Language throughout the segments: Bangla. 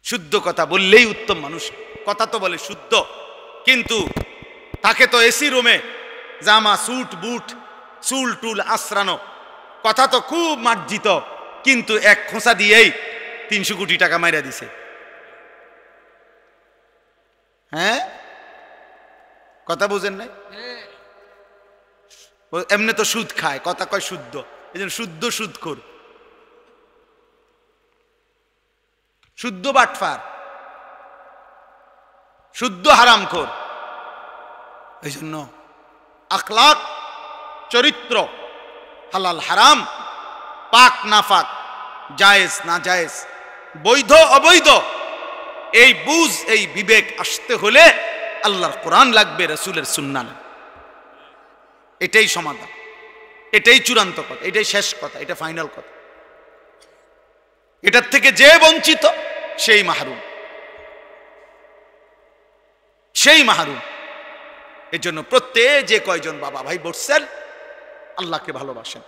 শুদ্ধ কথা বললেই উত্তম মানুষ। কথা তো বলে শুদ্ধ, কিন্তু তাকে তো এসি রুমে জামা স্যুট বুট চুল টুল আশ্রানো, কথা তো খুব মার্জিত, কিন্তু এক খোঁচা দিয়েই 300 কোটি টাকা মাইরা দিছে। হ্যাঁ, কথা বুঝেন নাই? এমনি তো সুদ খায়, কথা কয় শুদ্ধ, এই জন্য শুদ্ধ সুদ কর, শুদ্ধ বাটফার, শুদ্ধ হারামখোর। এই জন্য আখলাক, চরিত্র, হালাল হারাম, পাক না পাক, জায়েজ না জায়েজ, বৈধ অবৈধ, এই বুঝ এই বিবেক আসতে হলে আল্লাহর কোরআন লাগবে, রাসূলের সুন্নাহ লাগবে। এটাই সমাধান, এটাই চূড়ান্ত কথা, এটাই শেষ কথা, এটা ফাইনাল কথা। এটার থেকে যে বঞ্চিত সেই মাহরুম, সেই মাহরুম। এর জন্য প্রত্যেক যে কয়জন বাবা ভাই বসছেন, আল্লাহকে ভালোবাসেন,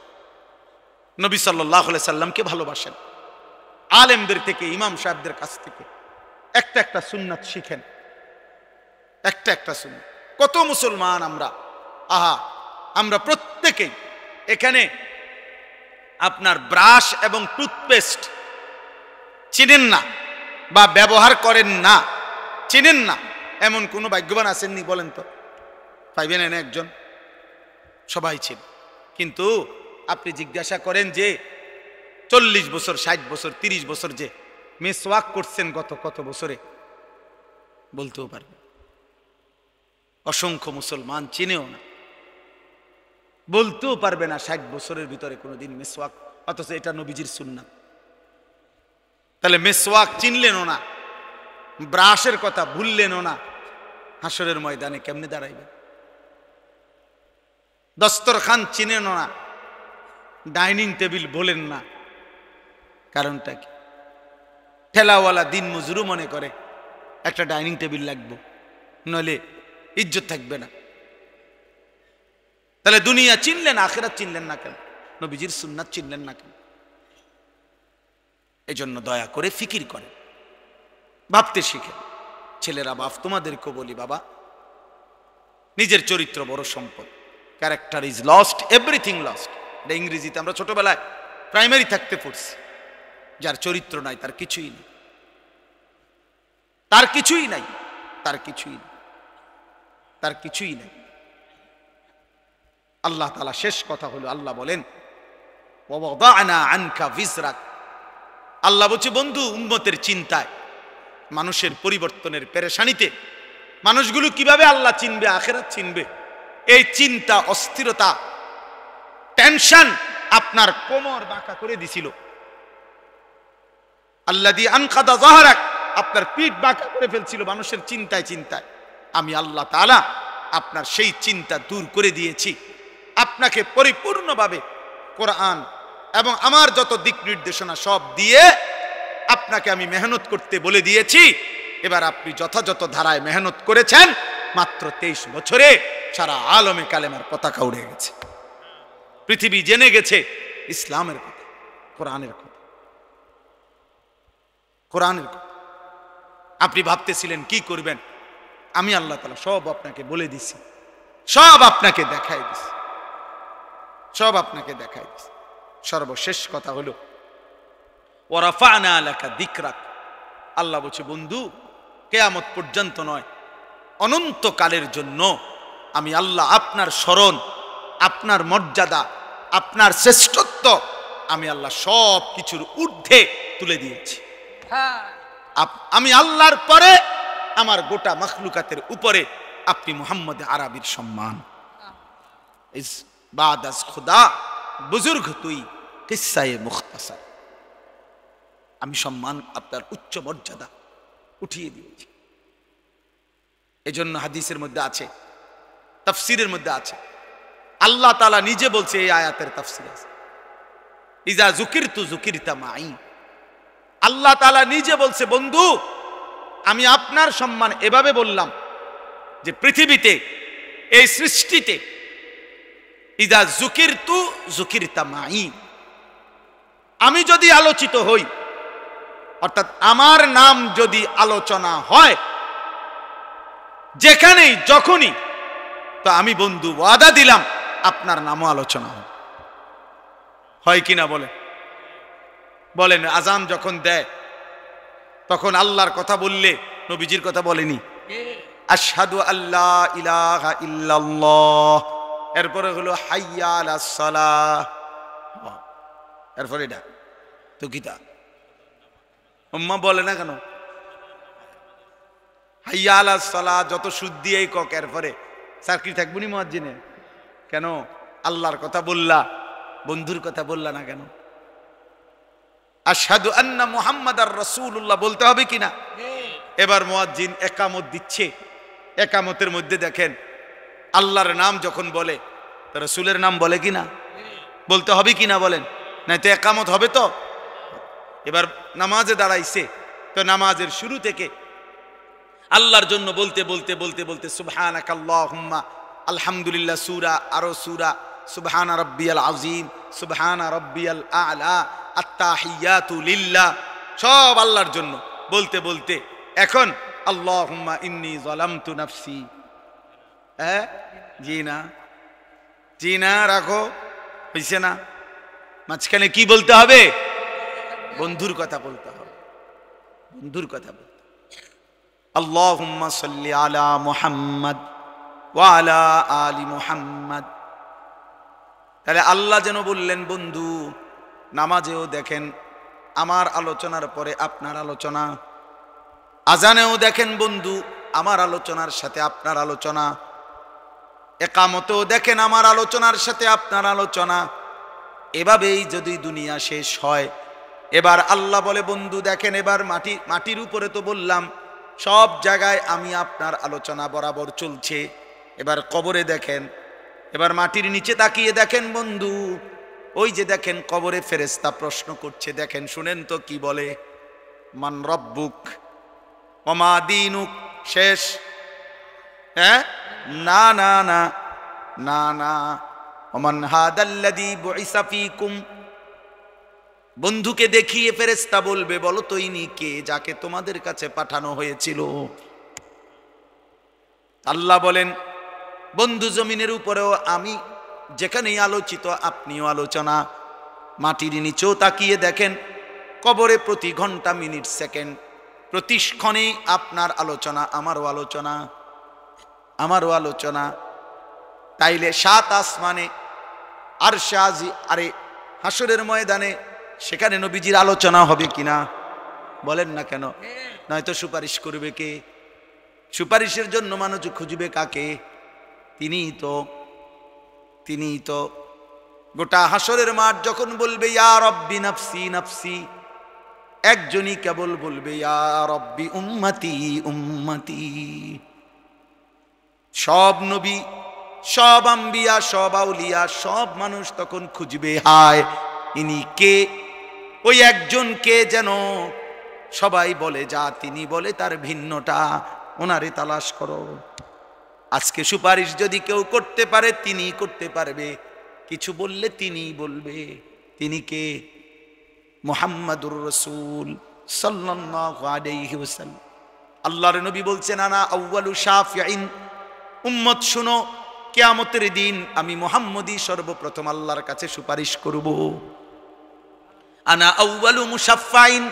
নবী সাল্লাল্লাহু আলাইহি সাল্লামকে ভালোবাসেন, আলেমদের থেকে, ইমাম সাহেবদের কাছ থেকে একটা একটা সুন্নাত শিখেন, একটা একটা সুন্নাত। কত মুসলমান আমরা, আমরা প্রত্যেকেই এখানে আপনার ব্রাশ এবং টুথপেস্ট চিনেন না বা ব্যবহার করেন না, চিনেন না, এমন কোন ভাগ্যবান আছেননি বলেন তো? পাইবেন এনে একজন? সবাই ছিল। কিন্তু আপনি জিজ্ঞাসা করেন যে 40 বছর, 60 বছর, 30 বছর যে মিসওয়াক করছেন কত বছরে, বলতেও পারবে। অসংখ্য মুসলমান চিনেও না, বলতেও পারবে না 60 বছরের ভিতরে কোনোদিন মিসওয়াক, অথচ এটা নবীজির সুন্নাত। তাহলে মিসওয়াক চিনলেনও না, ব্রাশের কথা ভুললেনও না, হাসরের ময়দানে কেমনে দাঁড়াইবেন? দস্তরখান চিনেন না, ডাইনিং টেবিল বলেন না, কারণটা কি? ঠেলাওয়ালা দিন মজুরু মনে করে একটা ডাইনিং টেবিল লাগবে, নইলে ইজ্জত থাকবে না। তাহলে দুনিয়া চিনলেন, আখিরাত চিনলেন না কেন? নবীজির সুন্নাত চিনলেন না কেন? এজন্য দয়া করে ফিকির করেন, ভাবতে শিখেন। ছেলেরা, বাপ তোমাদেরকে বলি, বাবা, নিজের চরিত্র বড় সম্পদ। Character is lost, everything lost. এটা ইংরেজিতে আমরা ছোটবেলায় প্রাইমারি থাকতে পড়ছি। যার চরিত্র নাই তার কিছুই নেই, তার কিছুই নাই, তার কিছুই নেই, তার কিছুই নেই। আল্লাহ তাআলা শেষ কথা হলো, আল্লাহ বলেন ওয়াদানা আনকা ভিজরাক। আল্লাহ বলছে, বন্ধু, উম্মতের চিন্তায়, মানুষের পরিবর্তনের পেরেশানিতে মানুষগুলো কিভাবে আল্লাহ চিনবে, আখিরাত চিনবে, এই চিন্তা, অস্থিরতা, টেনশন আপনার কোমর বাঁকা করে দিছিল। আল্লাযী আনকাদা যাহরাক, আপনার পিঠ বাঁকা করে ফেলছিল মানুষের চিন্তায় চিন্তায়। আমি আল্লাহ তাআলা আপনার সেই চিন্তা দূর করে দিয়েছি, আপনাকে পরিপূর্ণভাবে কোরআন এবং আমার যত দিক নির্দেশনা সব দিয়ে আপনাকে আমি মেহনত করতে বলে দিয়েছি। এবার আপনি যথাযথ ধারায় মেহনত করেছেন, মাত্র 23 বছরে সারা আলমে কালেমার পতাকা উড়ে গেছে। পৃথিবী জেনে গেছে ইসলামের কথা, কোরআনের কথা, কোরআনের কথা। আপনি ভাবতেছিলেন কি করবেন, আমি আল্লাহ তাআলা সব আপনাকে বলে দিছি, সব আপনাকে দেখাই দিছি, সব আপনাকে দেখাই দিছি। সর্বশেষ কথা হলো ওয়ারাফা'না লাকা যিকরাক। আল্লাহ বলছে, বন্ধু, কিয়ামত পর্যন্ত নয়, অনন্তকালের জন্য আমি আল্লাহ আপনার স্মরণ, আপনার মর্যাদা, আপনার শ্রেষ্ঠত্ব আমি আল্লাহ সব কিছুর ঊর্ধ্বে তুলে দিয়েছি। আমি আল্লাহর পরে আমার গোটা মাখলুকাতের উপরে আপনি মুহাম্মদ আরবির সম্মান। ইস বাদাস খুদা বুজুর্গ তুই কিসায়ে মুখতাসার। আমি সম্মান, আপনার উচ্চ মর্যাদা উঠিয়ে দিয়েছি। এজন্য হাদিসের মধ্যে আছে, তাফসীরের মধ্যে আছে, আল্লাহ তাআলা নিজে বলছে, এই আয়াতের তাফসীর আছে, ইজা যুকিরতু যুকিরতা মাই। আল্লাহ তাআলা নিজে বলছে, বন্ধু, আমি আপনার সম্মান এভাবে বললাম যে পৃথিবীতে, এই সৃষ্টিতে, ইজা যুকিরতু যুকিরতা মাই, আমি যদি আলোচিত হই, অর্থাৎ আমার নাম যদি আলোচনা হয় যেখানেই যখনই, তো আমি বন্ধু ওয়াদা দিলাম আপনার নামও আলোচনা হবে। হয় কিনা বলেন? বলেন, আজান যখন দেয় তখন আল্লাহর কথা বললে নবীজির কথা বলেনি? আশহাদু আল্লা ইলাহা ইল্লাল্লাহ, এরপরে হলো হাইয়া আলাস সালাহ, এরপরে এটা তো কিতা উম্মা বলে না কেন? হাইয়া আলাস সালাহ যত শুদ্ধি এই কক, এরপরে চাকরি থাকবো নি মুয়াজ্জিনে? কেন? আল্লাহর কথা বললা, বন্ধুর কথা বললা না কেন? আশহাদু আন্না মুহাম্মাদার রাসূলুল্লাহ বলতে হবে কিনা? এবার মুয়াজ্জিন একামত দিচ্ছে, একামতের মধ্যে দেখেন আল্লাহর নাম যখন বলে রাসূলের নাম বলে কিনা? বলতে হবে কিনা বলেন? নাই তো একামত হবে তো। এবার নামাজে দাঁড়াইছে, তো নামাজের শুরু থেকে আল্লাহর জন্য বলতে বলতে বলতে বলতে সুবহানাকাল্লাহুম্মা, আলহামদুলিল্লাহ সূরা, আরো সূরা, সুবহানা রাব্বিয়াল আযীম, সুবহানা রাব্বিয়াল আ'লা, আত্তাহিয়াতু লিল্লাহ, সব আল্লাহর জন্য বলতে বলতে এখন আল্লাহুম্মা ইন্নী যালামতু নাফসি। হ্যাঁ, জি না, জি না, রাখো, হইছে না? মাঝখানে কি বলতে হবে? বন্ধুর কথা বলতে হবে, বন্ধুর কথা বলতে। আল্লাহুম্মা সাল্লি আলা মুহাম্মাদ ওয়া আলা আলি মুহাম্মাদ। তাহলে আল্লাহ যেন বললেন বন্ধু। নামাজেও দেখেন আমার আলোচনার পরে আপনার আলোচনা, আজানেও দেখেন বন্ধু আমার আলোচনার সাথে আপনার আলোচনা, একামতেও দেখেন আমার আলোচনার সাথে আপনার আলোচনা। এভাবেই যদি দুনিয়া শেষ হয়, এবার আল্লাহ বলে বন্ধু দেখেন এবার মাটির উপরে তো বললাম সব জায়গায় আমি আপনার আলোচনা বরাবর চলছে। এবার কবরে দেখেন, এবার মাটির নিচে তাকিয়ে দেখেন বন্ধু, ওই যে দেখেন কবরে ফেরেশতা প্রশ্ন করছে, দেখেন শুনেন তো কি বলে, মান রব্বুক ওয়া মা দীনুক। শেষ? হ্যাঁ, না না না না না, ওমান হাদাল্লাযী বুইসা ফীকুম। বন্ধুকে দেখিয়ে ফেরেশতা বলবে বলো তো ইনি কে, যাকে তোমাদের কাছে পাঠানো হয়েছিল। আল্লাহ বলেন বন্ধু জমিনের উপরেও আমি, যেখানেই আলোচিত আপনিও আলোচনা। মাটির নিচেও তাকিয়ে দেখেন কবরে প্রতি ঘন্টা মিনিট সেকেন্ড প্রতি ক্ষণে আপনার আলোচনা, আমারও আলোচনা, আমারও আলোচনা। তাইলে সাত আসমানে আরশে আজিম, আরে হাসরের ময়দানে সেখানে নবীজির আলোচনা হবে কিনা বলেন না কেন? নয়তো সুপারিশ করবে কে? সুপারিশের জন্য মানুষ খুঁজবে কাকে? তিনিই তো গোটা হাসরের মাঠ যখন বলবে ইয়া রব্বি নাফসি নাফসি, একজনই কেবল বলবে ইয়া রব্বি উম্মতি উম্মতি। সব নবী, সব আম্বিয়া, সব আউলিয়া, সব মানুষ তখন খুঁজবে হায় ইনি কে, ওই একজন কে যেন সবাই বলে যা তিনি বলে তার ভিন্নটা, ওনারে তালাশ করো। আজকে সুপারিশ যদি কেউ করতে পারে তিনি করতে পারবে, কিছু বললে তিনি বলবে। তিনি কে? মুহাম্মাদুর রাসূল সাল্লাল্লাহু আলাইহি ওয়াসাল্লাম। আল্লাহর নবী বলছেন আনা আউয়ালু শাফিঈন, উম্মত শুনো কিয়ামতের দিন আমি মুহাম্মদই সর্বপ্রথম আল্লাহর কাছে সুপারিশ করব। আনা আউয়ালু মুশাফফাইন,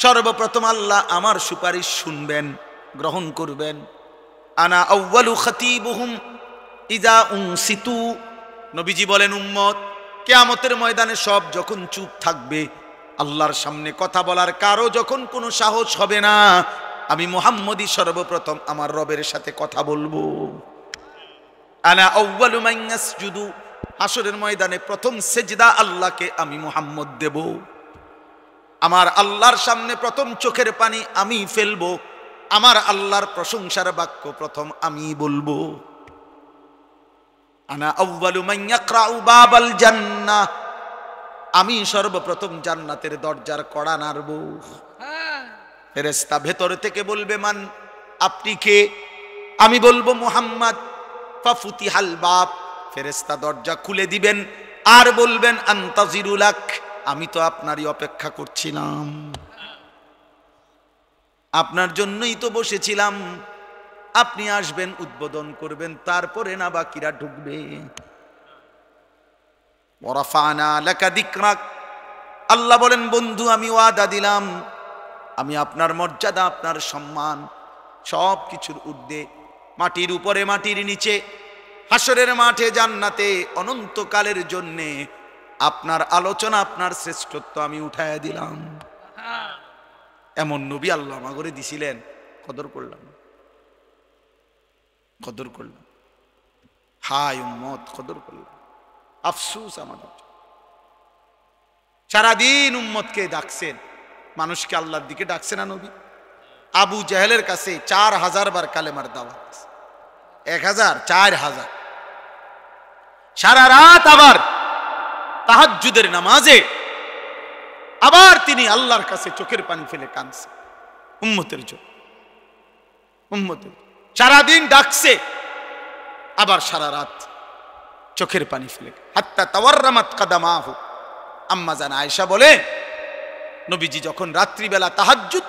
সর্বপ্রথম আল্লাহ আমার সুপারিশ শুনবেন, গ্রহণ করবেন। আনা আউয়ালু খাতিবুহুম ইযা উনসিতু, নবীজি বলেন উম্মত কিয়ামতের ময়দানে সব যখন চুপ থাকবে, আল্লাহর সামনে কথা বলার কারো যখন কোনো সাহস হবে না, আমি মুহাম্মদই সর্বপ্রথম আমার রবের সাথে কথা বলবো। আনা আউয়ালু মান ইয়াসজুদু, হাসরের ময়দানে প্রথম সেজদা আল্লাহকে আমি মুহাম্মদ দেব। আমার আল্লাহর সামনে প্রথম চোখের পানি আমি ফেলবো, আমার আল্লাহর প্রশংসার বাক্য প্রথম আমি বলবো। আনা আউয়ালু মান ইয়াকরাউ বাবাল জান্নাহ, আমি সর্বপ্রথম জান্নাতের দরজার কড়া নাড়ব। ফেরেশতা ভেতর থেকে বলবে মান, আপনি কে? আমি বলবো মুহাম্মদ। ফাফুতিহাল বাব, ফেরেশতা দরজা খুলে দিবেন আর বলবেন আনতাজিরুলাক, আমি তো আপনারই অপেক্ষা করছিলাম। আপনার জন্যই তো বসেছিলাম, আপনি আসবেন, উদ্বোধন করবেন, তারপরে না বাকিরা ঢুকবে। ওয়ারাফানা লাকা যিকরাক, আল্লাহ বলেন বন্ধু আমি ওয়াদা দিলাম, আমি আপনার মর্যাদা, আপনার সম্মান সব কিছুর ঊর্ধ্বে, মাটির উপরে মাটির নিচে, হাসরের মাঠে জান্নাতে অনন্তকালের জন্যে আপনার আলোচনা, আপনার শ্রেষ্ঠত্ব আমি উঠায় দিলাম। এমন নবী আল্লাহ আমাগরে দিছিলেন, কদর করলাম, কদর করলাম। হায় উম্মত, কদর করলাম। আফসোস আমাদের, সারাদিন উম্মতকে ডাকছেন, মানুষকে আল্লাহর দিকে ডাকছে না নবী? আবু জাহেলের কাছে 4000 বার কালেমার দাওয়াত, 1000 4000, সারা রাত আবার তাহাজ্জুদের নামাজে আবার তিনি আল্লাহর কাছে চোখের পানি ফেলে কাঁদছে উম্মতের জন্য। উম্মতের সারাদিন ডাকছে, আবার সারা রাত চোখের পানি ফেলে, হাত্তা তাওয়াররামাত কাদামাহু। আম্মা জান আয়েশা বলে, নবীজি যখন রাত্রিবেলা তাহাজ্জুদ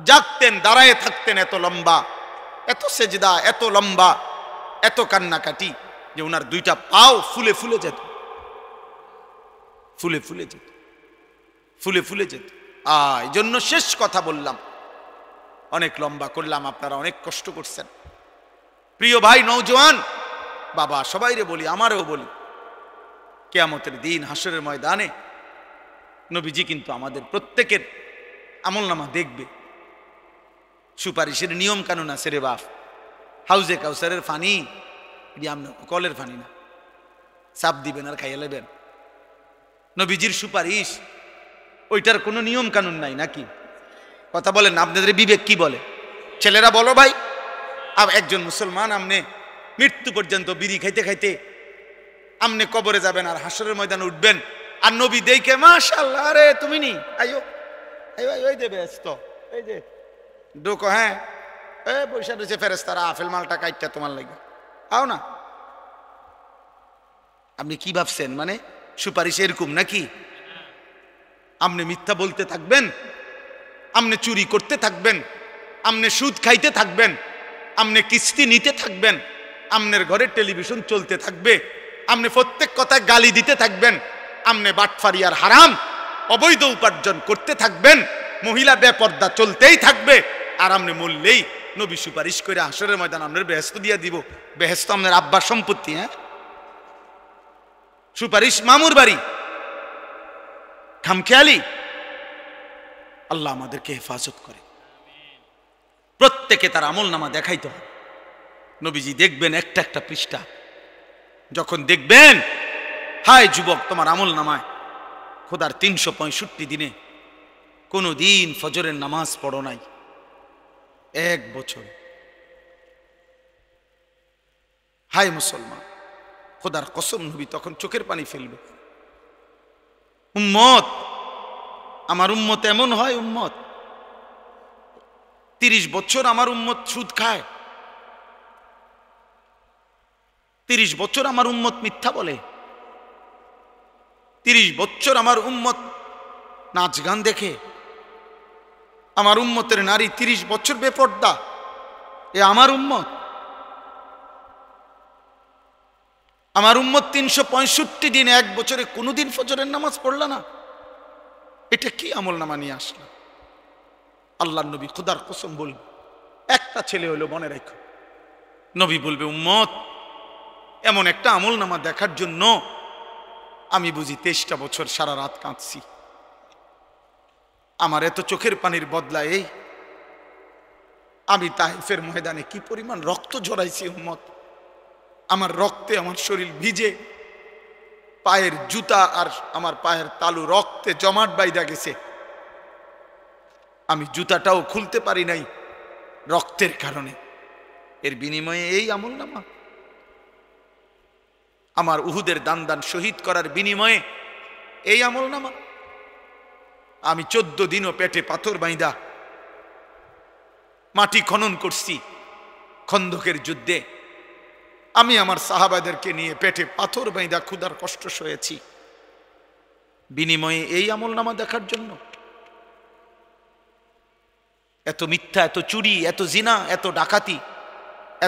জাগতেন, দাঁড়ায় থাকতেন এত লম্বা, এত সেজদা, এত লম্বা, এত কান্নাকাটি যে ওনার দুইটা পাও ফুলে ফুলে যেত, ফুলে ফুলে যেত, ফুলে ফুলে যেত। এই জন্য শেষ কথা বললাম, অনেক লম্বা করলাম, আপনারা অনেক কষ্ট করছেন। প্রিয় ভাই নওজোয়ান বাবা, সবাইরে বলি, আমারও বলি, কিয়ামতের দিন হাসরের ময়দানে নবীজি কিন্তু আমাদের প্রত্যেকের আমলনামা দেখবে। সুপারিশের নিয়ম কানুন আছে রে বাপ। হাউজে কাউসারের ফানি, কলের ফানি না, চাপ দিবেন আর খাইয়ে নেবেন। নবীজির সুপারিশ, ওইটার কোনো নিয়ম কানুন নাই নাকি? কথা বলেন না, আপনাদের বিবেক কি বলে? ছেলেরা বলো ভাই। একজন মুসলমান আমনে মৃত্যু পর্যন্ত বিড়ি খাইতে খাইতে আমনে কবরে যাবেন আর হাসরের ময়দানে উঠবেন, আর নবী দেখে মাশাআল্লাহ, আরে তুমি নি আইও, ওই দেবে তো, এই যে ঢোকো, হ্যাঁ পয়সা রয়েছে ফেরেশতারা, আফেল মালটা কাইটটা তোমার লাগবে, আও না। আপনি কি ভাবছেন মানে সুপারিশ এরকম নাকি? আপনি মিথ্যা বলতে থাকবেন, আপনি চুরি করতে থাকবেন, আপনি সুদ খাইতে থাকবেন, আপনি কিস্তি নিতে থাকবেন, আপনার ঘরে টেলিভিশন চলতে থাকবে, আপনি প্রত্যেক কথায় গালি দিতে থাকবেন, আপনি বাটফারি আর হারাম অবৈধ উপার্জন করতে থাকবেন, মহিলা বেপর্দা চলতেই থাকবে, আর আপনি মরলেই নবী সুপারিশ করে হাসরের ময়দান আপনার বেহেশত দিয়ে দিব। বেহেশত আপনার আব্বার সম্পত্তি, হ্যাঁ? সুপারিশ মামুর বাড়ি, খামখেয়ালি। আল্লাহ আমাদেরকে হেফাজত করে। প্রত্যেকে তার আমলনামা দেখাইতে হবে। নবীজি দেখবেন একটা একটা পৃষ্ঠা, যখন দেখবেন হায় যুবক তোমার আমলনামায় খোদার 365 দিনে কোনো দিন ফজরের নামাজ পড়ো নাই, 1 বছর, হায় মুসলমান, খোদার কসম, নবী তখন চোখের পানি ফেলবে। উম্মত, আমার উম্মত এমন হয়, উম্মত 30 বছর আমার উম্মত সুদ খায়, 30 বছর আমার উম্মত মিথ্যা বলে, 30 বছর আমার উম্মত নাচ গান দেখে, আমার উম্মতের নারী 30 বছর বেপর্দা, এ আমার উম্মত। আমার উম্মত 365 দিন, 1 বছরে কোনোদিন ফজরের নামাজ পড়ল না। এটা কি আমল নামা নিয়ে আসলো? আল্লাহর নবী খোদার কসম বলবে, একটা ছেলে হলো, মনে রাখো, নবী বলবে উম্মত এমন একটা আমল নামা দেখার জন্য আমি বুঝি 23টা বছর সারা রাত কাঁদছি। আমার এত চোখের পানির বদলায় আমি তাইফের ময়দানে কি পরিমাণ রক্ত ঝরাইছি উম্মত, আমার রক্তে আমার শরীর ভিজে, পায়ের জুতা আর আমার পায়ের তালু রক্তে জমাট বাইদা গেছে, আমি জুতাটাও খুলতে পারি নাই রক্তের কারণে। এর বিনিময়ে এই আমল নামা, আমার উহুদের দান দান শহীদ করার বিনিময়ে এই আমল নামা। আমি 14 দিনও পেটে পাথর বাইদা মাটি খনন করছি খন্দকের যুদ্ধে, আমি আমার সাহাবাদেরকে নিয়ে পেটে পাথর বাইদা ক্ষুধার কষ্ট সয়েছি, বিনিময়ে এই আমল নামা দেখার জন্য। এত মিথ্যা, এত চুরি, এত জিনা, এত ডাকাতি,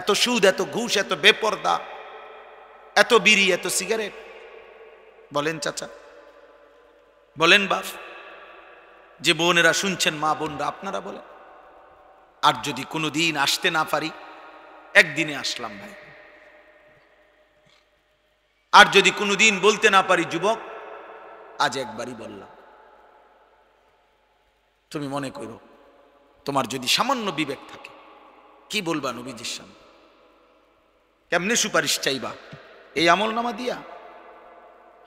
এত সুদ, এত ঘুষ, এত বেপরদা, এত বিড়ি, এত সিগারেট? বলেন চাচা, বলেন বাপ, যে বোনেরা শুনছেন, মা বোনরা, আপনারা বলেন। আর যদি কোনোদিন আসতে না পারি, একদিনে আসলাম ভাই। আর যদি কোনোদিন বলতে না পারি, যুবক আজ একবারই বললাম। তুমি মনে করো, তোমার যদি সামান্য বিবেক থাকে, কি বলবা নবীজির সামনে? কেমনে সুপারিশ চাইবা? এই আমল নামা দিয়া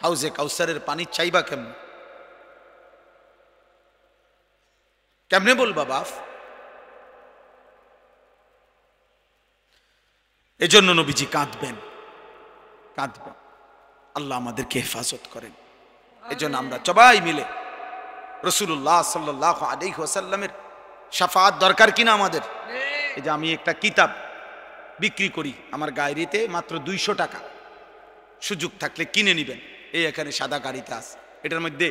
হাউজে কাউসারের পানি চাইবা কেমনে? কেমনে বলবা বাপ? এজন্য নবীজি কাঁদবেন, কাঁদবেন। আল্লাহ আমাদেরকে হেফাজত করেন। এজন্য আমরা সবাই মিলে রাসূলুল্লাহ সাল্লাল্লাহু আলাইহি ওয়াসাল্লামের শাফাআত দরকার কিনা আমাদের? এই যে আমি একটা কিতাব বিক্রি করি আমার গায়রিতে মাত্র 200 টাকা, সুযোগ থাকলে কিনে নিবেন। এই এখানে সাদা গাড়িতে আছে। এটার মধ্যে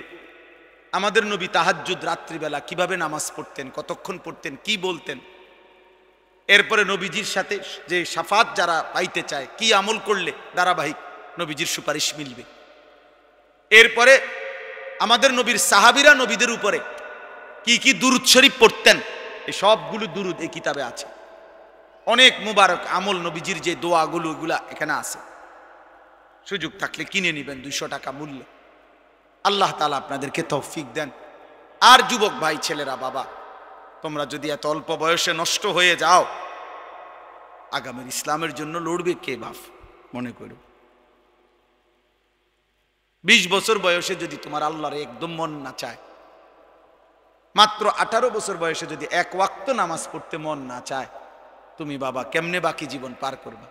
আমাদের নবী তাহাজ্জুদ রাত্রিবেলা কিভাবে নামাজ পড়তেন, কতক্ষণ পড়তেন, কি বলতেন, এরপরে নবীজির সাথে যে শাফাত যারা পাইতে চায় কি আমল করলে ধারাবাহিক নবীজির সুপারিশ মিলবে। এরপরে আমাদের নবীর সাহাবীরা নবীদের উপরে কি কি দুরূদ শরীফ পড়তেন, এই সবগুলো দুরূদ এই কিতাবে আছে। অনেক মুবারক আমল নবীজির যে দোয়াগুলো, এগুলা এখানে আছে। সুযোগ থাকলে কিনে নিবেন 200 টাকা মূল্যে। আল্লাহ তাআলা আপনাদেরকে তৌফিক দেন। আর যুবক ভাই ছেলেরা, বাবা, তোমরা যদি এত অল্প বয়সে নষ্ট হয়ে যাও, আগামীর ইসলামের জন্য লড়বে কে বাপ? মনে করো 20 বছর বয়সে যদি তোমার আল্লাহর একদম মন না চায়, মাত্র 18 বছর বয়সে যদি এক ওয়াক্ত নামাজ পড়তে মন না চায়, তুমি বাবা কেমনে বাকি জীবন পার করবা?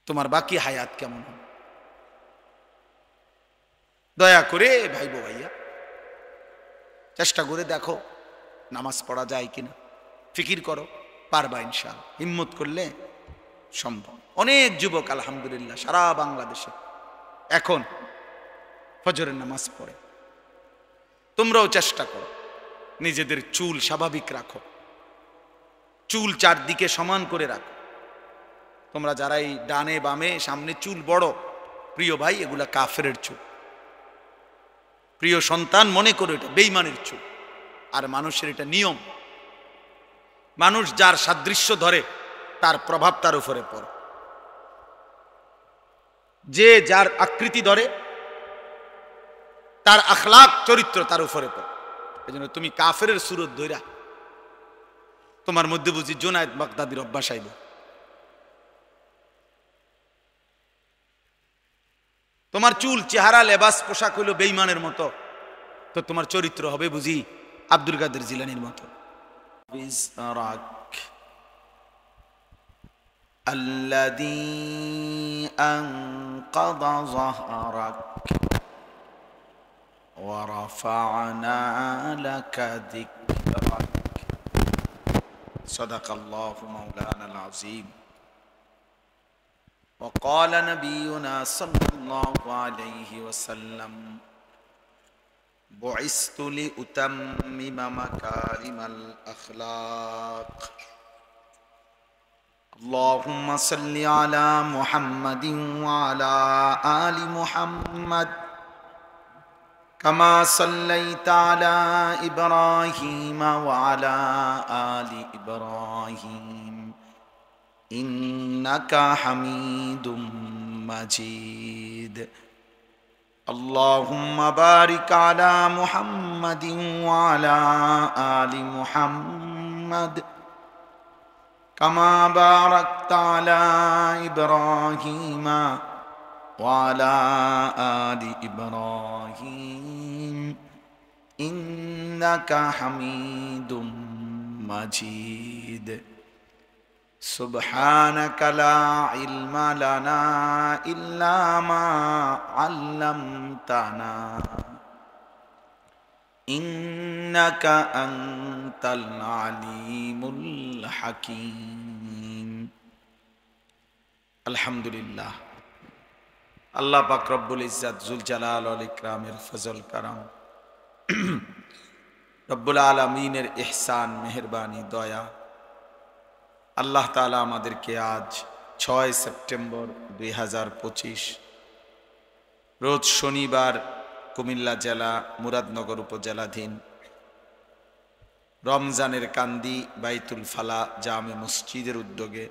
তোমার বাকি হায়াত কেমন হবে? দয়া করে ভাই ভাইয়া চেষ্টা করে দেখো নামাজ পড়া যায় কিনা, ফিকির করো, পারবা ইনশাআল্লাহ। হিম্মত করলে সম্ভব। অনেক যুবক আলহামদুলিল্লাহ সারা বাংলাদেশে এখন ফজরের নামাজ পড়ে। তোমরাও চেষ্টা করো, নিজেদের চুল স্বাভাবিক রাখো, চুল চারদিকে সমান করে রাখো। তোমরা যারা এই ডানে বামে সামনে চুল বড়, প্রিয় ভাই, এগুলা কাফেরের চুল। প্রিয় সন্তান, মনে করো এটা বেঈমানের চুল। আর মানুষের এটা নিয়ম, মানুষ যার সাদৃশ্য ধরে তার প্রভাব তার উপরে পড়ে। যে যার আকৃতি ধরে তার আখলাক চরিত্র তার উপরে পড়ে। এই জন্য তুমি কাফেরের সুরত ধইরা তোমার মধ্যে বুঝি জুনায়েদ বাগদাদির অভ্যাস আইব। তোমার চুল, চেহারা, লেবাস, পোশাক হইল বেঈমানের মতো, তো তোমার চরিত্র হবে বুঝি আব্দুল কাদের জিলানীর মতো। আল্লাযী আনকাযা যাহরাক ওয়া রাফা'না লাকা যিকরাক। সাদাকাল্লাহু মাওলানাল আযীম। وقال نبينا صلى الله عليه وسلم بعثت لأتمم مكارم الأخلاق. اللهم صل على محمد وعلى آل محمد كما صليت على إبراهيم وعلى آل إبراهيم إنك حميد مجيد. اللهم بارك على محمد وعلى آل محمد كما باركت على إبراهيم وعلى آل إبراهيم إنك حميد مجيد. سبحانك لا علم لنا إلا ما علمتنا إنك أنت العليم الحكيم. الحمد لله. আল্লাহ পাক রব্বুল ইজ্জত জুল জালাল ওয়াল ইকরামের ফজল কারাম রব্বুল আলামিনের ইহসান, মেহেরবানি, দয়া, আল্লাহ তাআলা আমাদেরকে আজ 6 সেপ্টেম্বর 2025 রোজ শনিবার কুমিল্লা জেলা মুরাদনগর উপজেলাধীন রমজানের কান্দি বাইতুল ফালা জামে মসজিদের উদ্যোগে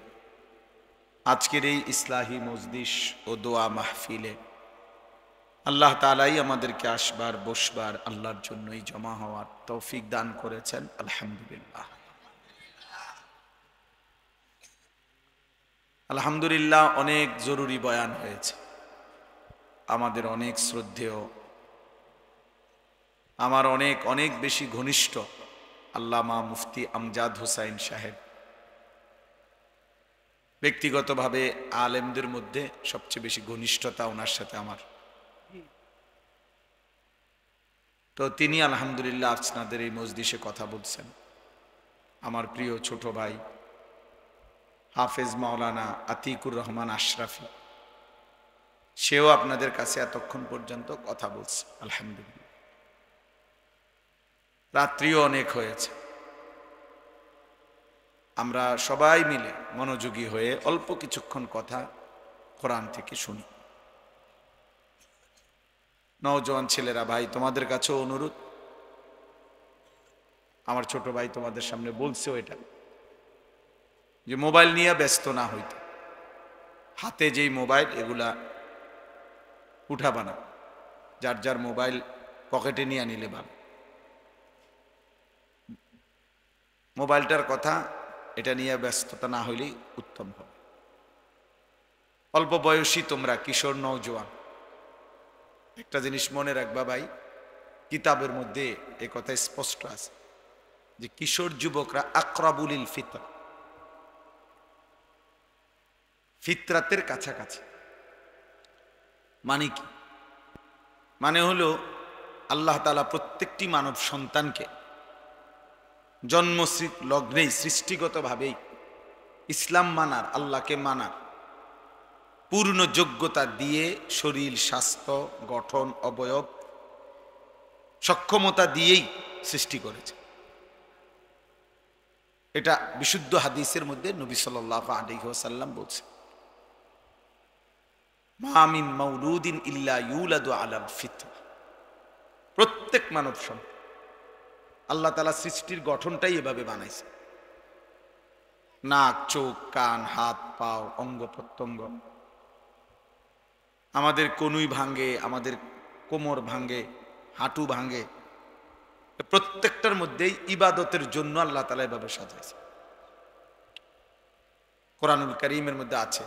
আজকের এই ইসলাহি মজলিস ও দোয়া মাহফিলে আল্লাহ তাআলাই আমাদেরকে আসবার বসবার আল্লাহর জন্যই জমা হওয়ার তৌফিক দান করেছেন। আলহামদুলিল্লাহ, আলহামদুলিল্লাহ। অনেক জরুরি বয়ান হয়েছে। আমাদের অনেক শ্রদ্ধেয়, আমার অনেক অনেক বেশি ঘনিষ্ঠ আল্লামা মুফতি আমজাদ হোসাইন সাহেব, ব্যক্তিগতভাবে আলেমদের মধ্যে সবচেয়ে বেশি ঘনিষ্ঠতা ওনার সাথে আমার। তো তিনি আলহামদুলিল্লাহ আপনাদের এই মজলিসে কথা বলছেন। আমার প্রিয় ছোট ভাই হাফেজ মাওলানা আতিকুর রহমান আশরাফি, সেও আপনাদের কাছে এতক্ষণ পর্যন্ত কথা বলছে। আলহামদুলিল্লাহ, রাত্রিও অনেক হয়েছে। আমরা সবাই মিলে মনোযোগী হয়ে অল্প কিছুক্ষণ কথা কোরআন থেকে শুনি। নওজোয়ান ছেলেরা, ভাই তোমাদের কাছেও অনুরোধ, আমার ছোট ভাই তোমাদের সামনে বলছেও এটা, যে মোবাইল নিয়ে ব্যস্ত না হইতে, হাতে যেই মোবাইল এগুলা উঠাবা না, যার যার মোবাইল পকেটে নিয়ে নিলে ভালো। মোবাইলটার কথা এটা নিয়ে ব্যস্ততা না হইলেই উত্তম হবে। অল্প বয়সী তোমরা কিশোর নওজোয়ান, একটা জিনিস মনে রাখবা ভাই, কিতাবের মধ্যে এ কথা স্পষ্ট আছে যে কিশোর যুবকরা আকরাবুলিল ফিতর, ফিতরাতের কাছাকাছি। মানে কি? মানে হলো আল্লাহ তাআলা প্রত্যেকটি মানব সন্তানকে জন্ম লগ্নেই সৃষ্টিগতভাবেই ইসলাম মানার, আল্লাহকে মানার পূর্ণ যোগ্যতা দিয়ে শরীর, স্বাস্থ্য, গঠন, অবয়ব, সক্ষমতা দিয়েই সৃষ্টি করেছে। এটা বিশুদ্ধ হাদিসের মধ্যে নবী সাল্লাল্লাহু আলাইহি ওয়াসাল্লাম বলছে, মা মিন মাউলুদিন ইল্লা ইউলাদু আলাল ফিতরা। প্রত্যেক মানব সন্তান আল্লাহ তাআলা সৃষ্টির গঠনটাই এভাবে বানাইছে। নাক, চোখ, কান, হাত, পাও, অঙ্গ প্রত্যঙ্গ, আমাদের কনুই ভাঙ্গে, আমাদের কোমর ভাঙ্গে, হাঁটু ভাঙ্গে, প্রত্যেকটার মধ্যেই ইবাদতের জন্য আল্লাহ তাআলা এভাবে সাজাইছে। কোরআনুল কারীমের মধ্যে আছে,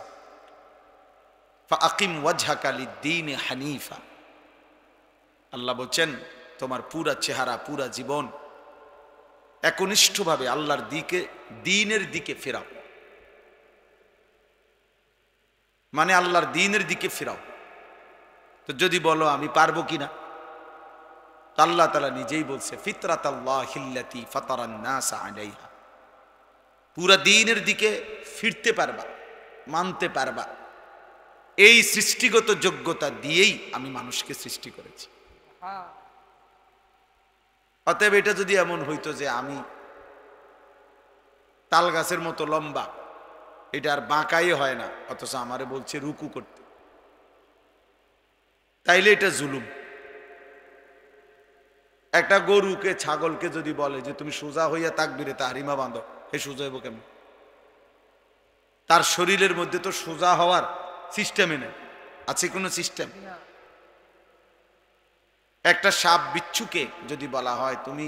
ফাআকিম ওয়াজহাকা লিদ্দীনি হানিফা। আল্লাহ বলছেন তোমার পুরা চেহারা, পুরা জীবন একনিষ্ঠভাবে আল্লাহর দিকে, দ্বীনের দিকে ফেরাও। মানে আল্লাহর দ্বীনের দিকে ফেরাও। তো যদি বলো আমি পারবো কিনা, আল্লাহ তাআলা নিজেই বলছে, ফিতরাতাল্লাহিল্লাতী ফাতারান নাস আলাইহা। পুরা দ্বীনের দিকে ফিরতে পারবা, মানতে পারবা, এই সৃষ্টিগত যোগ্যতা দিয়েই আমি মানুষকে সৃষ্টি করেছি। অতএব এটা যদি এমন হইতো যে আমি তাল গাছের মতো লম্বা, এটা আর বাঁকাই হয় না, অথচ আমারে বলছে রুকু করতে, তাইলে এটা জুলুম। একটা গরুকে, ছাগলকে যদি বলে যে তুমি সোজা হইয়া তাকবীরে তাহরিমা বাঁধো, হে সোজা হইব কেমন? তার শরীরের মধ্যে তো সোজা হওয়ার সিস্টেমে নেই। আছে কোনো সিস্টেম? একটা সাপ বিচ্ছুকে যদি বলা হয় তুমি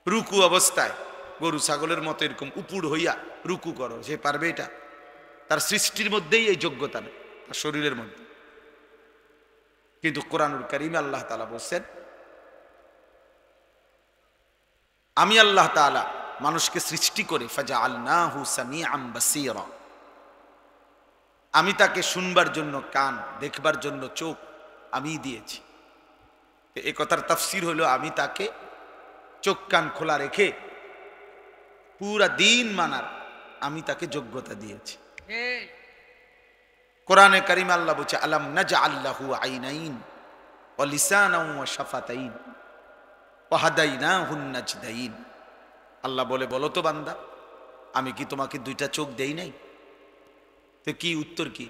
রুকু অবস্থায় গরু ছাগলের মতো এরকম উপুড় হইয়া রুকু করো, সে পারবে? এটা তার সৃষ্টির মধ্যেই এই যোগ্যতা নেই, তার শরীরের মধ্যে। কিন্তু কোরআনুল কারীমে আল্লাহ তাআলা বলছেন, আমি আল্লাহ তাআলা মানুষকে সৃষ্টি করে ফাজআলনাহু সামিআন বাসীরা, আমি তাকে শুনবার জন্য কান, দেখবার জন্য চোখ আমি দিয়েছি। এ কথার তাফসীর হলো আমি তাকে চোখ কান খোলা রেখে পুরা দিন মানার আমি তাকে যোগ্যতা দিয়েছি। কোরআনে কারীমে আল্লাহ বলছে, আলাম নাজআল লাহু আইনাইন ওয়া লিসানান ওয়া শাফাতাইন। ওয়াহাদাইনাহুন নাজদাইন। আল্লাহ বলে, বলো তো বান্দা, আমি কি তোমাকে দুইটা চোখ দেই নাই? তো কি উত্তর কি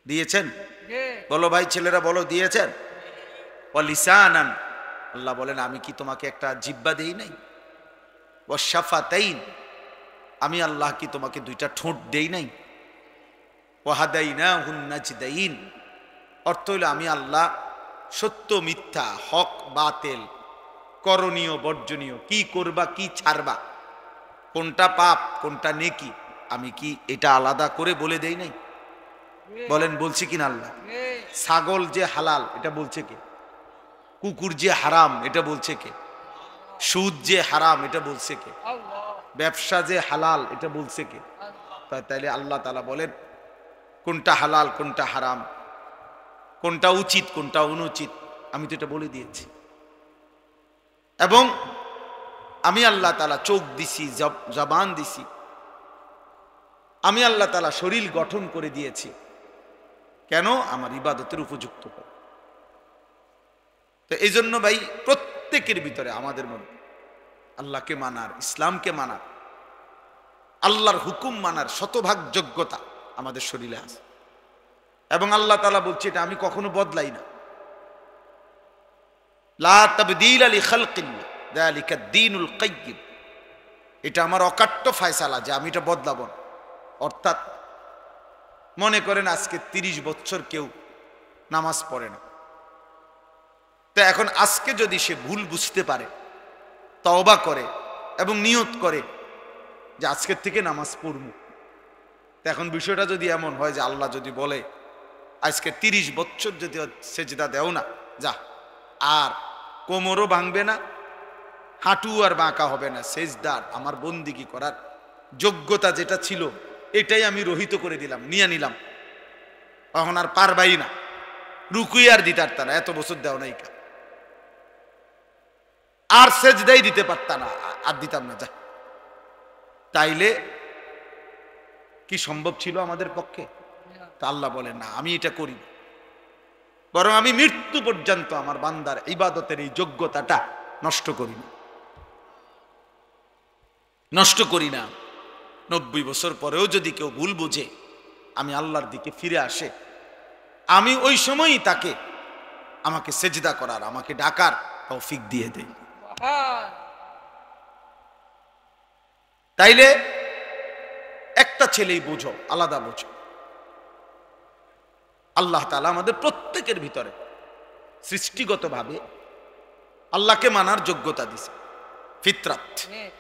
দিয়েছেন? বলো ভাই, ছেলেরা বলো, দিয়েছেন? ওয়ালিসানান, আল্লাহ বলেন, আমি কি তোমাকে একটা জিহ্বা দেই নাই? ওয়াশাফাতাইন, আমি আল্লাহ কি তোমাকে দুইটা ঠোঁট দেই নাই? ওয়াহাদাইনাহুন নাজদাইন, অর্থ হইল আমি আল্লাহ সত্য মিথ্যা, হক বাতেল, করণীয় বর্জনীয়, কি করবা কি ছাড়বা, কোনটা পাপ কোনটা নেকি, আমি কি এটা আলাদা করে বলে দেই নাই? বলেন বলছি কিনা? আল্লাহ। ছাগল যে হালাল এটা বলছে কে? কুকুর যে হারাম এটা বলছে কে? সুদ যে হারাম এটা বলছে কে? ব্যবসা যে হালাল এটা বলছে কে? তাইলে আল্লাহ তাআলা বলেন কোনটা হালাল কোনটা হারাম, কোনটা উচিত কোনটা অনুচিত, আমি তো এটা বলে দিয়েছি। এবং আমি আল্লাহ তাআলা চোখ দিছি, জবান দিছি, আমি আল্লাহ তাআলা শরীর গঠন করে দিয়েছি, কেন? আমার ইবাদতের উপযুক্ত করে। তো এই জন্য ভাই, প্রত্যেকের ভিতরে আমাদের মধ্যে আল্লাহকে মানার, ইসলামকে মানার, আল্লাহর হুকুম মানার শতভাগ যোগ্যতা আমাদের শরীরে আছে। এবং আল্লাহ তাআলা বলছে, এটা আমি কখনো বদলাই না। লা তাবদীলা লিখালকিল্লাহ যালিকা দ্বীনুল কাইয়্যিম, এটা আমার অকাট্য ফয়সালা যে আমি এটা বদলাবো না। অর্থাৎ মনে করেন আজকে 30 বছর কেউ নামাজ পড়ে না, তো এখন আজকে যদি সে ভুল বুঝতে পারে, তওবা করে এবং নিয়ত করে যে আজকের থেকে নামাজ পড়ব, তো এখন বিষয়টা যদি এমন হয় যে আল্লাহ যদি বলে আজকে 30 বছর যদি সেজদা দেও না, যা, আর কোমরও ভাঙবে না, হাঁটু আর বাঁকা হবে না, সেজদার আমার বন্দিগি করার যোগ্যতা যেটা ছিল এটাই আমি রহিত করে দিলাম, নিয়ে নিলাম, এখন আর পারবাই না, রুকুই আর দিতে পারত না, এত বছর দেও নাই কা, আর সেজদাই দিতে পারত না, আর দিতাম না, যা, তাইলে কি সম্ভব ছিল আমাদের পক্ষে? তা আল্লাহ বলেন না, আমি এটা করি, বরং আমি মৃত্যু পর্যন্ত আমার বান্দার ইবাদতের এই যোগ্যতাটা নষ্ট করি না, নষ্ট করি না। 90 বছর পরেও যদি কেউ ভুল বুঝে আমি আল্লাহর দিকে ফিরে আসে, আমি ওই সময়ই তাকে আমাকে সেজদা করার, আমাকে ডাকার তৌফিক দিয়ে দেই। তাইলে একটা ছেলেই বোঝো, আলাদা বোঝো, আল্লাহ তাআলা আমাদের প্রত্যেকের ভিতরে সৃষ্টিগতভাবে আল্লাহকে মানার যোগ্যতা দিছে, ফিতরাত,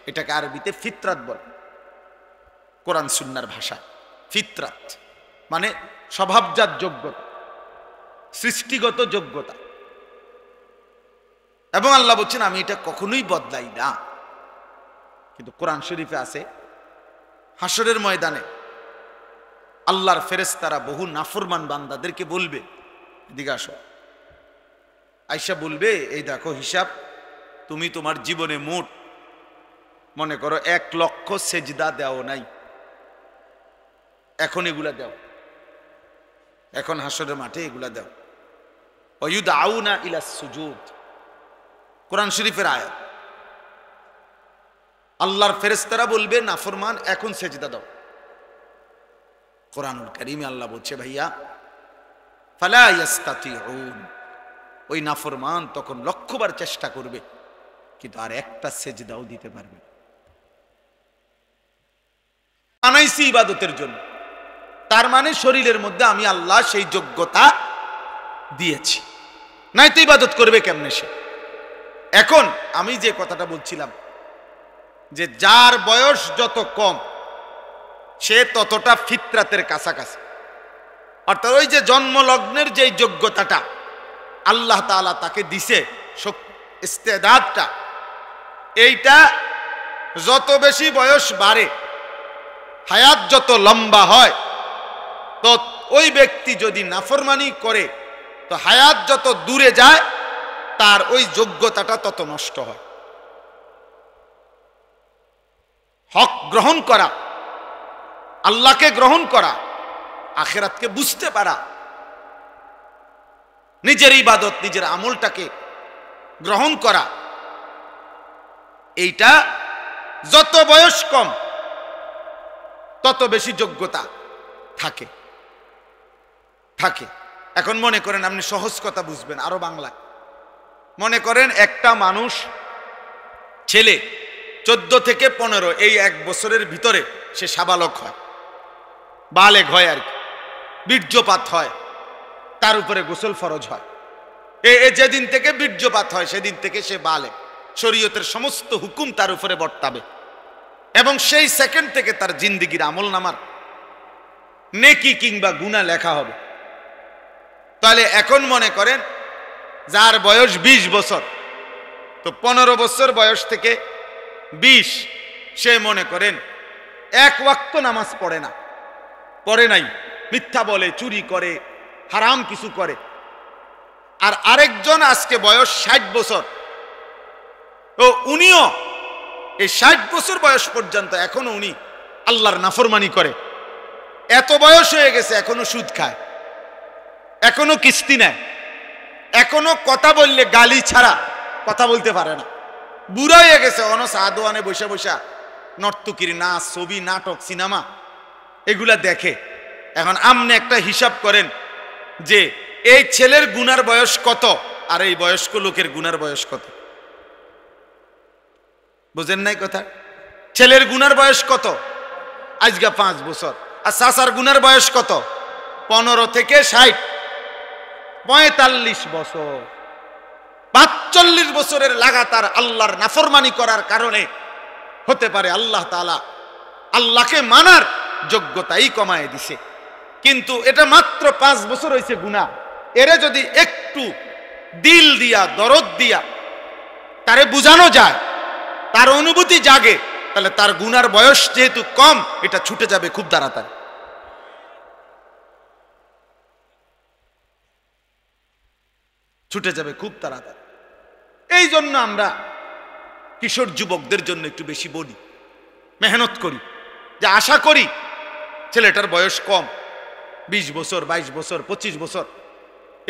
এটাকে আরবিতে ফিতরাত বলে, কোরআন সুন্নাহর ভাষা। ফিতরাত মানে স্বভাবজাত যোগ্যতা, সৃষ্টিগত যোগ্যতা। এবং আল্লাহ বলছেন আমি এটা কখনোই বদলাই না। কিন্তু কোরআন শরীফে আছে, হাসরের ময়দানে আল্লাহর ফেরেশতারা বহু নাফরমান বান্দাদেরকে বলবে, এদিকে আসো, আয়েশা বলবে, এই দেখো হিসাব, তুমি তোমার জীবনে মোট মনে করো 1 লক্ষ সেজদা দেও নাই, এখন এগুলা দাও, এখন হাসরের মাঠে এগুলা দাও। ওয়ায়ুদআউনা ইলাস সুজুদ, কোরআন শরীফের আয়াত। আল্লাহর ফেরেশতারা বলবে নাফরমান এখন সেজদা দাও। কোরআনুল কারীমে আল্লাহ বলছে, ভাইয়া, ফালা ইয়াস্তাতিউন, ওই নাফরমান তখন লক্ষবার চেষ্টা করবে কিন্তু আর একটা সেজদাও দিতে পারবে না। বানাইছি ইবাদতের জন্য, তার মানে শরীরের মধ্যে আমি আল্লাহ সেই যোগ্যতা দিয়েছি, নাই তো ইবাদত করবে কেমনে সে? এখন আমি যে কথাটা বলছিলাম যে যার বয়স যত কম সে ততটা ফিতরাতের কাছাকাছি, অর্থাৎ ওই যে জন্মলগ্নের যে যোগ্যতাটা আল্লাহ তাআলা তাকে দিছে, ইস্তেদাদটা, এইটা যত বেশি বয়স বাড়ে, হায়াত যত লম্বা হয়, তো ওই ব্যক্তি যদি নাফরমানি করে তো হায়াত যত দূরে যায় তার ওই যোগ্যতাটা তত নষ্ট হয়। হক গ্রহণ করা, আল্লাহকে গ্রহণ করা, আখিরাতকে বুঝতে পারা, নিজের ইবাদত নিজের আমলটাকে গ্রহণ করা, এইটা যত বয়স কম তত বেশি যোগ্যতা থাকে। এখন মনে করেন, আপনি সহজ কথা বুঝবেন আরো বাংলায়। মনে করেন একটা মানুষ, ছেলে 14 থেকে 15, এই 1 বছরের ভিতরে সে সাবালক হয়, বালেগ হয় আর কি, বীর্যপাত হয়, তার উপরে গোসল ফরজ হয়। যেদিন থেকে বীর্যপাত হয় সেদিন থেকে সে বালেগ, শরীয়তের সমস্ত হুকুম তার উপরে বর্তাবে এবং সেই সেকেন্ড থেকে তার জিন্দেগির আমল নামার নেকি কিংবা গুনাহ লেখা হবে। তাহলে এখন মনে করেন যার বয়স 20 বছর, তো 15 বছর বয়স থেকে 20, সে মনে করেন 1 ওয়াক্ত নামাজ পড়ে নাই, মিথ্যা বলে, চুরি করে, হারাম কিছু করে। আর আরেকজন আজকে বয়স 60 বছর, তো উনিও এই 60 বছর বয়স পর্যন্ত এখনো উনি আল্লাহর নাফরমানি করে। এত বয়স হয়ে গেছে এখনো সুদ খায়, এখনো কিস্তি নেয়, এখনো কথা বললে গালি ছাড়া কথা বলতে পারে না, বুড়া হয়ে গেছে। সাদোয়ানে বসে বসে নর্তকীর নাচ, ছবি, নাটক, সিনেমা এগুলা দেখে। এখন আপনি একটা হিসাব করেন যে এই ছেলের গুনার বয়স কত আর এই বয়স্ক লোকের গুনার বয়স কত? বুঝেন নাই কথা? ছেলের গুনার বয়স কত? আজকে 5 বছর। আর চাচার গুনার বয়স কত? 15 থেকে 60, 45 বছর। 45 বছরের লাগাতার আল্লাহর নাফরমানি করার কারণে হতে পারে আল্লাহ তাআলা আল্লাহকে মানার যোগ্যতাই কমায় দিছে। কিন্তু এটা মাত্র 5 বছর হয়েছে গুনাহ। এরে যদি একটু দিল দিয়া, দরদ দিয়া তারে বুঝানো যায়, তার অনুভূতি জাগে, তাহলে তার গুনার বয়স যেহেতু কম, এটা ছুটে যাবে খুব তাড়াতাড়ি। ছুটে যাবে খুব তাড়াতাড়ি। এই জন্য আমরা কিশোর যুবকদের জন্য একটু বেশি বলি, মেহনত করি, যে আশা করি ছেলেটার বয়স কম, 20 বছর, 22 বছর, 25 বছর,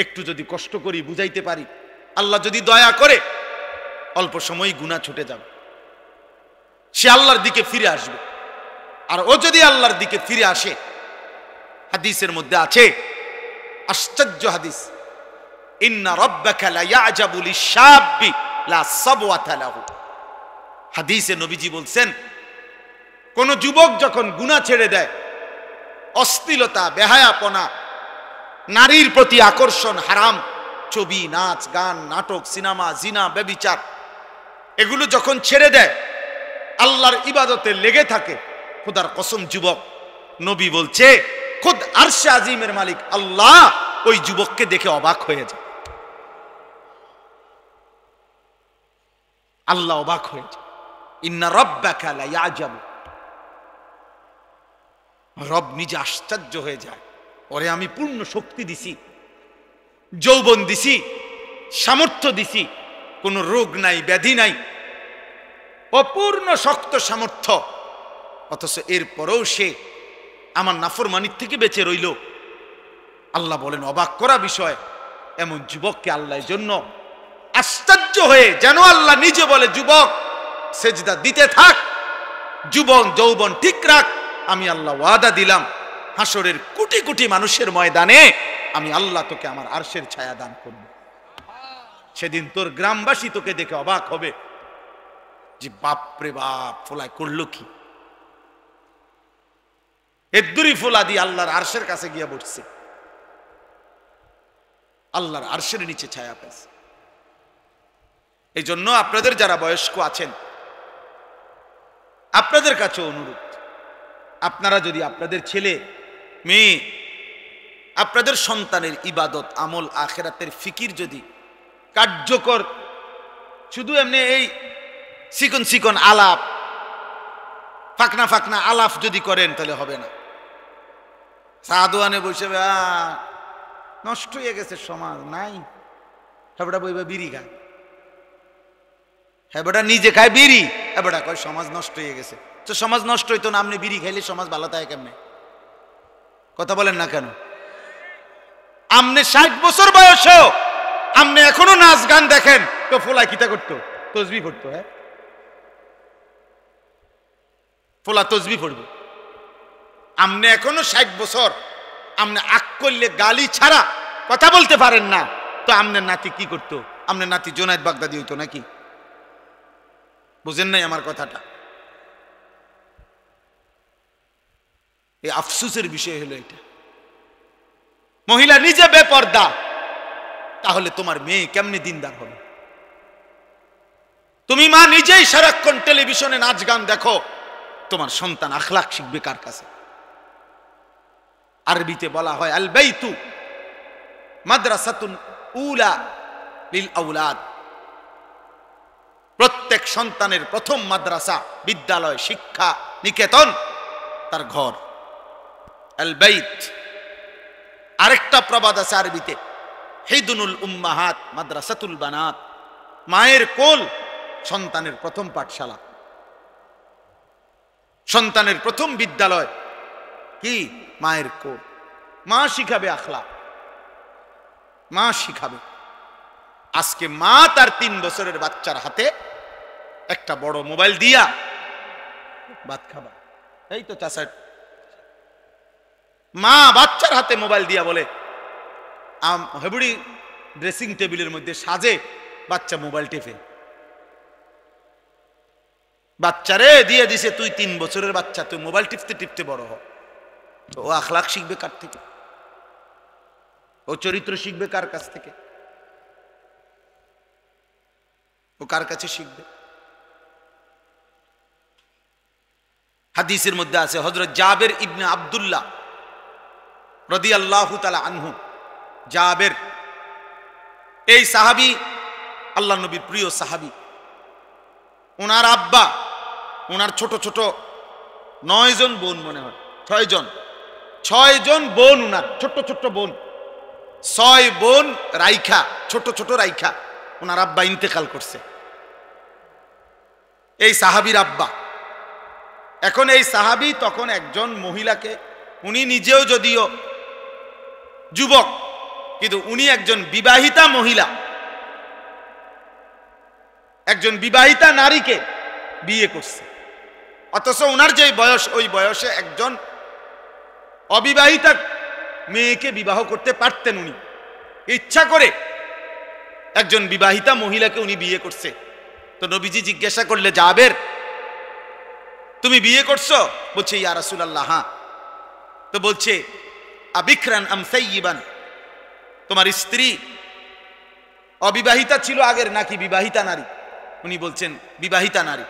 একটু যদি কষ্ট করি, বুঝাইতে পারি, আল্লাহ যদি দয়া করে অল্প সময় গুনাহ ছুটে যাবে, সে আল্লাহর দিকে ফিরে আসবে। আর ও যদি আল্লাহর দিকে ফিরে আসে, হাদিসের মধ্যে আছে, আশ্চর্য হাদিস, ইন্না রাব্বাকা লা ইয়াজাবু লিশ-শাবি লা সাবওয়াতা লাহু। হাদিসে নবীজি বলছেন, কোন যুবক যখন গুনাহ ছেড়ে দেয়, অশ্লীলতা, বেহায়াপনা, নারীর প্রতি আকর্ষণ, হারাম ছবি, নাচ, গান, নাটক, সিনেমা, জিনা, ব্যভিচার, এগুলো যখন ছেড়ে দেয়, আল্লাহর ইবাদতে লেগে থাকে, খোদার কসম যুবক, নবী বলছে খুদ আরশে আজিমের মালিক আল্লাহ ওই যুবককে দেখে অবাক হয়ে যায়। আল্লাহ অবাক হয়ে যায়। ইন্না রাব্বাকা লা ইয়াজাবু, রব নিজে আশ্চর্য হয়ে যায়, ওরে আমি পূর্ণ শক্তি দিছি, যৌবন দিছি, সামর্থ্য দিছি, কোনো রোগ নাই, ব্যাধি নাই, অপূর্ণ শক্ত সামর্থ্য, অথচ এরপরেও সে আমার নাফরমানির থেকে বেঁচে রইল। আল্লাহ বলেন, অবাক করা বিষয়, এমন যুবককে আল্লাহর জন্য আশ্চর্য হয়ে, যেন আল্লাহ নিজে বলে, যুবক সেজদা দিতে থাক, যৌবন ঠিক রাখ, আমি আল্লাহ ওয়াদা দিলাম হাসরের কোটি কোটি মানুষের ময়দানে আমি আল্লাহ তোকে আমার আরশের ছায়া দান করব। সেদিন তোর গ্রামবাসী তোকে দেখে অবাক হবে যে বাপরে বাপ, ফোলায় করলো কি, এদ্দুরি ফোলা দিয়ে আল্লাহর আরশের কাছে গিয়ে বসছে, আল্লাহর আরশের নিচে ছায়া পেয়েছে। এই জন্য আপনাদের যারা বয়স্ক আছেন, আপনাদের কাছে অনুরোধ, আপনারা যদি আপনাদের ছেলে মেয়ে, আপনাদের সন্তানের ইবাদত, আমল, আখিরাতের ফিকির যদি কার্যকর, শুধু এমনি এই চিকন চিকন আলাপ, ফাকনা ফাকনা আলাপ যদি করেন, তাহলে হবে না। সাদোয়ানে বসে নষ্ট হয়ে গেছে সমাজ, নাই হেবড়া বইবা বিড়ি খায়, হেবড়া নিজে খায় বিড়ি, হেবড়া কয় সমাজ নষ্ট হয়ে গেছে। তো সমাজ নষ্ট হইতো না, আপনি বিড়ি খাইলে সমাজ ভালো থাকে কেমনে? কথা বলেন না কেন? আপনি 60 বছর বয়সেও আপনি এখনো নাচ গান দেখেন তো ফোলা কিতা করতো? তসবি পড়তো। হ্যাঁ, ফোলা তসবি পড়বে। আপনি এখনো 60 বছর আপনি আক করলে গালি ছাড়া কথা বলতে পারেন না, তো আপনার নাতি কি করতো? আপনার নাতি জোনায়েদ বাগদাদি হইতো নাকি? বুঝেন নাই আমার কথাটা? এই আফসোসের বিষয় হলো এটা। মহিলা নিজে বেপর্দা, তাহলে তোমার মেয়ে কেমনে দিনদার হবে? তুমি মা নিজেই সারাক্ষণ টেলিভিশনে নাচ গান দেখো, তোমার সন্তান আখলাক শিখবে কার কাছে? আরবিতে বলা হয় আল বাইতু মাদ্রাসাতুন উলা লিল আওলাদ। প্রত্যেক সন্তানের প্রথম মাদ্রাসা, বিদ্যালয়, শিক্ষা নিকেতন তার ঘর, আল বাইত। আরেকটা প্রবাদ আছে আরবিতে, হিদুনুল উম্মাহাত মাদ্রাসাতুল বানাত। মায়ের কোল সন্তানের প্রথম পাঠশালা, সন্তানের প্রথম বিদ্যালয় কি? মায়ের কোল। মা শিখাবে আখলাক, মা শিখাবে। আজকে মা তার 3 বছরের বাচ্চার হাতে একটা বড় মোবাইল দিয়া ভাত খাবা, এই তো চাষার মা বাচ্চার হাতে মোবাইল দিয়া বলে হেবুড়ি ড্রেসিং টেবিলের মধ্যে সাজে, বাচ্চা মোবাইল টেপে। বাচ্চারে দিয়ে দিছে, তুই 3 বছরের বাচ্চা, তুই মোবাইল টিপতে টিপতে বড় হ। তো ও আখলাক শিখবে কার থেকে? ও চরিত্র শিখবে কার কাছ থেকে? ও কার কাছে শিখবে? হাদিসের মধ্যে আছে হযরত জাবের ইবনে আব্দুল্লাহ রাদিয়াল্লাহু তাআলা আনহু, জাবের এই সাহাবী আল্লাহর নবীর প্রিয় সাহাবী। ওনার আব্বা, ওনার ছোট ছোট 9 জন বোন, মনে হয় 6 জন বোন, ওনার ছোট ছোট বোন, 6 বোন রাইখা, ছোট ছোট রাইখা ওনার আব্বা ইন্তেকাল করছে। এই সাহাবীর আব্বা। এখন এই সাহাবী তখন একজন মহিলাকে, উনি নিজেও যদিও যুবক, কিন্তু উনি একজন বিবাহিতা মহিলা, একজন বিবাহিতা নারীকে বিয়ে করছে। অথচ ওনার যে বয়স, ওই বয়সে একজন অবিবাহিতা মেয়েকে বিবাহ করতে পারতেন। উনি ইচ্ছা করে একজন বিবাহিতা মহিলাকে উনি বিয়ে করছে। তো নবীজি জিজ্ঞাসা করলে, জাবের তুমি বিয়ে করছো? বলছে, ইয়া রাসূলুল্লাহ, হ্যাঁ। তো বলছে, আবিকরান আম সাইয়িবান, তোমার স্ত্রী অবিবাহিতা ছিল আগের নাকি বিবাহিতা নারী? উনি বলছেন বিবাহিতা নারী।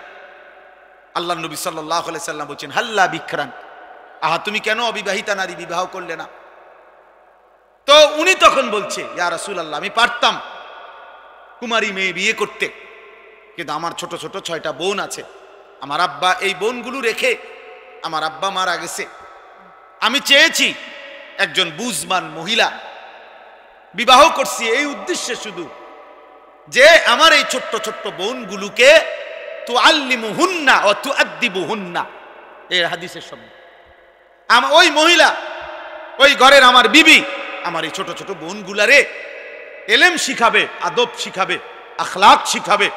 আল্লাহ নবী সাল্লাল্লাহু আলাইহি সাল্লাম বলছেন, হাল্লা বিকরান, আহা তুমি কেন অবিবাহিতা নারী বিবাহ করলে না? তো উনি তখন বলছে, ইয়া রাসূলুল্লাহ, আমি পারতাম কুমারী মেয়ে বিয়ে করতে, কিন্তু আমার ছোট ছোট 6টা বোন আছে। আমার আব্বা এই বোনগুলো রেখে আমার আব্বা মারা গেছে। আমি চেয়েছি একজন বুঝমান মহিলা বিবাহ করছি এই উদ্দেশ্যে শুধু, যে আমার এই ছোট্ট ছোট্ট বোনগুলোকে তুআল্লিমুহুন্না ওয়া তুআদ্দিবুহুন্না, এই হাদিসের শব্দ। ওই মহিলা, ওই ঘরের আমার বিবি আমার এই ছোট ছোট বোনগুলারে এলেম শিখাবে, আদব শিখাবে, আখলাক শিখাবে।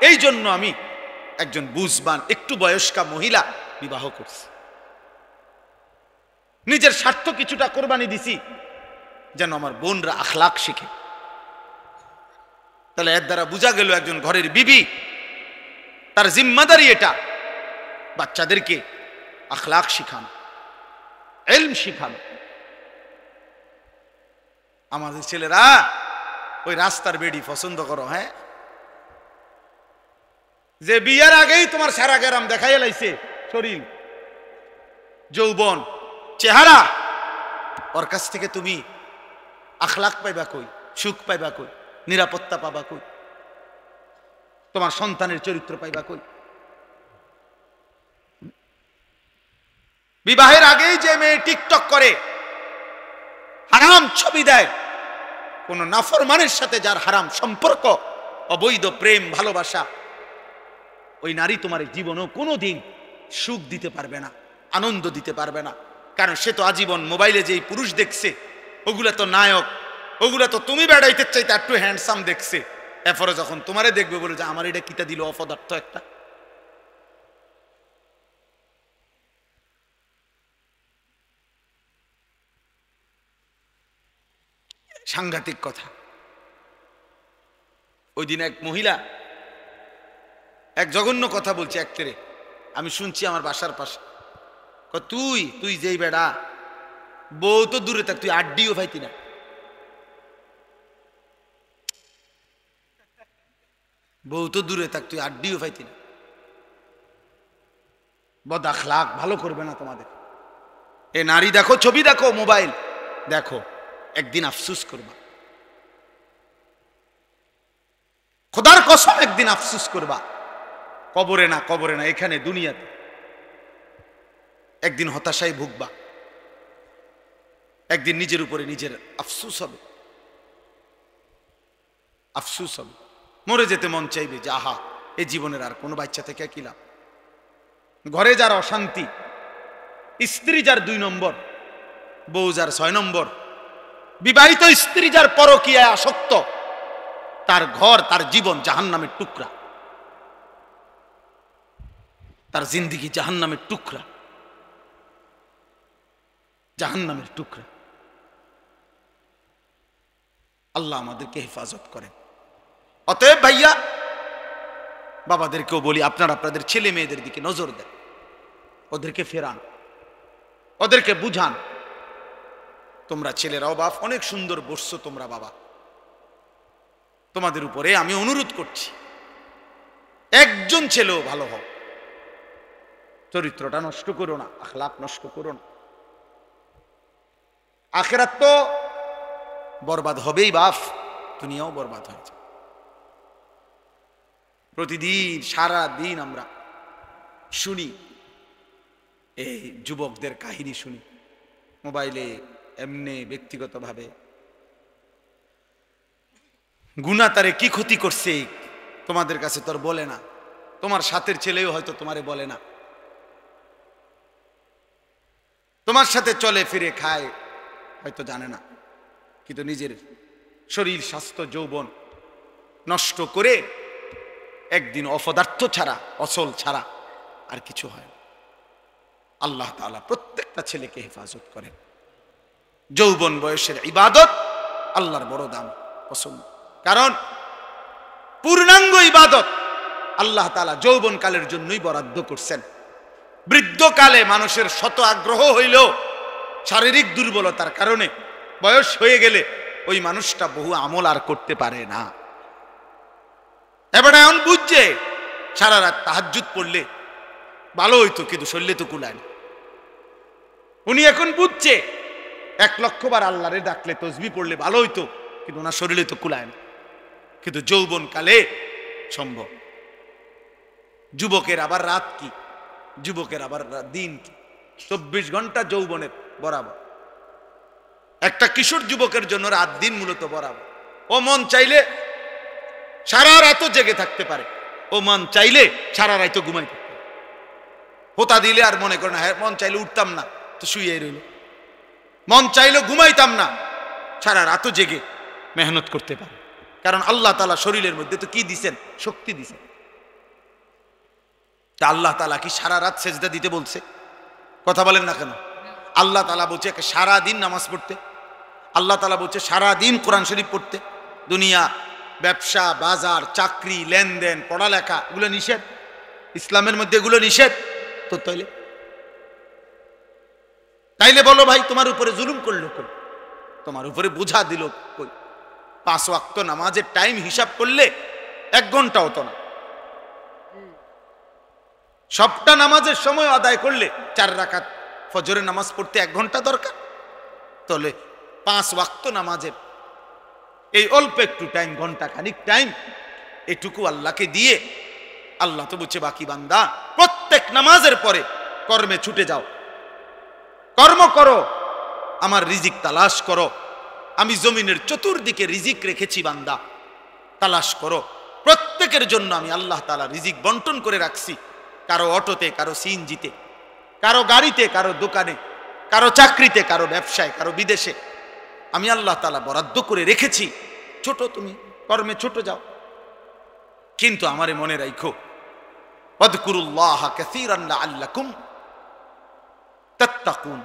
এই জন্য আমি একজন বুঝবান একটু বয়স্কা মহিলা বিবাহ করছি। নিজের স্বার্থ কিছুটা কোরবানি দিছি যেন আমার বোনরা আখলাক শিখে। তাহলে এর দ্বারা বোঝা গেল একজন ঘরের বিবি, তার জিম্মাদারি এটা বাচ্চাদেরকে আখলাক শিখানো, ইলম শিখানো। আমাদের ছেলেরা ওই রাস্তার বেড়ি পছন্দ করো, হ্যাঁ, যে বিয়ের আগেই তোমার সারা গেরাম দেখাই লাইছে, শরীর, যৌবন, চেহারা, ওর কাছ থেকে তুমি আখলাক পাইবা কই, সুখ পাইবা কই, নিরাপত্তা পাবা কই, তোমার সন্তানের চরিত্র পাইবা কই? বিবাহের আগেই যে মেয়ে টিকটক করে, হারাম ছবি দেয়, কোন নাফরমানের সাথে যার হারাম সম্পর্ক, অবৈধ প্রেম ভালোবাসা, ওই নারী তোমার জীবনেও কোনোদিন সুখ দিতে পারবে না, আনন্দ দিতে পারবে না। কারণ সে তো আজীবন মোবাইলে যেই পুরুষ দেখছে, ওগুলা তো নায়ক, ওগুলা তো তুমি বেড়াইতে চাইতে একটু হ্যান্ডসাম দেখছে, এরপরে যখন তোমারে দেখবে বলে যে আমার এটা কিতা দিল অপদার্থ একটা। সাংঘাতিক কথা। ওই দিন এক মহিলা এক জঘন্য কথা বলছে এক তেরে, আমি শুনছি আমার বাসার পাশে। তুই তুই যেই বেড়া, বউ তো দূরে থাক, তুই আড্ডিও পাইতি না। বউ তো দূরে থাক, তুই আড্ডিও পাইতি না। বদ আখলাক, ভালো করবে না তোমাদের। এ নারী দেখো, ছবি দেখো, মোবাইল দেখো, একদিন আফসুস করবা, খোদার কসম একদিন আফসুস করবা। কবরে না, কবরে না, এখানে দুনিয়াতে একদিন হতাশায় ভুগবা, একদিন নিজের উপরে নিজের আফসুস হবে, আফসুস হবে। মরে যেতে মন চাইবে যে আহা, এই জীবনের আর কোনো বাচ্চা থেকে কি লাভ। ঘরে যার অশান্তি, স্ত্রী যার 2 নম্বর, বউ যার 6 নম্বর, বিবাহিত স্ত্রী যার পরকীয়ায় আসক্ত, তার ঘর, তার জীবন জাহান্নামের টুকরা, তার জিন্দেগি জাহান্নামের টুকরা, জাহান্নামের টুকরা। আল্লাহ আমাদেরকে হেফাজত করেন। অতএব ভাইয়া, বাবাদেরকেও বলি, আপনারা আপনাদের ছেলে মেয়েদের দিকে নজর দেন, ওদেরকে ফেরান, ওদেরকে বুঝান। তোমরা ছেলেরাও বাপ অনেক সুন্দর বসছো তোমরা বাবা, তোমাদের উপরে আমি অনুরোধ করছি, একজন ছেলেও ভালো হও, চরিত্রটা নষ্ট করো না, আখলাক নষ্ট করো না। আখিরাত তো বরবাদ হবেই বাপ, দুনিয়াও বরবাদ হয়েছে। প্রতিদিন সারা দিন আমরা শুনি, এই যুবকদের কাহিনী শুনি মোবাইলে, এমনি ব্যক্তিগতভাবে। গুনাহ তারে কি ক্ষতি করছে তোমাদের কাছে তোর বলে না, তোমার সাথের ছেলেও হয়তো তোমারে বলে না, তোমার সাথে চলে ফিরে খায় হয়তো জানে না, কিন্তু নিজের শরীর, স্বাস্থ্য, যৌবন নষ্ট করে একদিন অপদার্থ ছাড়া, অচল ছাড়া আর কিছু হয় না। আল্লাহ তাআলা প্রত্যেকটা ছেলেকে হেফাজত করেন। যৌবন বয়সের ইবাদত আল্লাহর বড় দাম, পছন্দ। কারণ পূর্ণাঙ্গ ইবাদত আল্লাহ তাআলা যৌবন কালের জন্যই বরাদ্দ করছেন। বৃদ্ধকালে মানুষের শত আগ্রহ হইলেও শারীরিক দুর্বলতার কারণে বয়স হয়ে গেলে ওই মানুষটা বহু আমল আর করতে পারে না। এবার এখন বুঝছে সারা রাত তাহাজ্জুদ পড়লে ভালো হইতো, কিন্তু শরীরে তো কুলায় না। উনি এখন বুঝছে 1 লক্ষ বার আল্লাহরে ডাকলে, তসবিহ পড়লে ভালো হইতো, কিন্তু ওনার শরীরে তো কুলায় না। কিন্তু যৌবন কালে সম্ভব। যুবকের আবার রাত কি, যুবকের আবার দিন কি, 24 ঘন্টা যৌবনের বরাবর। একটা কিশোর যুবকের জন্য রাত দিন মূলত বরাবর। ও মন চাইলে সারা রাতও জেগে থাকতে পারে, ও মন চাইলে সারা রাতও ঘুমাই থাকতে পারে। হোতা দিলে আর মনে করে না, হ্যাঁ মন চাইলে উঠতাম না তো শুয়ে রইল, মন চাইলে ঘুমাইতাম না, সারা রাতও জেগে মেহনত করতে পারে। কারণ আল্লাহ তাআলা শরীরের মধ্যে তো কি দিছেন, শক্তি দিছেন। তা আল্লাহ তাআলা কি সারা রাত সেজদা দিতে বলছে? কথা বলেন না কেন? আল্লাহ তাআলা বলছে সারা দিন নামাজ পড়তে, আল্লাহ তাআলা বলছে সারা দিন কোরআন শরীফ পড়তে। দুনিয়া, ব্যবসা, বাজার, চাকরি, লেনদেন, পড়ালেখা এগুলো নিষেধ, ইসলামের মধ্যে এগুলো নিষেধ। তো তাইলে বলো ভাই, তোমার উপরে জুলুম করলো কই? তোমার উপরে বোঝা দিল কই? 5 ওয়াক্ত নামাজের টাইম হিসাব করলে 1 ঘন্টা হতো না। সবটা নামাজের সময় আদায় করলে 4 রাকাত ফজরের নামাজ পড়তে 1 ঘন্টা দরকার। তাহলে 5 ওয়াক্ত নামাজের এই অল্প একটু টাইম, ঘন্টা খানিক টাইম, এটুকু আল্লাহকে দিয়ে আল্লাহ তো বলছে, বাকি বান্দা প্রত্যেক নামাজের পরে কর্মে ছুটে যাও, কর্ম করো, আমার রিজিক তালাশ করো। আমি জমিনের চতুর্দিকে রিজিক রেখেছি বান্দা, তালাশ করো। প্রত্যেকের জন্য আমি আল্লাহ তাআলা রিজিক বন্টন করে রাখছি। কারো অটোতে, কারো সিএনজিতে, কারো গাড়িতে, কারো দোকানে, কারো চাকরিতে, কারো ব্যবসায়, কারো বিদেশে। আমি আল্লাহ তাআলা বরাদ্দ করে রেখেছি, ছোট তুমি কর্মে ছোট যাও, কিন্তু আমারে মনে রাখো, ওয়াযকুরুল্লাহ কাসীরান লাআল্লাকুম তাত্তাকুন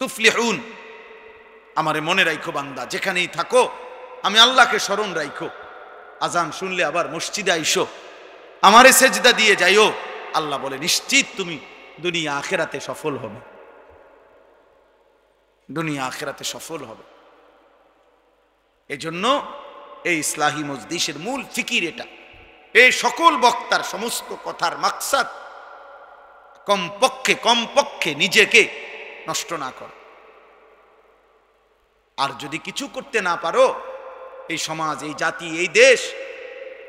তুফলিহুন। আমারে মনে রাখো বান্দা, যেখানেই থাকো আমি আল্লাহকে স্মরণ রাখো। আজান শুনলে আবার মসজিদে আইসো, আমারে সেজদা দিয়ে যাইও। আল্লাহ বলে নিশ্চিত তুমি দুনিয়া আখিরাতে সফল হবে, দুনিয়া আখিরাতে সফল হবে। এজন্য এই ইসলাহি মজলিসের মূল ফিকির এটা। এই সকল বক্তার সমস্ত কথার মাকসাদ কমপক্ষে নিজেকে নষ্ট না কর। আর যদি কিছু করতে না পারো, এই সমাজ, এই জাতি, এই দেশ,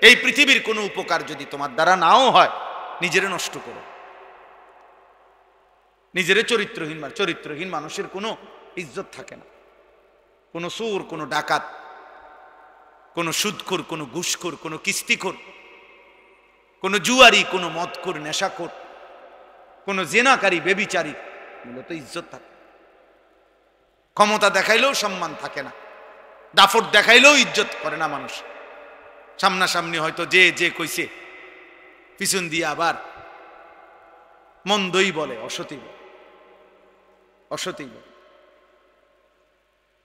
এই পৃথিবীর কোনো উপকার যদি তোমার দ্বারা নাও হয়, নিজেরে নষ্ট করো। নিজেরে চরিত্রহীন মানুষের কোনো ইজ্জত থাকে না। কোনো চোর, কোনো ডাকাত, কোনো সুদখোর, কোনো ঘুষখোর, কোনো কিস্তিখোর, কোনো জুয়ারি, কোনো মদখোর, নেশাখোর, কোনো জেনাকারী, বেবিচারী, মূলত ইজ্জত থাকে। ক্ষমতা দেখাইলেও সম্মান থাকে না, দাফট দেখাইলেও ইজ্জত করে না মানুষ। সামনাসামনি হয়তো যে কইছে, পিছন দিয়ে আবার মন্দই বলে, অসতই বলে।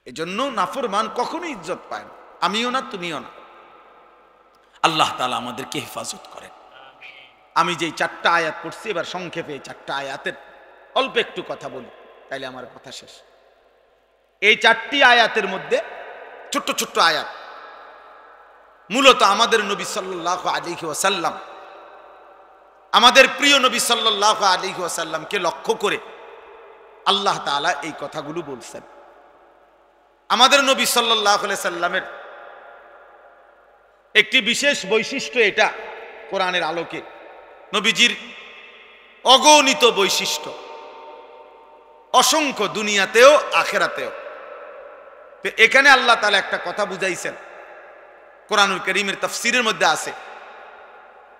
এজন্য নাফরমান কখনো ইজ্জত পায় না, আমিও না, তুমিও না। আল্লাহ তাআলা আমাদেরকে হেফাজত করেন। আমি যে 4টা আয়াত পড়ছি, এবার সংক্ষেপে এই 4টা আয়াতের অল্প একটু কথা বলি, তাইলে আমার কথা শেষ। এই 4টি আয়াতের মধ্যে ছোট্ট ছোট্ট আয়াত, মূলত আমাদের নবী সাল্লাল্লাহু আলাইহি ওয়াসাল্লাম, আমাদের প্রিয় নবী সাল্লাল্লাহু আলাইহি ওয়াসাল্লামকে লক্ষ্য করে আল্লাহ তাআলা এই কথাগুলো বলছেন। আমাদের নবী সাল্লাল্লাহু আলাইহি সাল্লামের একটি বিশেষ বৈশিষ্ট্য এটা, কোরআনের আলোকে নবীজির অগণিত বৈশিষ্ট্য, অসংখ্য, দুনিয়াতেও আখিরাতেও। তো এখানে আল্লাহ তাআলা একটা কথা বুঝাইছেন, কোরআনুল কারীমের তাফসীরের মধ্যে আছে।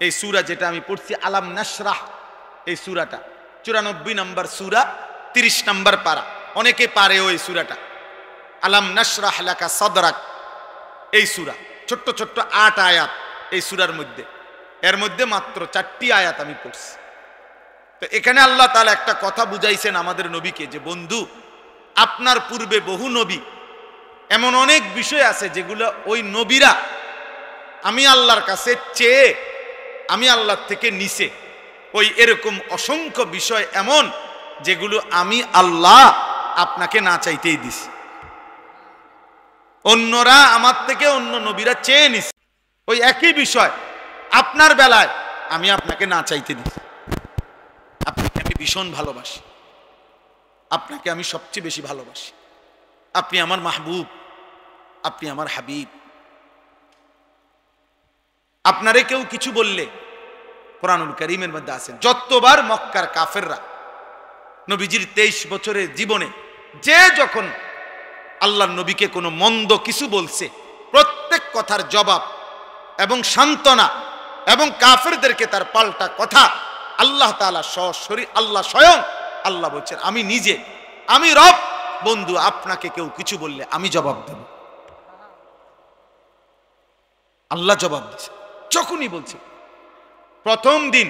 এই সূরা যেটা আমি পড়ছি, আলাম নাশরাহ, এই সূরাটা 94 নম্বর সূরা, 30 নম্বর পারা। অনেকে পারেও এই সূরাটা, আলাম নাশরাহ লাকা সাদরাক। এই সূরা ছোট্ট ছোট্ট 8 আয়াত এই সূরার মধ্যে, এর মধ্যে মাত্র 4টি আয়াত আমি পড়ছি। তো এখানে আল্লাহ তাআলা একটা কথা বুঝাইছেন আমাদের নবীকে, যে বন্ধু, আপনার পূর্বে বহু নবী, এমন অনেক বিষয় আছে যেগুলো ওই নবীরা আমি আল্লাহর কাছে চেয়ে আমি আল্লাহর থেকে নিছে। ওই এরকম অসংখ্য বিষয় এমন যেগুলো আমি আল্লাহ আপনাকে না চাইতেই দিছি। অন্যরা আমার থেকে, অন্য নবীরা চেয়ে নিছে ওই একই বিষয়, আপনার বেলায় আমি আপনাকে না চাইতে দিছি। আপনাকে আমি ভীষণ ভালোবাসি, আপনাকে আমি সবচেয়ে বেশি ভালোবাসি, আপনি আমার মাহবুব, আপনি আমার হাবিব। আপনারে কেউ কিছু বললে, কোরআনুল কারীমের মধ্যে আছে, যতবার মক্কার কাফেররা নবীজির 23 বছরের জীবনে যে যখন আল্লাহর নবীকে কোনো মন্দ কিছু বলছে, প্রত্যেক কথার জবাব এবং সান্ত্বনা এবং কাফেরদেরকে তার পাল্টা কথা আল্লাহ তাআলা সরাসরি, আল্লাহ স্বয়ং আল্লাহ বলছেন, আমি নিজে, আমি রব, বন্ধু, আপনাকে কেউ কিছু বললে আমি জবাব দেব। আল্লাহ জবাব দিচ্ছে যখনই বলছে। প্রথম দিন,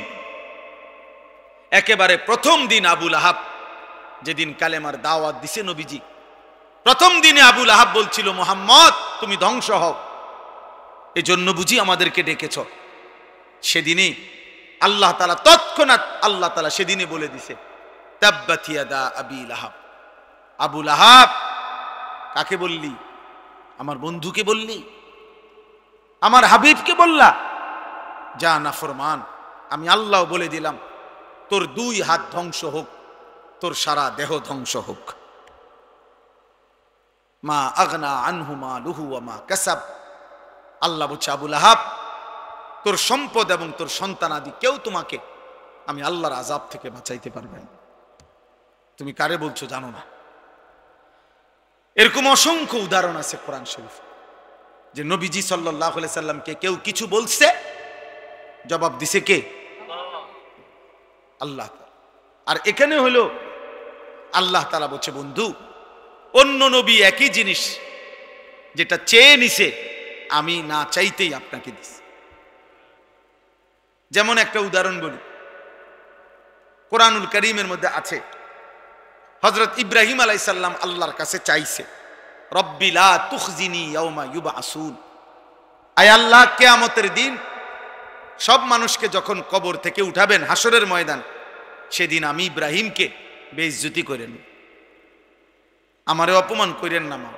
একেবারে প্রথম দিন আবু লাহাব যেদিন কালেমার দাওয়াত দিছে নবীজি, প্রথম দিনে আবু লাহাব বলছিল, মুহাম্মদ তুমি ধ্বংস হও, এজন্য বুঝি আমাদেরকে ডেকেছ। সেদিনই আল্লাহ তাআলা তৎক্ষণাৎ আল্লাহ তাআলা সেদিনই বলে দিছে, তাব্বাত ইয়াদা আবি লাহাব। আবু লাহাব, কাকে বললি? আমার বন্ধুকে বললি, আমার হাবিবকে বললা? যা নাফরমান, আমি আল্লাহ বলে দিলাম, তোর 2 হাত ধ্বংস হোক, তোর সারা দেহ ধ্বংস হোক। মা আগনা আনহু মালুহু ওয়া মা কাসাব। আল্লাহ বলছে, আবু লাহাব, তোর সম্পদ এবং তোর সন্তানাদি কেউ তোমাকে আমি আল্লাহর আযাব থেকে বাঁচাইতে পারবে না। তুমি কারে বলছো জানো না? এরকম অসংখ্য উদাহরণ আছে কোরআন শরীফ, যে নবীজি সাল্লাল্লাহু আলাইহি সাল্লামকে কেউ কিছু বলছে, জবাব দিছে কে? আল্লাহ তাআলা। আর এখানে হলো আল্লাহ তাআলা বলছে, বন্ধু অন্য নবী একই জিনিস যেটা চেয়ে নিছে আমি না চাইতেই আপনাকে দিছি। যেমন একটা উদাহরণ বলি, কোরআনুল কারীমের মধ্যে আছে হযরত ইব্রাহিম আলাইহিস সালাম আল্লাহর কাছে চাইছে, রব্বি লা তুখজিনি ইয়াউমা ইউবআসুন, আয় আল্লাহ কিয়ামতের দিন সব মানুষকে যখন কবর থেকে উঠাবেন হাসরের ময়দান, সেদিন আমি ইব্রাহিমকে বেইজ্জতি করেন, আমারে অপমান করেন না মা।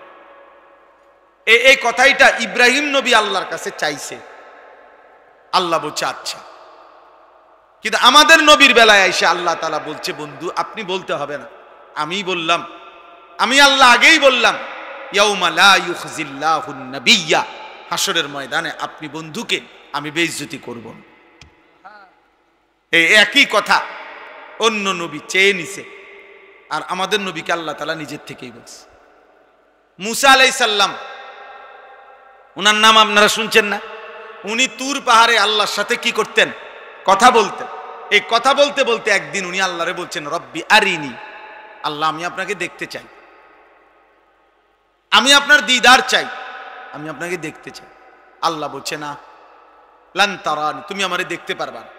এই কথাইটা ইব্রাহিম নবী আল্লাহর কাছে চাইছে, আল্লাহ বলছে আচ্ছা। কিন্তু আমাদের নবীর বেলায় এসে আল্লাহ তাআলা বলছে, বন্ধু আপনি বলতে হবে না, আমি বললাম, আমি আল্লাহ আগেই বললাম, ইয়াউমা লা ইউখজিল্লাহুন নাবিয়্যা, হাসরের ময়দানে আপনি বন্ধুকে আমি বেইজ্জতি করব না। এই একই কথা অন্য নবী চেয়ে নিছে, আর আমাদের নবীকে আল্লাহ তাআলা নিজের থেকেই বলছে। মুসা আলাইহিস সালাম, ওনার নাম আপনারা শুনছেন না? উনি তুর পাহাড়ে আল্লাহর সাথে কি করতেন? কথা বলতেন। এই কথা বলতে বলতে একদিন উনি আল্লাহরে বলছেন, রব্বি আরিনি, আল্লাহ আমি আপনাকে দেখতে চাই, আমি আপনার দিদার চাই, আমি আপনাকে দেখতে চাই। আল্লাহ বলছে না, লান তারানি, তুমি আমারে দেখতে পারবা না।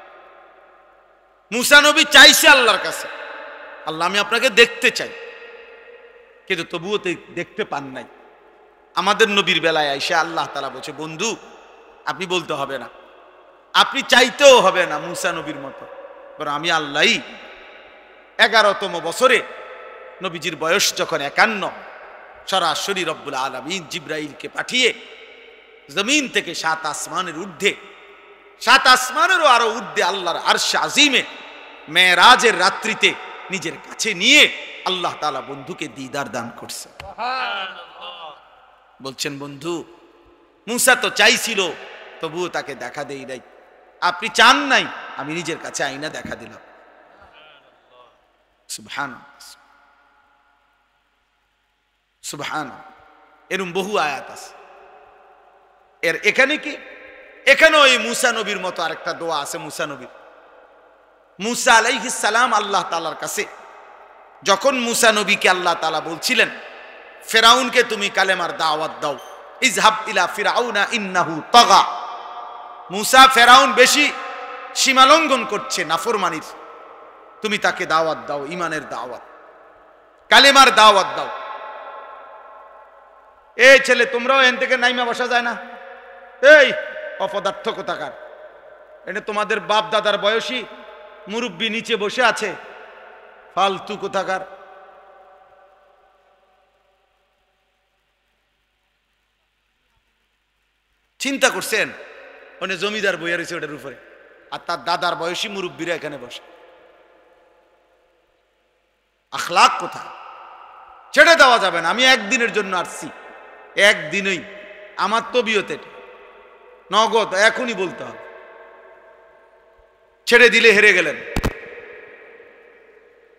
মুসা নবী চাইছে আল্লাহর কাছে, আল্লাহ আমি আপনাকে দেখতে চাই, কিন্তু তবুও দেখতে পান নাই। আমাদের নবীর বেলায় আইসা আল্লাহ তাআলা বলছে, বন্ধু আপনি বলতে হবে না, আপনি চাইতেও হবে না মুসা নবীর মতো, বরং আমি আল্লাহই 11তম বছরে নবীজির বয়স যখন 51, সরাসরি রব্বুল আলামিন জিবরাইলকে পাঠিয়ে জমিন থেকে 7 আসমানের ঊর্ধ্বে, 7 আসমানেরও আরো ঊর্ধ্বে আল্লাহর আরশ আজিমে মেরাজের রাত্রিতে নিজের কাছে নিয়ে আল্লাহ তাআলা বন্ধুকে দিদার দান করছে। বলছেন বন্ধু মুসা তো চাইছিল, তবুও তাকে দেখা দেই নাই, আপনি চান নাই, আমি নিজের কাছে আইনা দেখা দিলাম। সুবহানাল্লাহ, সুবহানাল্লাহ। এরকম বহু আয়াত আছে। এখানে কি, এখানেও এই মুসা নবীর মতো আরেকটা দোয়া আছে। মুসা নবীর, মুসা আলাইহিস সালাম আল্লাহ তাআলার কাছে যখন মুসা নবীকে আল্লাহ তাআলা বলছিলেন, ফেরাউনকে তুমি কালেমার দাওয়াত দাও, ইযহাব ইলা ফিরাউনা ইন্নাহু তাগা, মুসা ফেরাউন বেশি সীমালঙ্ঘন করছে নাফরমানির, তুমি তাকে দাওয়াত দাও, ইমানের দাওয়াত, কালেমার দাওয়াত দাও। এই ছেলে তোমরাও এখান থেকে নাইমা বসা যায় না, এই অপদার্থ কোথাকার, এটা তোমাদের বাপ দাদার বয়সী মুরব্বী নিচে বসে আছে, ফালতু কোথাকার। চিন্তা করছেন, ওনে জমিদার বইয়া রয়েছে ওটার উপরে, আর তার দাদার বয়সী মুরব্বীরা এখানে বসে। আখলাক কোথায়? ছেড়ে দেওয়া যাবে না। আমি একদিনের জন্য আসছি, একদিনই আমার তবিয়তে নগদ এখনই বলতে হবে, ছেড়ে দিলে হেরে গেলেন।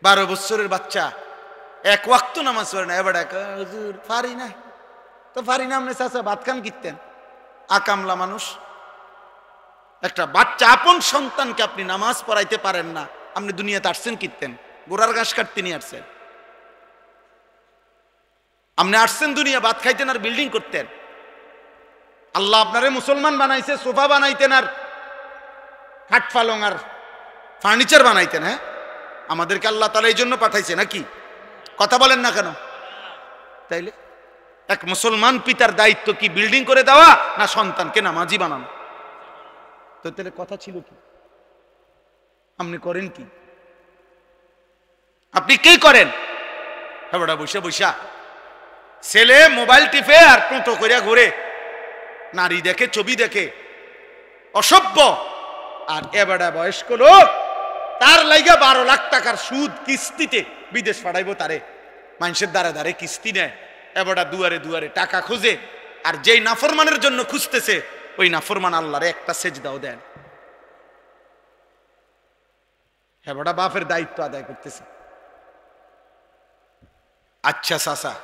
12 বছরের বাচ্চা এক ওয়াক্ত নামাজ পড়ে না, এবার হুজুর পারি না, তো পারি না, আপনি চাচা ভাত খান কিনতেন, আকামলা মানুষ। একটা বাচ্চা আপন সন্তানকে আপনি নামাজ পড়াইতে পারেন না, আপনি দুনিয়াতে আসছেন কিনতেন, গোড়ার ঘাস কাটতে নিয়ে আসছেন। আপনি আসছেন দুনিয়া ভাত খাইতেন আর বিল্ডিং করতেন। আল্লাহ আপনারে মুসলমান বানাইছে, সোফা বানাইতেন আর খাট পালং আর ফার্নিচার বানাইতেন। হ্যাঁ, আমাদেরকে আল্লাহ তাআলা এই জন্য পাঠাইছে নাকি? কথা বলেন না কেন? তাইলে এক মুসলমান পিতার দায়িত্ব কি বিল্ডিং করে দেওয়া না সন্তানকে নামাজি বানানো? তো তাহলে কথা ছিল কি? আপনি করেন কি? আপনি কি করেন? হ্যাঁ, বৈশা বৈশা ছেলে মোবাইল টিপে আর টোটো করিয়া ঘুরে, নারী দেখে, ছবি দেখে, অসভ্য। আর এবারে বয়স্ক লোক, তার লাইগা 12 লাখ টাকার সুদ কিস্তিতে বিদেশ পাঠাইবো তারে, মানুষের দ্বারে দ্বারে কিস্তি নেয়, এবারে দুয়ারে দুয়ারে টাকা খুঁজে, আর যেই নাফরমানের জন্য খুঁজতেছে ওই নাফরমান আল্লাহরে একটা সেজদাও দেন। এবারে বাপের দায়িত্ব আদায় করতেছে। আচ্ছা চাচা,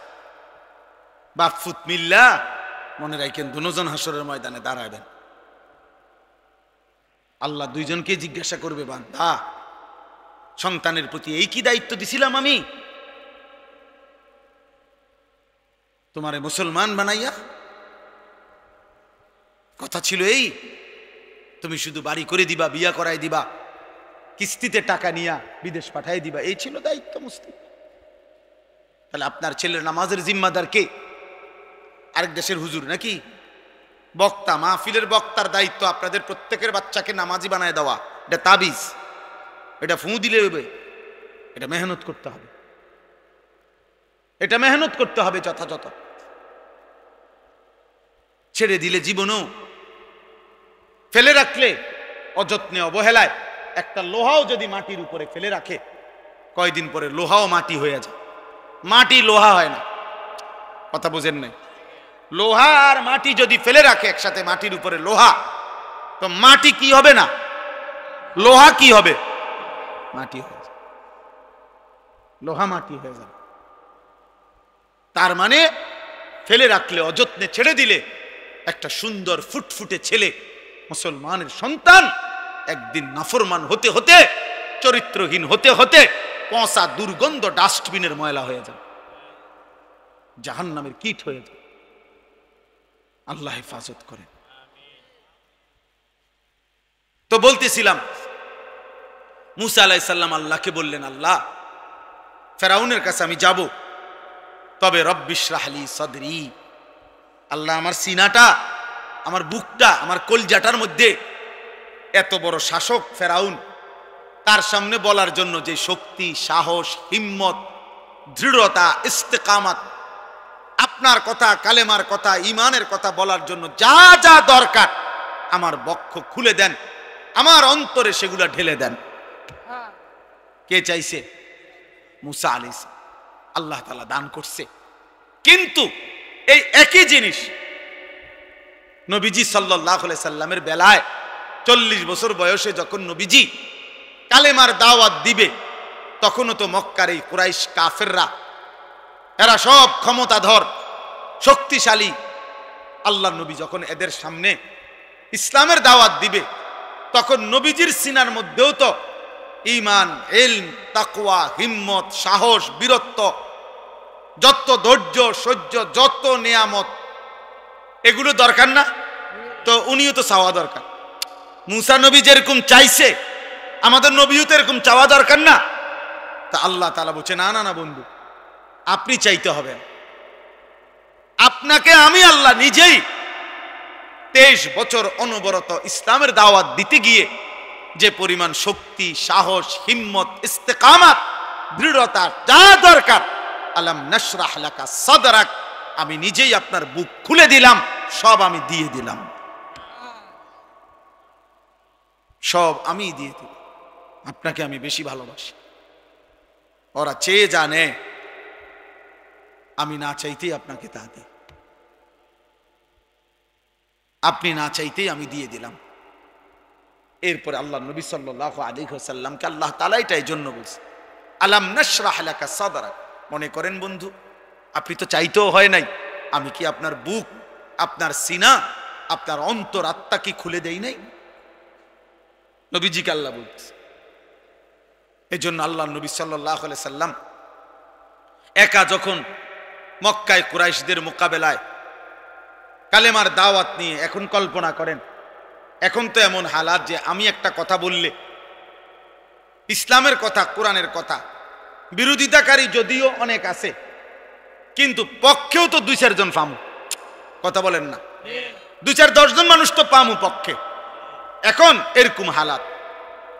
বাপ ফুত মিল্লা মনে রাখেন, দুজন হাসরের ময়দানে দাঁড়াবেন, আল্লাহ দুইজনকে জিজ্ঞাসা করবে, বান্দা সন্তানের প্রতি এই কি দায়িত্ব দিছিলাম আমি? তোমারে মুসলমান বানাইয়া কথা ছিল এই, তুমি শুধু বাড়ি করে দিবা, বিয়া করাই দিবা, কিস্তিতে টাকা নিয়া বিদেশ পাঠাই দিবা, এই ছিল দায়িত্ব মুসলিম। তাহলে আপনার ছেলের নামাজের জিম্মাদার কে? আরেক দেশের হুজুর নাকি? বক্তা, মাহফিলের বক্তার দায়িত্ব আপনাদের প্রত্যেকের বাচ্চাকে নামাজি বানায় দেওয়া। এটা তাবিজ, এটা ফু দিলে হবে? এটা মেহনত করতে হবে, এটা মেহনত করতে হবে যথাযথ। ছেড়ে দিলে জীবনও, ফেলে রাখলে অযত্নে অবহেলায়, একটা লোহাও যদি মাটির উপরে ফেলে রাখে কয়দিন পরে লোহাও মাটি হয়ে যায়। মাটি লোহা হয় না, কথা বোঝেন নাই? লোহা আর মাটি যদি ফেলে রাখে একসাথে মাটির উপরে লোহা, তো মাটি কি হবে না, লোহা কি হবে? মাটি হয়ে যাবে, লোহা মাটি হয়ে যাবে। তার মানে ফেলে রাখলে, অযত্নে ছেড়ে দিলে একটা সুন্দর ফুটফুটে ছেলে, মুসলমানের সন্তান একদিন নাফরমান হতে হতে, চরিত্রহীন হতে হতে পচা দুর্গন্ধ ডাস্টবিনের ময়লা হয়ে যাবে, জাহান্নামের কীট হয়ে যাবে। আল্লাহ হেফাজত করেন। তো বলতেছিলাম, মুসা আলাইহিস সালাম আল্লাহকে বললেন, আল্লাহ ফেরাউনের কাছে আমি যাব, তবে রব্বি ইশরাহ লি সাদরি, আল্লাহ আমার সিনাটা, আমার বুকটা, আমার কলজাটার মধ্যে এত বড় শাসক ফেরাউন, তার সামনে বলার জন্য যে শক্তি, সাহস, হিম্মত, দৃঢ়তা, ইস্তেকামাত, আপনার কথা, কালেমার কথা, ইমানের কথা বলার জন্য যা যা দরকার আমার বক্ষ খুলে দেন, আমার অন্তরে সেগুলা ঢেলে দেন। কে চাইছে? মুসা আলাইহিস সালাম। আল্লাহ তাআলা দান করছে। কিন্তু এই একই জিনিস নবীজি সাল্লাল্লাহু আলাইহি সাল্লামের বেলায় 40 বছর বয়সে যখন নবীজি কালেমার দাওয়াত দিবে, তখনও তো মক্কার এই কুরাইশ কাফেররা, এরা সব ক্ষমতাধর, শক্তিশালী। আল্লাহ নবী যখন এদের সামনে ইসলামের দাওয়াত দিবে, তখন নবীজির সিনার মধ্যেও তো ঈমান, ইলম, তাকওয়া, হিম্মত, সাহস, বীরত্ব, যত ধৈর্য, সহ্য, যত নিয়ামত, এগুলো দরকার না? তো উনিও তো চাওয়া দরকার। মুসা নবী যেরকম চাইছে, আমাদের নবীও তো এরকম চাওয়া দরকার না? তা আল্লাহ তাআলা বলছে, না না না বন্ধু, আপনি চাইতে হবে। আপনাকে আমি আল্লাহ নিজেই 23 বছর অনবরত ইসলামের দাওয়াত দিতে গিয়ে যে পরিমাণ শক্তি, সাহস, হিম্মত, ইস্তেকামাত, দৃঢ়তা যা দরকার, আলাম নাশরাহ লাকা সাদরাক, আমি নিজেই আপনার বুক খুলে দিলাম, সব আমি দিয়ে দিলাম, সব আমি দিয়ে দিলাম। আপনাকে আমি বেশি ভালোবাসি। ওরা চেয়ে জানে, আমি না চাইতেই আপনাকে তা দিই, আপনি না চাইতেই আমি দিয়ে দিলাম। এরপরে আল্লাহ নবী সাল্লাল্লাহু আলাইহি ওয়াসাল্লামকে আল্লাহ তাআলা এটাই জন্য বলছে, আলাম নাশরাহ লাকা সাদরাক। মনে করেন বন্ধু, আপনি তো চাইতেও হয় নাই, আমি কি আপনার বুক, আপনার সিনা, আপনার অন্তর, আত্মা কি খুলে দেই নাই? নবীজিকে আল্লাহ বলছে। এই জন্য আল্লাহ নবী সাল্লাল্লাহু আলাইহি সাল্লাম একা যখন মক্কায় কুরাইশদের মোকাবেলায় কালেমার দাওয়াত নিয়ে, এখন কল্পনা করেন, এখন তো এমন হালাত যে আমি একটা কথা বললে, ইসলামের কথা, কোরআনের কথা, বিরোধিতাকারী যদিও অনেক আছে, কিন্তু পক্ষেও তো 2-4 জন পামু, কথা বলেন না? 2-4-10 জন মানুষ তো পামু পক্ষে। এখন এরকম হালাত।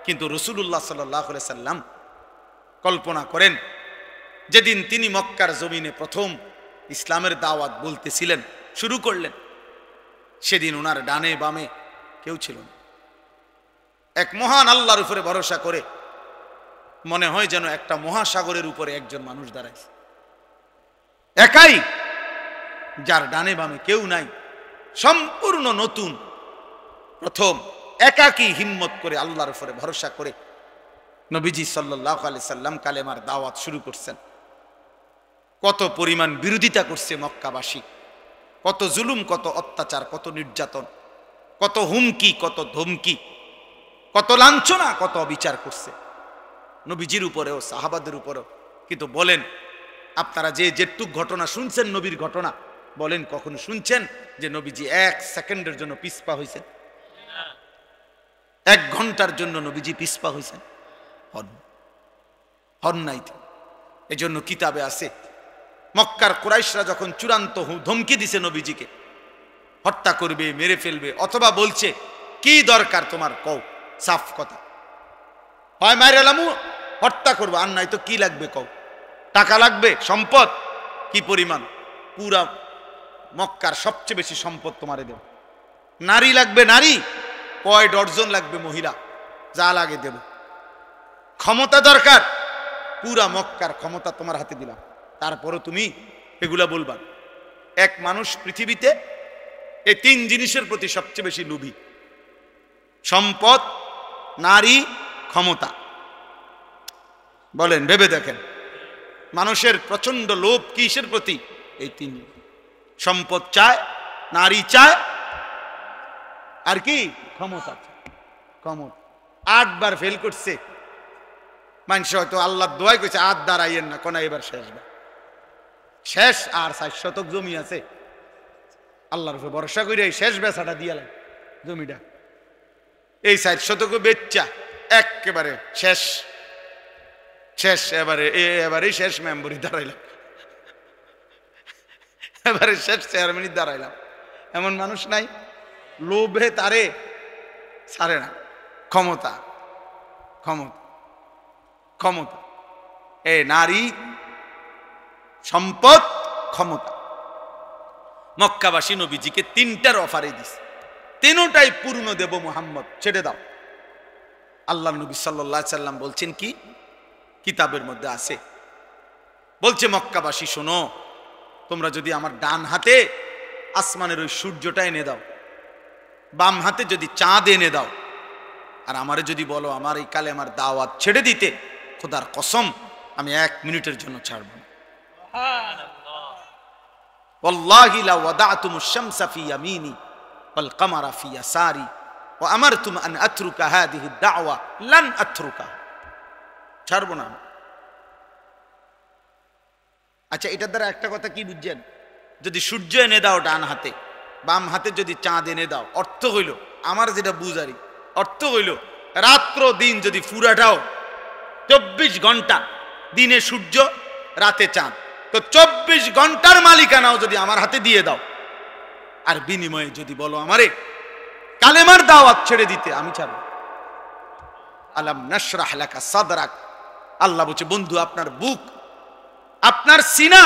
কিন্তু রাসূলুল্লাহ সাল্লাল্লাহু আলাইহি সাল্লাম কল্পনা করেন, যেদিন তিনি মক্কার জমিনে প্রথম ইসলামের দাওয়াত বলতেছিলেন, শুরু করলেন, সেদিন ওনার ডানে বামে কেউ ছিল না। এক মহান আল্লাহর উপরে ভরসা করে মনে হয় যেন একটা মহাসাগরের উপরে একজন মানুষ দাঁড়াইছে, একাই, যার ডানে বামে কেউ নাই, সম্পূর্ণ নতুন, প্রথম একাকী হিম্মত করে আল্লাহর উপরে ভরসা করে নবীজি সাল্লাল্লাহু আলাইহি সাল্লাম কালেমার দাওয়াত শুরু করছেন। কত পরিমাণ বিরোধিতা করছে মক্কাবাসী, কত জুলুম, কত অত্যাচার, কত নির্যাতন, কত হুমকি, কত ধমকি, কত লাঞ্ছনা, কত অবিচার করছে নবীজির উপরেও, সাহাবাদের উপরেও। কিন্তু বলেন, আপনারা যে যেটুক ঘটনা শুনছেন নবীর ঘটনা, বলেন কখনো শুনছেন যে নবীজি 1 সেকেন্ডের জন্য পিছপা হয়েছেন? 1 ঘন্টার জন্য নবীজি পিছপা হয়েছেন? হন নাই। এজন্য কিতাবে আছে, মক্কার কুরাইশরা যখন চূড়ান্ত ধমকি দিছে নবীজিকে হত্যা করবে, মেরে ফেলবে, অথবা বলছে কি দরকার তোমার, কও সাফ কথা, হয় মায়ের এলামু হত্যা করবো, আর নাই তো কি লাগবে কও, টাকা লাগবে, সম্পদ কি পরিমাণ, পুরা মক্কার সবচেয়ে বেশি সম্পদ তোমারে দেব, নারী লাগবে, নারী কয় ডজন লাগবে, মহিলা যা লাগে দেব, ক্ষমতা দরকার, পুরা মক্কার ক্ষমতা তোমার হাতে দিলাম, তারপরও তুমি এগুলা বলবা। এক মানুষ পৃথিবীতে এই 3 জিনিসের প্রতি সবচেয়ে বেশি লোভী, সম্পদ, নারী, ক্ষমতা। বলেন, ভেবে দেখেন মানুষের প্রচন্ড লোভ কিসের প্রতি? এই 3, সম্পদ চায়, নারী চায়, আর কি ক্ষমতা। ক্ষমতা 8 বার ফেল করছে মানুষ, হয়তো আল্লাহ দোয়াই কইছে আর দাঁড়াইয়েন না, কোনা এবার শেষ, আর 4 শতক জমি আছে, আল্লাহর উপর ভরসা করে এই শেষ বেচাটা দিয়ালেন জমিটা, এই 4 শতক বেচ্চা একেবারে শেষ। এবারে শেষ মেম্বরি দাঁড়াইলাম, এবারে শেষ চেয়ারম্যানই দাঁড়াইলাম। এমন মানুষ নাই? লোভে তারে ছাড়ে না। ক্ষমতা, ক্ষমতা, ক্ষমতা, এ নারী, সম্পদ, ক্ষমতা। মক্কাবাসী নবীজিকে 3টার অফারে দিছে, 3টাই পূর্ণ দেব মুহাম্মদ, ছেড়ে দাও। আল্লাহ নবী সাল্লাল্লাহু আলাইহি সাল্লাম বলছেন কি, কিতাবের মধ্যে আছে, বলছে মক্কাবাসী শোনো, তোমরা যদি আমার ডান হাতে আসমানের ওই সূর্যটা এনে দাও, বাম হাতে যদি চাঁদ এনে দাও, আর আমারে যদি বলো আমার এই কালেমার দাওয়াত ছেড়ে দিতে, খোদার কসম আমি 1 মিনিটের জন্য ছাড়ব না। ওয়াল্লাহি লা ওয়াদাতুমুশ শামসা ফি ইয়ামিনি ওয়াল কামারা ফি ইয়াসারি ওয়া আমারতুম আন আতরুকা হাদিহি দাওয়া লান আতরুকা, ছাড়ব না। আচ্ছা, এটার দ্বারা একটা কথা কি বুঝছেন? যদি সূর্য এনে দাও ডান হাতে, বাম হাতে যদি চাঁদ এনে দাও, অর্থ হইল, আমার যেটা বুঝারি অর্থ হইল, রাত্র দিন যদি পুরাটাও 24 ঘন্টা, দিনে সূর্য রাতে চাঁদ, তো 24 ঘন্টার মালিকানাও যদি আমার হাতে দিয়ে দাও, আর বিনিময়ে যদি বলো আমারে কালেমার দাওয়াত ছেড়ে দিতে, আমি ছাড়ব। আলাম নাশরাহ লাকা সাদরাক, আল্লাহ বলছে বন্ধু আপনার বুক, আপনার সিনা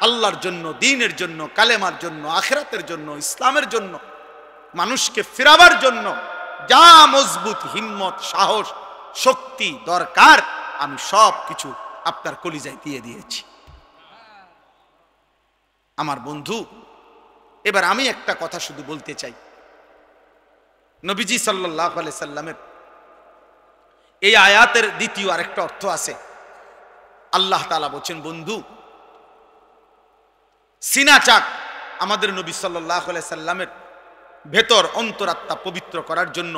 আল্লাহর জন্য, দ্বীনের জন্য, কালেমার জন্য, আখিরাতের জন্য, ইসলামের জন্য, মানুষকে ফিরাবার জন্য যা মজবুত হিম্মত, সাহস, শক্তি দরকার, আমি সব কিছু আপনার কলিজায় দিয়ে দিয়েছি। আমার বন্ধু, এবার আমি একটা কথা শুধু বলতে চাই, নবীজি সাল্লাল্লাহু আলাইহি সাল্লামের এই আয়াতের দ্বিতীয় আরেকটা অর্থ আছে। আল্লাহ তাআলা বলেন, বন্ধু সিনা চাক আমাদের নবী সাল্লাল্লাহু আলাইহি সাল্লামের ভেতর অন্তরাত্মা পবিত্র করার জন্য,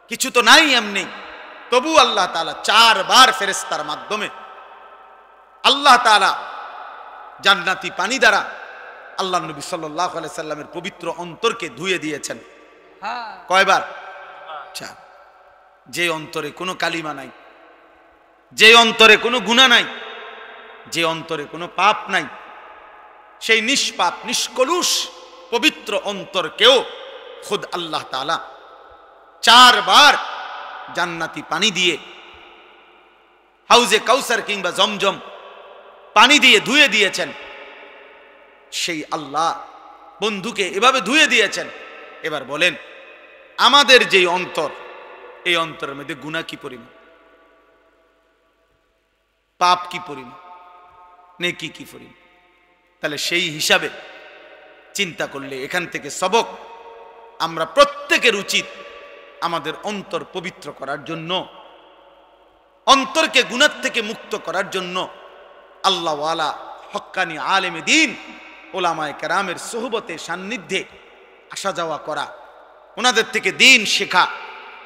কিছু তো নাই এমনি, তবু আল্লাহ তাআলা 4 বার ফেরেশতার মাধ্যমে আল্লাহ তাআলা জান্নাতি পানি দ্বারা আল্লাহ নবী সাল্লাল্লাহু আলাইহি সাল্লামের পবিত্র অন্তরকে ধুয়ে দিয়েছেন। কয়বার? 4। যে অন্তরে কোনো কালিমা নাই, যে অন্তরে কোনো গুনাহ নাই, যে অন্তরে কোনো পাপ নাই, সেই নিষ্পাপ নিষ্কলুষ পবিত্র অন্তরকেও খুদ আল্লাহ তাআলা 4 বার জান্নাতি পানি দিয়ে, হাউজে কাউসার কিংবা জমজম পানি দিয়ে ধুয়ে দিয়েছেন। সেই আল্লাহ বন্ধুকে এভাবে ধুয়ে দিয়েছেন। এবার বলেন, আমাদের যে অন্তর, এই অন্তরের মধ্যে গুনাহ কি পরিমাণ, পাপ কি পরিমাণ, নেকি কি পরিমাণ, তাহলে সেই হিসাবে চিন্তা করলে এখান থেকে সবক আমরা প্রত্যেকের উচিত, আমাদের অন্তর পবিত্র করার জন্য, অন্তরকে গুনাহ থেকে মুক্ত করার জন্য আল্লাহওয়ালা হক্কানি আলেমে দ্বীন ওলামায়ে কেরামের সোহবতে সান্নিধ্যে আসা যাওয়া করা, ওনাদের থেকে দ্বীন শেখা,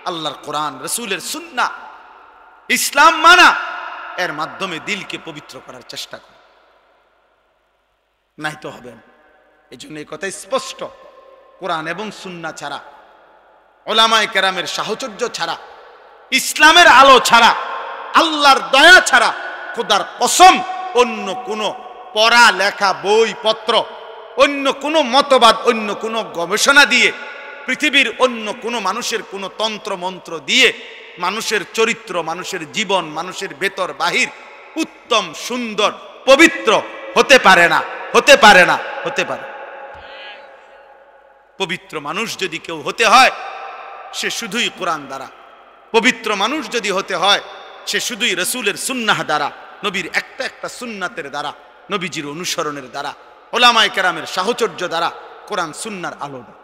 আল্লাহর কোরআন, রাসূলের সুন্নাহ, ইসলাম মানা, এর মাধ্যমে দিলকে পবিত্র করার চেষ্টা করো, নাই তো হবে না। এই জন্য এই কথা স্পষ্ট, কোরআন এবং সুন্নাহ ছাড়া, ওলামায়ে কেরামের সাহচর্য ছাড়া, ইসলামের আলো ছাড়া, আল্লাহর দয়া ছাড়া খোদার কসম অন্য কোনো পড়া লেখা বই পত্র, অন্য কোনো মতবাদ, অন্য কোনো গবেষণা দিয়ে, পৃথিবীর অন্য কোনো মানুষের কোনো তন্ত্র মন্ত্র দিয়ে মানুষের চরিত্র, মানুষের জীবন, মানুষের ভেতর বাহির উত্তম, সুন্দর, পবিত্র হতে পারে না, হতে পারে না, হতে পারে। পবিত্র মানুষ যদি কেউ হতে হয় সে শুধুই কোরআন দ্বারা, পবিত্র মানুষ যদি হতে হয় সে শুধুই রাসূলের সুন্নাহ দ্বারা, নবীর একটা একটা সুন্নাতের দ্বারা, নবীজির অনুসরণের দ্বারা, ওলামায়ে কেরামের সাহচর্য দ্বারা, কোরআন সুন্নাহর আলো দ্বারা।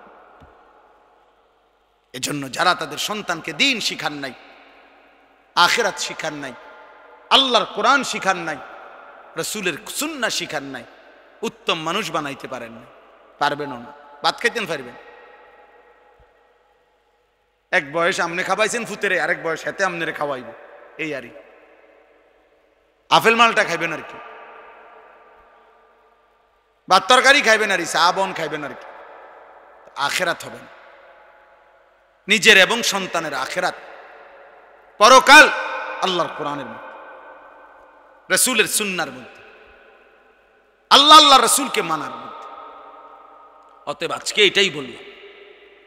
এজন্য যারা তাদের সন্তানকে দ্বীন শিখান নাই, আখিরাত শিখান নাই, আল্লাহর কোরআন শিখান নাই, রাসূলের সুন্নাহ শিখান নাই, উত্তম মানুষ বানাইতে পারেন না, পারবেনও না। ভাত খাইতেন পারবেন, এক বয়স আমনে খাওয়াইছেন ফুতেরে, আরেক বয়স হাতে আমনেরে খাওয়াইব, এই আরই। আপেল মালটা খাইবেন আর কি, ভাত তরকারি খাইবেন আর চা বন খাইবেন আর কি, আখিরাত হবে না। নিজের এবং সন্তানের আখিরাত, পরকাল আল্লাহর কোরআনের মধ্যে, রাসূলের সুন্নাহর মধ্যে, আল্লাহ রাসূলকে মানার মধ্যে। অতএব আজকে এটাই বললাম,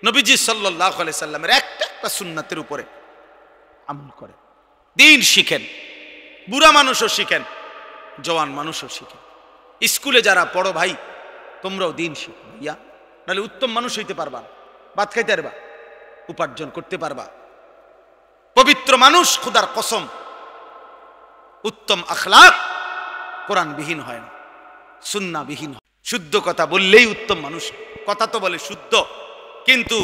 নবীজি সাল্লাল্লাহু আলাইহি সাল্লামের একটা একটা সুন্নাতের উপরে আমল করেন, দ্বীন শিখেন, বুড়া মানুষও শিখেন, জওয়ান মানুষও শিখেন। স্কুলে যারা পড়ো ভাই, তোমরাও দ্বীন শিখো ইয়া, নাহলে উত্তম মানুষ হইতে পারবা, ভাত খাইতে পারবা, উপার্জন করতে পারবা। পবিত্র মানুষ খোদার কসম উত্তম আখলাক কোরআনবিহীন হয় না, সুন্নাহবিহীন হয়। শুদ্ধ কথা বললেই উত্তম মানুষ, কথা তো বলে শুদ্ধ, কিন্তু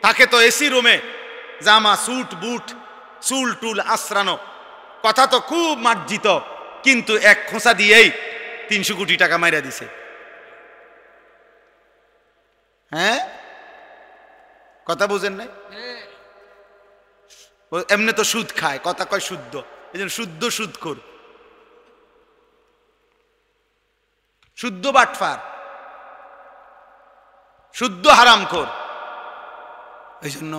তাকে তো এসি রুমে জামা স্যুট বুট চুল টুল আশ্রানো, কথা তো খুব মার্জিত, কিন্তু এক খোঁচা দিয়েই 300 কোটি টাকা মাইরা দিছে। হ্যাঁ, কথা বুঝেন নাই? এমনি তো সুদ খায়, কথা কয় শুদ্ধ, এই জন্য শুদ্ধ সুদ কর, শুদ্ধ বাটফার, শুদ্ধ হারাম কর। এই জন্য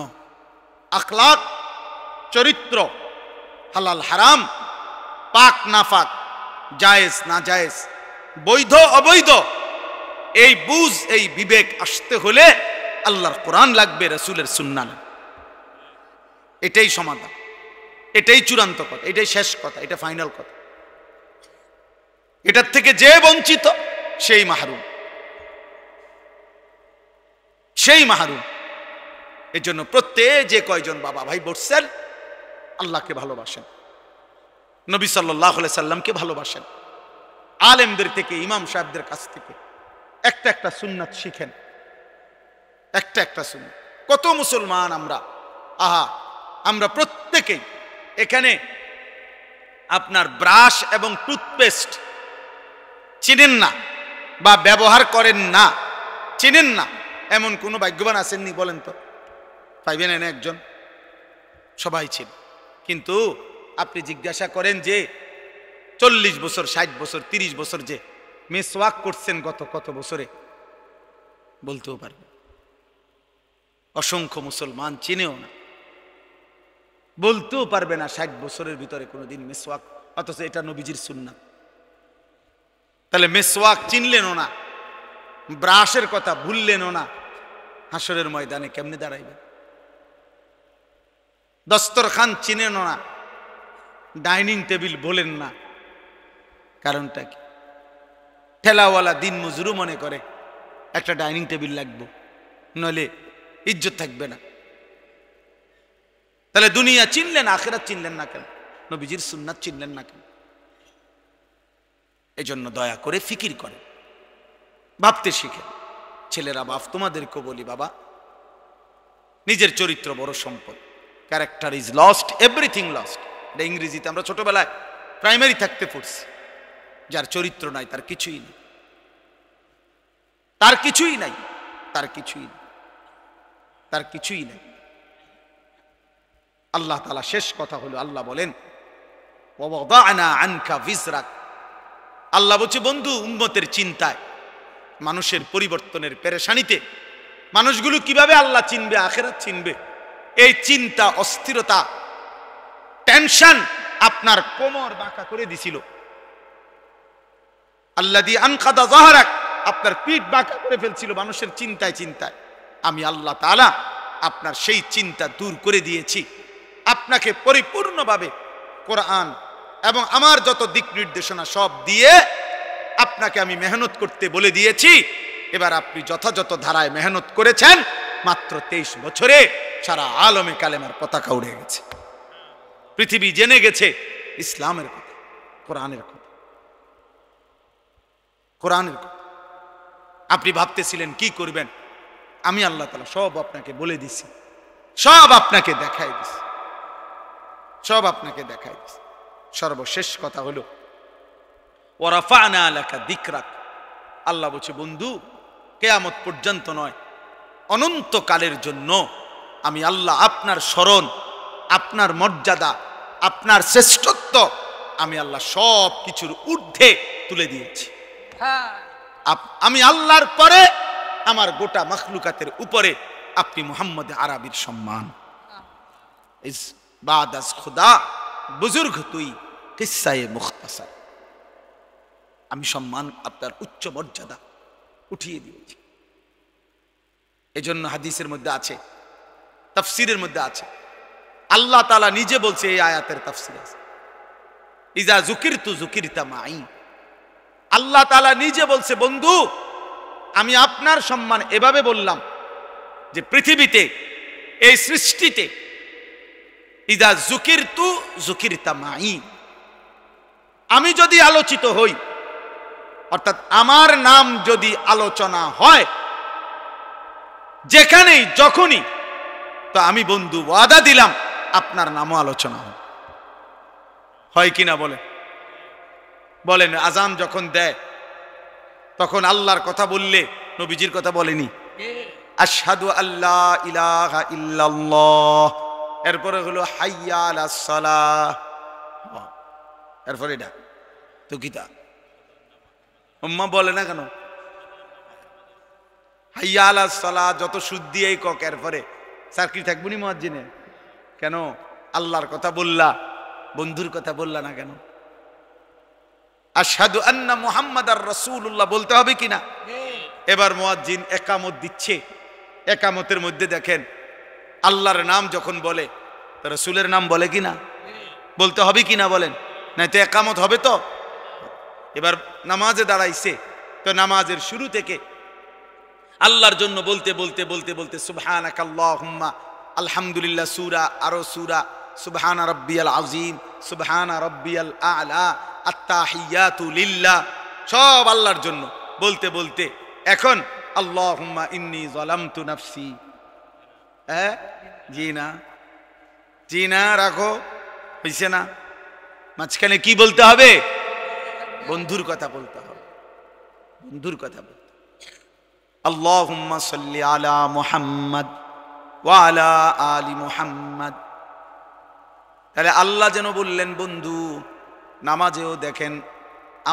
আখলাক, চরিত্র, হালাল হারাম, পাক না পাক, জায়েজ না জায়েজ, বৈধ অবৈধ, এই বুঝ, এই বিবেক আসতে হলে আল্লাহর কোরআন লাগবে, রাসূলের সুন্নাহ লাগবে। এটাই সমাধান, এটাই চূড়ান্ত কথা, এটাই শেষ কথা, এটা ফাইনাল কথা। এটার থেকে যে বঞ্চিত সেই মাহরুম, সেই মাহরুম। এই জন্য প্রত্যেক যে কয়জন বাবা ভাই বসছেন, আল্লাহকে ভালোবাসেন, নবী সাল্লাল্লাহু আলাইহি সাল্লামকে ভালোবাসেন, আলেমদের থেকে, ইমাম সাহেবদের কাছ থেকে একটা একটা সুন্নাত শিখেন, একটা একটা সুন্নাত। কত মুসলমান আমরা, আহা, আমরা প্রত্যেকেই এখানে আপনার ব্রাশ এবং টুথপেস্ট চিনেন না বা ব্যবহার করেন না, চিনেন না, এমন কোনো ভাগ্যবান আছেননি বলেন তো? পাইবেন এনে একজন? সবাই ছিল। কিন্তু আপনি জিজ্ঞাসা করেন যে 40 বছর, 60 বছর, 30 বছর যে মিসওয়াক করছেন গত কত বছরে, বলতেও পারবে। অসংখ্য মুসলমান চিনেও না, বলতেও পারবে না 60 বছরের ভিতরে কোনোদিন মিসওয়াক, অথচ এটা নবীজির সুন্নাত। তাহলে মিসওয়াক চিনলেনও না, ব্রাশের কথা ভুললেনও না, হাসরের ময়দানে কেমনে দাঁড়াইবে? দস্তরখান চিনেনও না, ডাইনিং টেবিল বলেন না, কারণটা কি? ঠেলাওয়ালা দিন মজুরু মনে করে একটা ডাইনিং টেবিল লাগবে, নইলে ইজ্জত থাকবে না। তাহলে দুনিয়া চিনলেন, আখিরাত চিনলেন না কেন? নবীজির সুন্নাত চিনলেন না কেন? এই জন্য দয়া করে ফিকির করে ভাবতে শিখেন। ছেলেরা, বাপ তোমাদেরকেও বলি, বাবা, নিজের চরিত্র বড় সম্পদ। Character is lost, everything lost. এটা ইংরেজিতে আমরা ছোটবেলায় প্রাইমারি থাকতে পড়ছি। যার চরিত্র নাই তার কিছুই নেই, তার কিছুই নাই, তার কিছুই নেই, তার কিছুই নেই। আল্লাহ তাআলা শেষ কথা হলো, আল্লাহ বলেন ওয়া ওয়াদা'না আনকা ভিজরাক। আল্লাহ বলছে বন্ধু উম্মতের চিন্তায়, মানুষের পরিবর্তনের পেরেশানিতে, মানুষগুলো কিভাবে আল্লাহ চিনবে, আখিরাত চিনবে, এই চিন্তা, অস্থিরতা, টেনশন আপনার কোমর বাঁকা করে দিছিল। আল্লাযী আনকাদা যাহরাক, আপনার পিঠ বাঁকা করে ফেলছিল মানুষের চিন্তায় চিন্তায়। আমি আল্লাহ তাআলা আপনার সেই চিন্তা দূর করে দিয়েছি, আপনাকে পরিপূর্ণভাবে কোরআন এবং আমার যত দিক নির্দেশনা সব দিয়ে আপনাকে আমি মেহনত করতে বলে দিয়েছি। এবার আপনি যথাযথ ধারায় মেহনত করেছেন, মাত্র 23 বছরে সারা আলমে কালেমার পতাকা উড়ে গেছে। পৃথিবী জেনে গেছে ইসলামের কথা, কোরআনের কথা, কোরআনের কথা। আপনি ভাবতেছিলেন কি করবেন, আমি আল্লাহ তাআলা সব আপনাকে বলে দিছি, সব আপনাকে দেখাই দিছি, সব আপনাকে দেখাই দিছি। সর্বশেষ কথা হলো ওয়া রাফা'না লাকা যিকরাক। আল্লাহ বলছে বন্ধু কিয়ামত পর্যন্ত নয়, অনন্তকালের জন্য আমি আল্লাহ আপনার স্মরণ, আপনার মর্যাদা, আপনার শ্রেষ্ঠত্ব আমি আল্লাহ সব কিছুর ঊর্ধ্বে তুলে দিয়েছি। আমি আল্লাহর পরে আমার গোটা মাখলুকাতের উপরে আপনি মুহাম্মদ আরবির সম্মান। ইস বাদ আজ খুদা বুজুর্গ তুই কিসায়ে মুখতাসার, আমি সম্মান আপনার উচ্চ মর্যাদা উঠিয়ে দিয়েছি। এজন্য হাদিসের মধ্যে আছে, তাফসীরের মধ্যে আছে, আল্লাহ তাআলা নিজে বলছে, এই আয়াতের তাফসীর আছে, ইজা যুকিরতু যুকিরতা মাই। আল্লাহ তাআলা নিজে বলছে বন্ধু আমি আপনার সম্মান এভাবে বললাম যে পৃথিবীতে, এই সৃষ্টিতে, ইজা যুকিরতু যুকিরতা মাই, আমি যদি আলোচিত হই, অর্থাৎ আমার নাম যদি আলোচনা হয় যেখানেই যখনই, তো আমি বন্ধু ওয়াদা দিলাম আপনার নামও আলোচনা হয় কিনা বলেন? বলেন আজান যখন দেয় তখন আল্লাহর কথা বললে নবীজির কথা বলেনি? আশহাদু আল্লা ইলাহা ইল্লাল্লাহ, এরপরে হলো হাইয়া আলাস সালাহ, এরপরে এটা তো কিতা উম্মা বলে না কেন? হাইয়া আলাস সালাহ যত সুদ দিয়েই কক, এরপরে চাকরি থাকবনি মুয়াজ্জিনে কেন? আল্লাহর কথা বললা, বন্ধুর কথা বললা না কেন? আশহাদু আন্না মুহাম্মাদার রাসূলুল্লাহ বলতে হবে কিনা? এবার মুয়াজ্জিন একামত দিচ্ছে, একামতের মধ্যে দেখেন আল্লাহর নাম যখন বলে রাসূলের নাম বলে কিনা? বলতে হবে কিনা বলেন? নাই তো একামত হবে তো। এবার নামাজে দাঁড়াইছে, তো নামাজের শুরু থেকে আল্লাহর জন্য বলতে বলতে বলতে বলতে সুবহানাকাল্লাহুম্মা, আলহামদুলিল্লাহ সূরা, আরো সূরা, সুবহানা রাব্বিয়াল আযীম, সুবহানা রাব্বিয়াল আ'লা, আত্তাহিয়াতু লিল্লাহ, সব আল্লাহর জন্য বলতে বলতে এখন আল্লাহুম্মা ইন্নী যালামতু নাফসি। জি না, জি না, রাখো, হইছে না? মাঝখানে কি বলতে হবে? বন্ধুর কথা বলতে হবে, বন্ধুর কথা বলতে। আল্লাহুম্মা সাল্লি আলা মুহাম্মাদ ওয়া আলা আলি মুহাম্মাদ। তাহলে আল্লাহ যেন বললেন বন্ধু নামাজেও দেখেন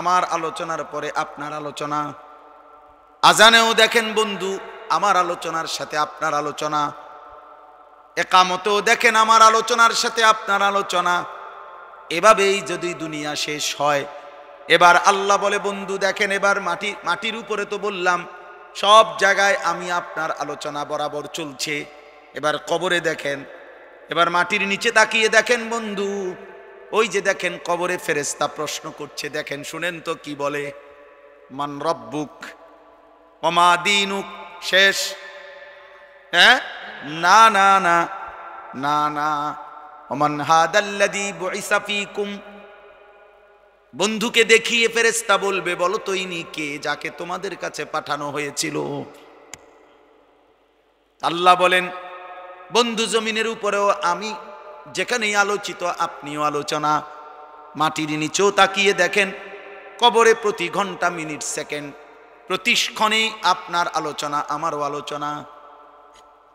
আমার আলোচনার পরে আপনার আলোচনা, আজানেও দেখেন বন্ধু আমার আলোচনার সাথে আপনার আলোচনা, একামতেও দেখেন আমার আলোচনার সাথে আপনার আলোচনা। এভাবেই যদি দুনিয়া শেষ হয়, এবার আল্লাহ বলে বন্ধু দেখেন এবার মাটির উপরে তো বললাম সব জায়গায় আমি আপনার আলোচনা বরাবর চলছে, এবার কবরে দেখেন, এবার মাটির নিচে তাকিয়ে দেখেন বন্ধু, ওই যে দেখেন কবরে ফেরেশতা প্রশ্ন করছে, দেখেন শুনেন তো কি বলে, মান রব্বুক ওয়া মা দীনুক। শেষ? হ্যাঁ, না না না না না, ওমান হাদাল্লাযী বুইসা ফীকুম। বন্ধুকে দেখিয়ে ফেরেশতা বলবে বলো তো ইনি কে, যাকে তোমাদের কাছে পাঠানো হয়েছিল। আল্লাহ বলেন বন্ধু জমিনের উপরেও আমি যেখানেই আলোচিত আপনিও আলোচনা, মাটির নিচেও তাকিয়ে দেখেন কবরে প্রতি ঘন্টা মিনিট সেকেন্ড প্রতি ক্ষণে আপনার আলোচনা, আমারও আলোচনা,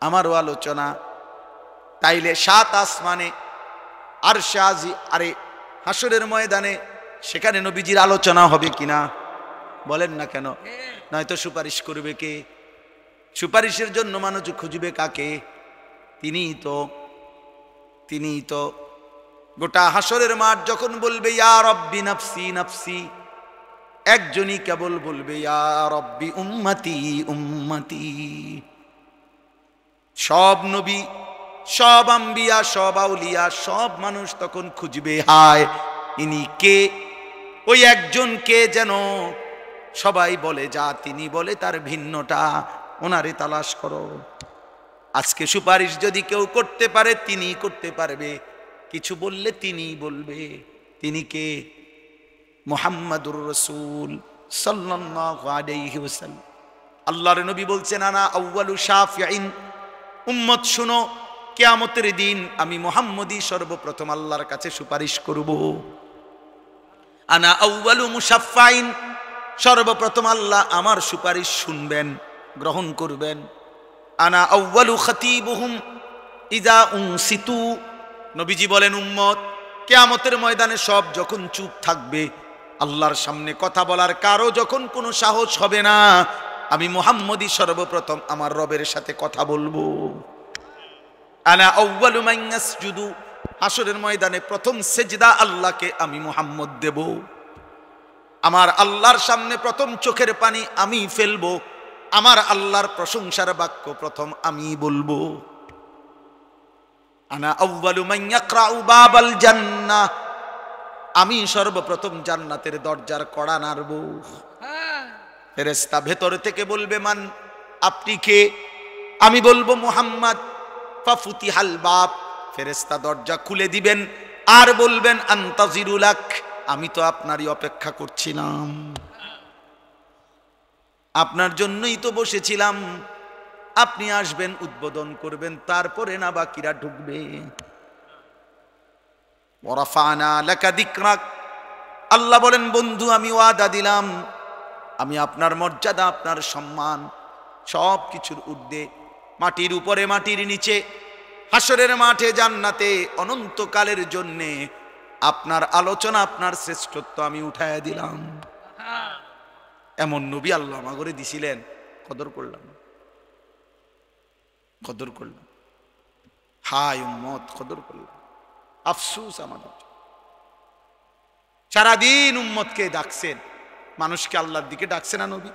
আমারও আলোচনা। তাইলে সাত আসমানে আরশে আজিম, আরে হাসরের ময়দানে সেখানে নবীজির আলোচনা হবে কিনা বলেন না কেন? নয়তো সুপারিশ করবে কে? সুপারিশের জন্য মানুষ খুঁজবে কাকে? তিনিই তো গোটা হাসরের মাঠ যখন বলবে ইয়া রব্বি নাফসি নাফসি, একজনই কেবল বলবে ইয়া রব্বি উম্মতি উম্মতি। সব নবী, সব আম্বিয়া, সব আউলিয়া, সব মানুষ তখন খুঁজবে হায় ইনি কে? ওই একজন কে যেন সবাই বলে যা তিনি বলে তার ভিন্নটা, ওনারে তালাশ করো। আজকে সুপারিশ যদি কেউ করতে পারে তিনি করতে পারবে, কিছু বললে তিনি বলবে। তিনি কে? মুহাম্মাদুর রাসূল সাল্লাল্লাহু আলাইহি ওয়াসাল্লাম। আল্লাহর নবী বলছেন আনা আউয়ালু শাফিঈন, উম্মত শুনো, কিয়ামতের দিন আমি মুহাম্মদই সর্বপ্রথম আল্লাহর কাছে সুপারিশ করব। আনা আউয়ালু মুশাফফাইন, সর্বপ্রথম আল্লাহ আমার সুপারিশ শুনবেন, গ্রহণ করবেন। আনা আউয়ালু খাতিবুহুম ইযা উনসিতু, নবীজি বলেন উম্মত কিয়ামতের ময়দানে সব যখন চুপ থাকবে, আল্লাহর সামনে কথা বলার কারো যখন কোনো সাহস হবে না, আমি মুহাম্মদই সর্বপ্রথম আমার রবের সাথে কথা বলবো। আনা আউয়ালু মান ইয়াসজুদু, হাসরের ময়দানে প্রথম সেজদা আল্লাহকে আমি মুহাম্মদ দেব। আমার আল্লাহর সামনে প্রথম চোখের পানি আমি ফেলবো, আমার আল্লাহর প্রশংসার বাক্য প্রথম আমি বলবো। আনা আউয়ালু মান ইয়াকরাউ বাবাল জান্নাহ, আমি সর্বপ্রথম জান্নাতের দরজার কড়া নাড়ব। ফেরেশতা ভেতর থেকে বলবে মান, আপনি কে? আমি বলবো মুহাম্মদ। ফাফুতিহাল বাব, ফেরেশতা দরজা খুলে দিবেন আর বলবেন আনতাজিরুলাক, আমি তো আপনারই অপেক্ষা করছিলাম, আপনার জন্যই তো বসেছিলাম, আপনি আসবেন, উদ্বোধন করবেন, তারপরে না বাকিরা ঢুকবে। ওয়ারাফানা লাকা যিকরাক, আল্লাহ বলেন বন্ধু আমি ওয়াদা দিলাম, আমি আপনার মর্যাদা, আপনার সম্মান সব কিছুর ঊর্ধ্বে, মাটির উপরে মাটির নিচে, হাসরের মাঠে জান্নাতে অনন্তকালের জন্যে আপনার আলোচনা, আপনার শ্রেষ্ঠত্ব আমি উঠাইয়া দিলাম। এমন নবী আল্লাহ আমাগরে দিছিলেন, কদর করলাম, কদর করলাম। হায় উম্মত, কদর করলাম। আফসোস আমাদের, সারাদিন উম্মতকে ডাকছেন, মানুষকে আল্লাহর দিকে ডাকছে না নবী?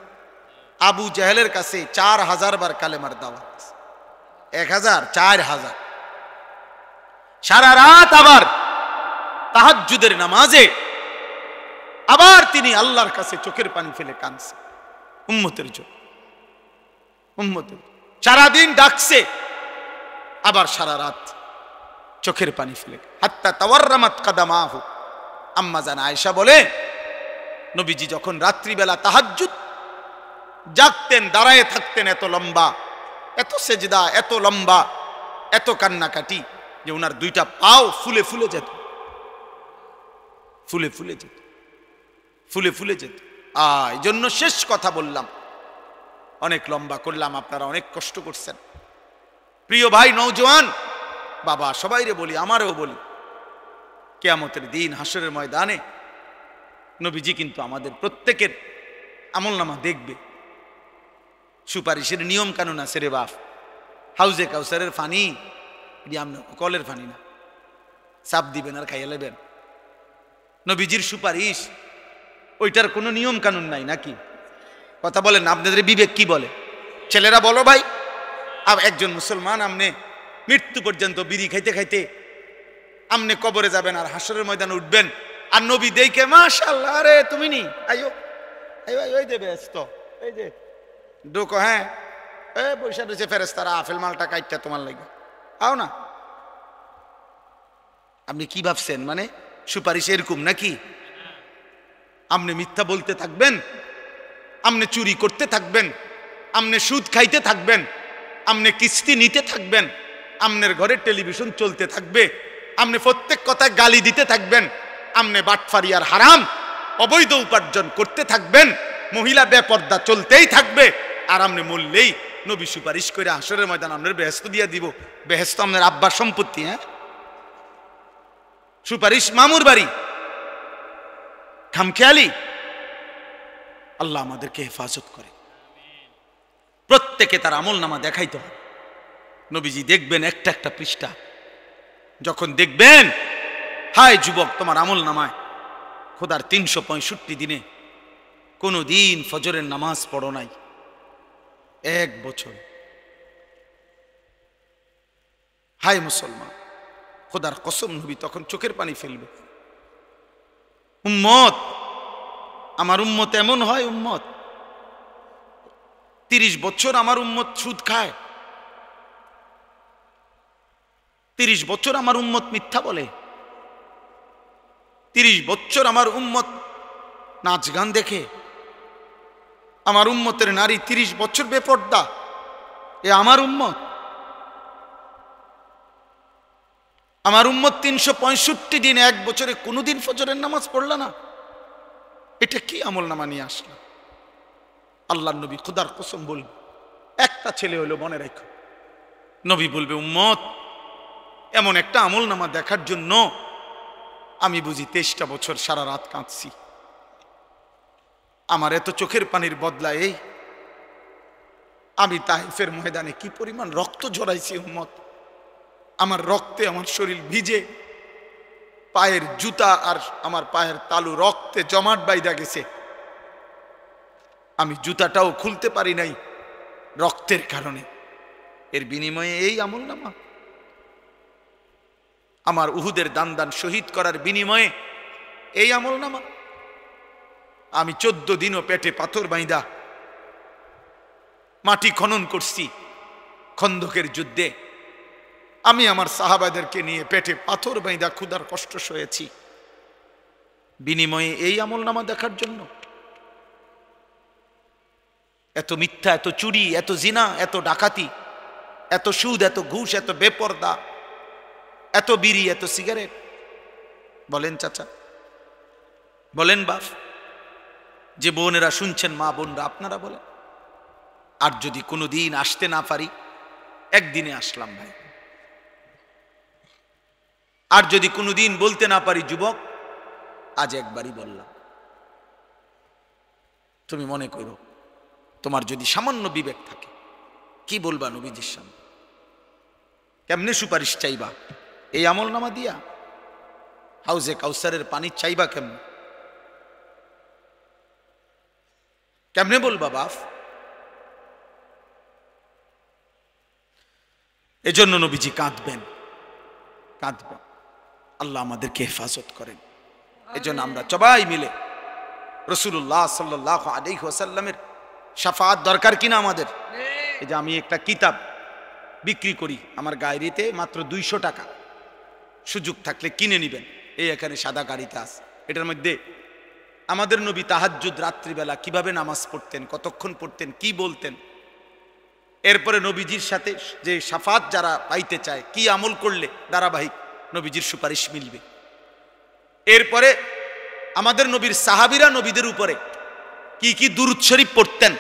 আবু জাহেলের কাছে 4000 বার কালেমার দাওয়াত, 1000 4000, সারা রাত আবার তাহাজ্জুদের নামাজে আবার তিনি আল্লাহর কাছে চোখের পানি ফেলে কাঁদছে উম্মতের জন্য। উম্মতের সারাদিন ডাকছে, আবার সারা রাত চোখের পানি ফেলে, হাত্তা তাওয়াররামাত কাদামাহু। আম্মা জান আয়েশা বলে নবীজি যখন রাত্রিবেলা তাহাজ্জুদ জাগতেন, দাঁড়ায় থাকতেন এত লম্বা, এত সেজদা, এত লম্বা, এত কান্নাকাটি যে ওনার দুইটা পাও ফুলে ফুলে যেত, ফুলে ফুলে যেত, ফুলে ফুলে যেত। এই জন্য শেষ কথা বললাম, অনেক লম্বা করলাম, আপনারা অনেক কষ্ট করছেন। প্রিয় ভাই নওজোয়ান বাবা, সবাইরে বলি, আমারও বলি, কিয়ামতের দিন হাসরের ময়দানে নবীজি কিন্তু আমাদের প্রত্যেকের আমলনামা দেখবে। সুপারিশের নিয়ম কানুন আছে রে বাপ। হাউজে কাউসারের পানি কলের পানি না, চাপ দিবেন আর খাইয়া লেবেন। নবীজির সুপারিশ, ওইটার কোনো নিয়ম কানুন নাই নাকি? কথা বলেন, আপনাদের বিবেক কি বলে? ছেলেরা বলো ভাই। একজন মুসলমান আমনে মৃত্যু পর্যন্ত বিড়ি খাইতে খাইতে আমনে কবরে যাবেন আর হাসরের ময়দানে উঠবেন, আর নবী দেখে মাশাআল্লাহ, আরে তুমি নি আইও আইও দেবে তো, এই যে ঢোকো, হ্যাঁ পয়সা দিয়েছে ফেরেশতারা, আফেল মালটা কাইটটা তোমার লাগে, আও না। আপনি কি ভাবছেন মানে সুপারিশ এরকম নাকি? আপনি মিথ্যা বলতে থাকবেন, আপনি চুরি করতে থাকবেন, আপনি সুদ খাইতে থাকবেন, আপনি কিস্তি নিতে থাকবেন, আপনার ঘরে টেলিভিশন চলতে থাকবে, আপনি প্রত্যেক কথায় গালি দিতে থাকবেন, আপনি বাটফারি আর হারাম অবৈধ উপার্জন করতে থাকবেন, মহিলা বেপর্দা চলতেই থাকবে, আর আপনি মরলেই নবী সুপারিশ করে হাসরের ময়দান আপনার বেহেশত দিয়ে দিব। বেহেশত আপনার আব্বার সম্পত্তি, হ্যাঁ? সুপারিশ মামুর বাড়ি, খামখেয়ালি। আল্লাহ আমাদেরকে হেফাজত করে। প্রত্যেকে তার আমল নামা দেখাইতে হবে। নবীজি দেখবেন একটা একটা পৃষ্ঠা, যখন দেখবেন হায় যুবক তোমার আমল নামায় খোদার 365 দিনে কোনো দিন ফজরের নামাজ পড়ো নাই, 1 বছর, হায় মুসলমান, খোদার কসম নবী তখন চোখের পানি ফেলবে। উম্মত, আমার উম্মত এমন হয়, উম্মত 30 বছর আমার উম্মত সুদ খায়, 30 বছর আমার উম্মত মিথ্যা বলে, 30 বছর আমার উম্মত নাচ গান দেখে, আমার উম্মতের নারী 30 বছর বেপর্দা। এ আমার উম্মত? আমার উম্মত 365 দিন 1 বছরে কোনোদিন ফজরের নামাজ পড়ল না। এটা কি আমল নামা নিয়ে আসলো? আল্লাহর নবী খোদার কসম বলবে, একটা ছেলে হলো, মনে রাখো, নবী বলবে উম্মত এমন একটা আমল নামা দেখার জন্য আমি বুঝি 23টা বছর সারা রাত কাঁদছি। আমার এত চোখের পানির বদলা এই, আমি তাইফের ময়দানে কি পরিমাণ রক্ত ঝরাইছি উম্মত। আমার রক্তে আমার শরীর ভিজে, পায়ের জুতা আর আমার পায়ের তালু রক্তে জমাট বাইদা গেছে। আমি জুতাটাও খুলতে পারি নাই রক্তের কারণে। এর বিনিময়ে এই আমল নামা? আমার উহুদের দান দান শহীদ করার বিনিময়ে এই আমল নামা? আমি 14 দিনও পেটে পাথর বাইদা মাটি খনন করছি খন্দকের যুদ্ধে। আমি আমার সাহাবাদেরকে নিয়ে পেটে পাথর বাইদা ক্ষুধার কষ্ট সয়েছি, বিনিময়ে এই আমল নামা দেখার জন্য? এত মিথ্যা, এত চুরি, এত জিনা, এত ডাকাতি, এত সুদ, এত ঘুষ, এত বেপরদা, এত বিড়ি, এত সিগারেট। বলেন চাচা, বলেন বাপ, যে বোনেরা শুনছেন, মা বোনরা আপনারা বলেন। আর যদি কোনোদিন আসতে না পারি, একদিনে আসলাম ভাই। আর যদি কোনোদিন বলতে না পারি যুবক, আজ একবারই বললাম। তুমি মনে করো, তোমার যদি সামান্য বিবেক থাকে, কি বলবা নবীজির সামনে? কেমনে সুপারিশ চাইবা? এই আমল নামা দিয়া? হাউজে কাউসারের পানি চাইবা কেমনে? কেমনে বলবা বাপ? এজন্য নবীজি কাঁদবেন, কাঁদবেন। আল্লাহ আমাদেরকে হেফাজত করেন। এজন্য আমরা সবাই মিলে রাসূলুল্লাহ সাল্লাল্লাহু আলাইহি ওয়াসাল্লামের শাফাআত দরকার কিনা আমাদের? এই যে আমি একটা কিতাব বিক্রি করি আমার গাড়িতে মাত্র 200 টাকা, সুযোগ থাকলে কিনে নিবেন। এই এখানে সাদা গাড়িতে আছে। এটার মধ্যে আমাদের নবী তাহাজ্জুদ রাত্রিবেলা কিভাবে নামাজ পড়তেন, কতক্ষণ পড়তেন, কি বলতেন, এরপরে নবীজির সাথে যে শাফাত যারা পাইতে চায় কি আমল করলে ধারাবাহিক নবীজির সুপারিশ মিলবে। এরপরে আমাদের নবীর সাহাবীরা নবীদের উপরে কি কি দুরূদ শরীফ পড়তেন,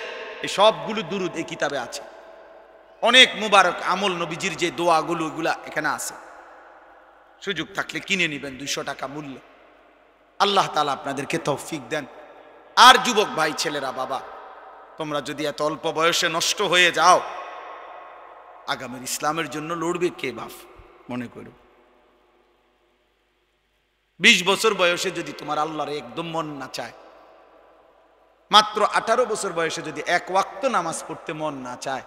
এই সবগুলো দুরূদ এই কিতাবে আছে। অনেক মুবারক আমল নবীজির যে দোয়াগুলো, এগুলা এখানে আছে। সুযোগ থাকলে কিনে নেবেন 200 টাকা মূল্য। আল্লাহ তাআলা আপনাদেরকে তৌফিক দেন। আর যুবক ভাই ছেলেরা, বাবা, তোমরা যদি এত অল্প বয়সে নষ্ট হয়ে যাও, আগামীর ইসলামের জন্য লড়বে কে বাপ? মনে করো 20 বছর বয়সে যদি তোমার আল্লাহর একদম মন না চায়, মাত্র 18 বছর বয়সে যদি 1 ওয়াক্ত নামাজ পড়তে মন না চায়,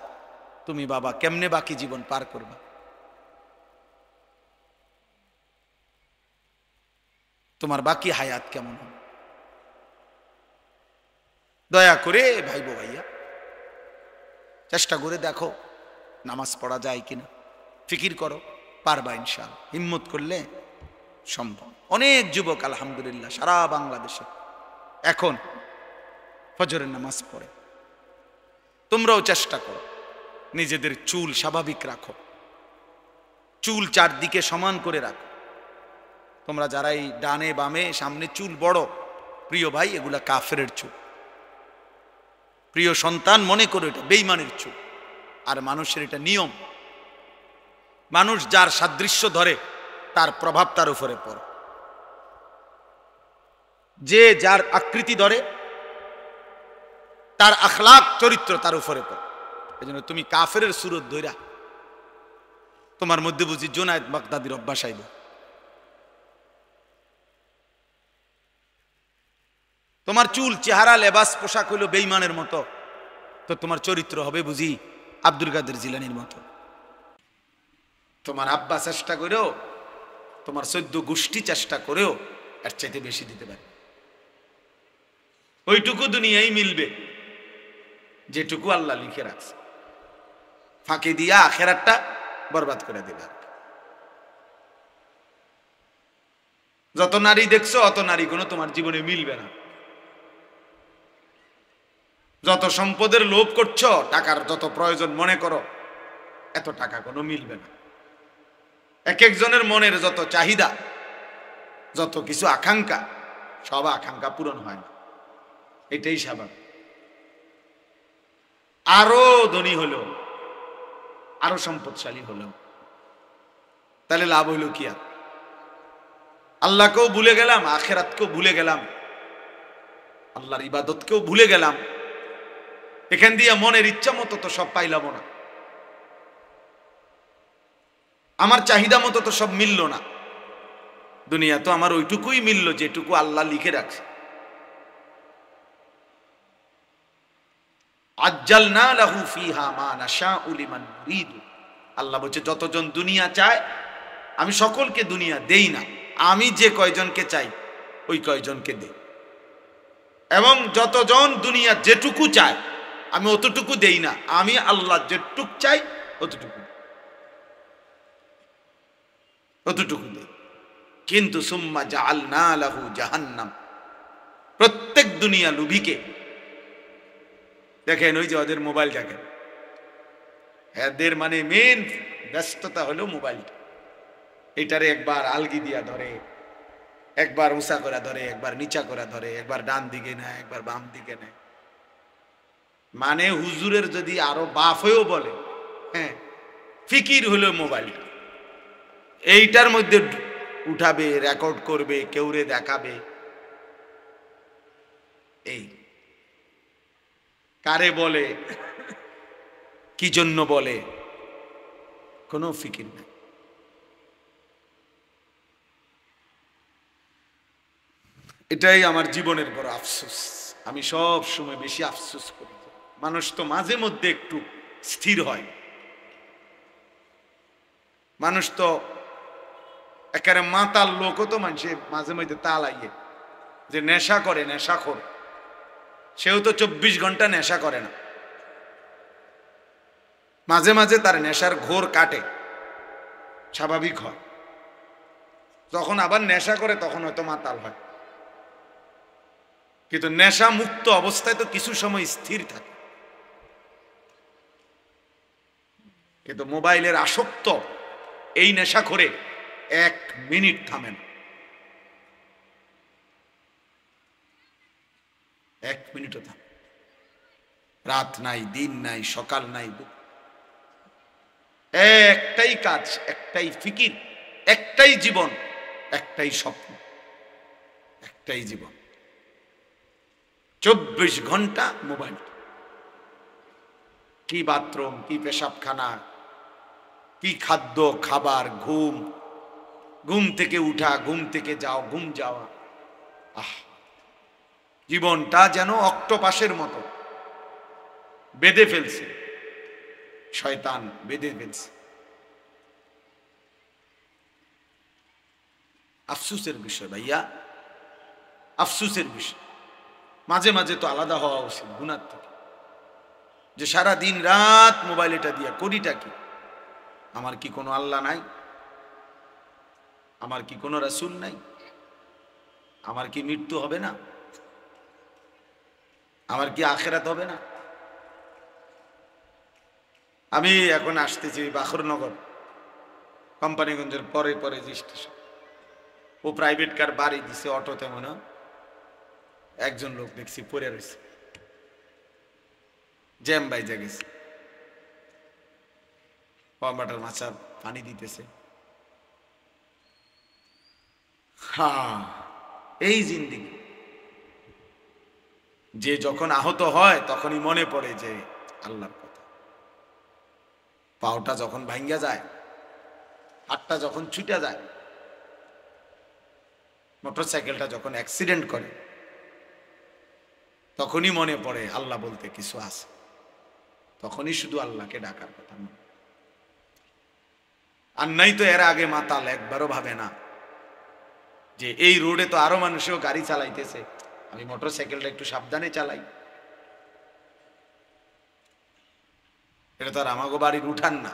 তুমি বাবা কেমনে বাকি জীবন পার করবা? তোমার বাকি হায়াত কেমন হবে? দয়া করে ভাইবো ভাইয়া, চেষ্টা করে দেখো নামাজ পড়া যায় কিনা, ফিকির করো, পারবা ইনশাআল্লাহ। হিম্মত করলে সম্ভব। অনেক যুবক আলহামদুলিল্লাহ সারা বাংলাদেশে এখন ফজরের নামাজ পড়ে। তোমরাও চেষ্টা করো, নিজেদের চুল স্বাভাবিক রাখো, চুল চারদিকে সমান করে রাখো। তোমরা যারা এই ডানে বামে সামনে চুল বড়, প্রিয় ভাই, এগুলা কাফেরের চুল। প্রিয় সন্তান, মনে করো এটা বেঈমানের চুল। আর মানুষের এটা নিয়ম, মানুষ যার সাদৃশ্য ধরে তার প্রভাব তার উপরে পড়ে। যে যার আকৃতি ধরে তার আখলাক চরিত্র তার উপরে পড়ে। এই জন্য তুমি কাফেরের সুরত ধইরা তোমার মধ্যে বুঝি জুনায়েদ বাগদাদির অভ্যাস আইব। তোমার চুল চেহারা লেবাস পোশাক হইল বেঈমানের মতো, তো তোমার চরিত্র হবে বুঝি আব্দুল কাদের জিলানীর মতো। তোমার আব্বা চেষ্টা করেও, তোমার 14 গোষ্ঠী চেষ্টা করেও এর চাইতে বেশি দিতে পারে। ওইটুকু দুনিয়ায় মিলবে যেটুকু আল্লাহ লিখে রাখছে, ফাঁকি দিয়া আখেরাতটা বরবাদ করে দিবে। যত নারী দেখছো অত নারী কোনো তোমার জীবনে মিলবে না। যত সম্পদের লোভ করছো, টাকার যত প্রয়োজন মনে করো, এত টাকা কোনো মিলবে না। এক একজনের মনের যত চাহিদা, যত কিছু আকাঙ্ক্ষা, সব আকাঙ্ক্ষা পূরণ হয় না, এটাই স্বাভাবিক। আরো ধনী হলো, আরো সম্পদশালী হলো, তাহলে লাভ হইল কি? আর আল্লাহকেও ভুলে গেলাম, আখেরাতকেও ভুলে গেলাম, আল্লাহর ইবাদতকেও ভুলে গেলাম। এখান দিয়ে মনের ইচ্ছা মতো তো সব পাইলাম না, আমার চাহিদা মতো তো সব মিলল না। দুনিয়া তো আমার ওইটুকুই মিলল যেটুকু আল্লাহ লিখে রাখছে। আজ্জালনা লাহু ফিহা মা নাশাউ লিমান নুরিদ। আল্লাহ বলছে যতজন দুনিয়া চায় আমি সকলকে দুনিয়া দেই না, আমি যে কয়জনকে চাই ওই কয়জনকে দেই। এবং যতজন দুনিয়া যেটুকু চায় আমি অতটুকু দেই না, আমি আল্লাহ যেটুক চাই অতটুকু দেই। কিন্তু সুম্মা জাআলনা লাহু জাহান্নাম, প্রত্যেক দুনিয়া লোভীকে দেখেন, ওই যে ওদের মোবাইল দেখেন, এদের মানে মেন ব্যস্ততা হলো মোবাইলটা। এটারে একবার আলগি দিয়া ধরে, একবার উঁচা করে ধরে, একবার নিচা করে ধরে, একবার ডান দিকে নেয়, একবার বাম দিকে নেয়। মানে হুজুরের যদি আরো বাপ হয়েও বলে, হ্যাঁ ফিকির হলো মোবাইলটা, এইটার মধ্যে উঠাবে, রেকর্ড করবে, কেউরে দেখাবে। এই কারে বলে, কি জন্য বলে, কোনো ফিকির নাই। এটাই আমার জীবনের বড় আফসোস। আমি সব সময় বেশি আফসোস করি, মানুষ তো মাঝে মধ্যে একটু স্থির হয়। মানুষ তো একেবারে মাতাল লোকও তো মানুষে মাঝে মধ্যে তালাইয়ে যে নেশা করে, নেশাখোর, সেও তো 24 ঘন্টা নেশা করে না, মাঝে মাঝে তার নেশার ঘোর কাটে, স্বাভাবিক হয়। যখন আবার নেশা করে তখন হয়তো মাতাল হয়, কিন্তু নেশা মুক্ত অবস্থায় তো কিছু সময় স্থির থাকে। কিন্তু মোবাইলের আসক্ত এই নেশা করে 1 মিনিট থামে না, 1 মিনিটও থামে। রাত নাই, দিন নাই, সকাল নাই, একটাই কাজ, একটাই ফিকির, একটাই জীবন, একটাই স্বপ্ন, একটাই জীবন। 24 ঘন্টা মোবাইল। কি বাথরুম, কি পেশাবখানা, কি খাদ্য খাবার, ঘুম, ঘুম থেকে উঠা, ঘুম থেকে যাও, ঘুম যাওয়া। জীবনটা যেন অক্টোপাসের মতো বেঁধে ফেলছে, শয়তান বেঁধে ফেলছে। আফসুসের বিষয় ভাইয়া, আফসুসের বিষয়। মাঝে মাঝে তো আলাদা হওয়া উচিত গুনার থেকে, যে সারা দিন রাত মোবাইল এটা দিয়া করিটা কি? আমার কি কোনো আল্লাহ নাই? আমার কি কোনো রাসূল নাই? আমার কি মৃত্যু হবে না? আমার কি আখিরাত হবে না? আমি এখন আসতেছি বাখরনগর, কোম্পানিগঞ্জের পরে পরে যে স্টেশন, ও প্রাইভেট কার বাড়ি দিছে অটোতে, মনে একজন লোক দেখছি পড়ে রয়েছে, জ্যাম বাইজা গেছে, টমাটার মাছা পানি দিতেছে। হ্যাঁ, এই জিন্দিগি। যে যখন আহত হয় তখনই মনে পড়ে যে আল্লাহর কথা। পাওটা যখন ভাঙ্গা যায়, হাতটা যখন ছুটে যায়, মোটরসাইকেলটা যখন অ্যাক্সিডেন্ট করে, তখনই মনে পড়ে আল্লাহ বলতে কিছু আছে। তখনই শুধু আল্লাহকে ডাকার কথা মনে। আর নাই তো এর আগে মাতাল একবারও ভাবে না যে এই রোডে তো আরো মানুষও গাড়ি চালাইতেছে, আমি মোটরসাইকেলটা একটু সাবধানে চালাই। এটা তো আর আমাগো বাড়ির উঠান না।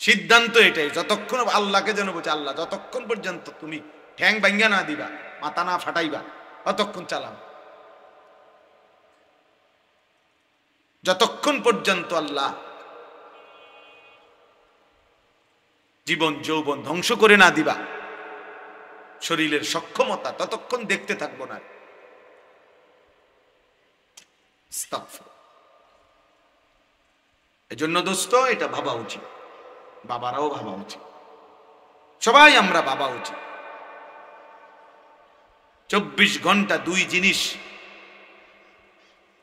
সিদ্ধান্ত এটাই, যতক্ষণ আল্লাহকে যেন বলছে আল্লাহ যতক্ষণ পর্যন্ত তুমি ঠ্যাং ভাঙ্গা না দিবা, মাথা না ফাটাইবা, ততক্ষণ চালাম। যতক্ষণ পর্যন্ত আল্লাহ জীবন যৌবন ধ্বংস করে না দিবা শরীরের সক্ষমতা, ততক্ষণ দেখতে থাকবো না। এজন্য দোস্ত এটা ভাবা উচিত, বাবারাও ভাবা উচিত, সবাই আমরা ভাবা উচিত। 24 ঘন্টা দুই জিনিস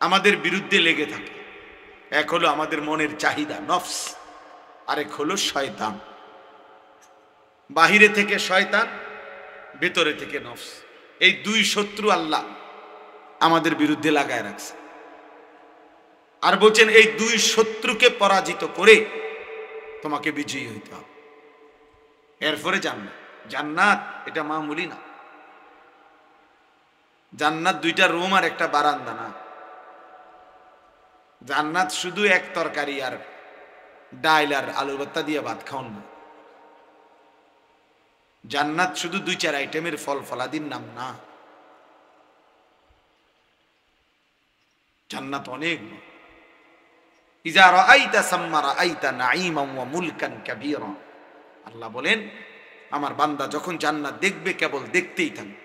আমাদের বিরুদ্ধে লেগে থাকে। এক হলো আমাদের মনের চাহিদা নফস, আরেক হলো শয়তান। বাহিরে থেকে শয়তান, ভেতরে থেকে নফস। এই দুই শত্রু আল্লাহ আমাদের বিরুদ্ধে লাগায় রাখছে। আর বলছেন এই দুই শত্রুকে পরাজিত করে তোমাকে বিজয়ী হইতে হবে, এরপরে জান্নাত। জান্নাত এটা মামুলি না। জান্নাত দুইটা রুম আর একটা বারান্দা না। জান্নাত শুধু এক তরকারি আর ডাইল আর আলু ভর্তা দিয়ে ভাত খাওয়ান না। জান্নাত শুধু 2-4 আইটেমের ফল ফলাদির নাম না। জান্নাত অনেক। ইজা রাআইতা সাম্মা রাআইতা নাঈমান ওয়া মুলকান কাবীরা। আল্লাহ বলেন আমার বান্দা যখন জান্নাত দেখবে কেবল দেখতেই থাকবে,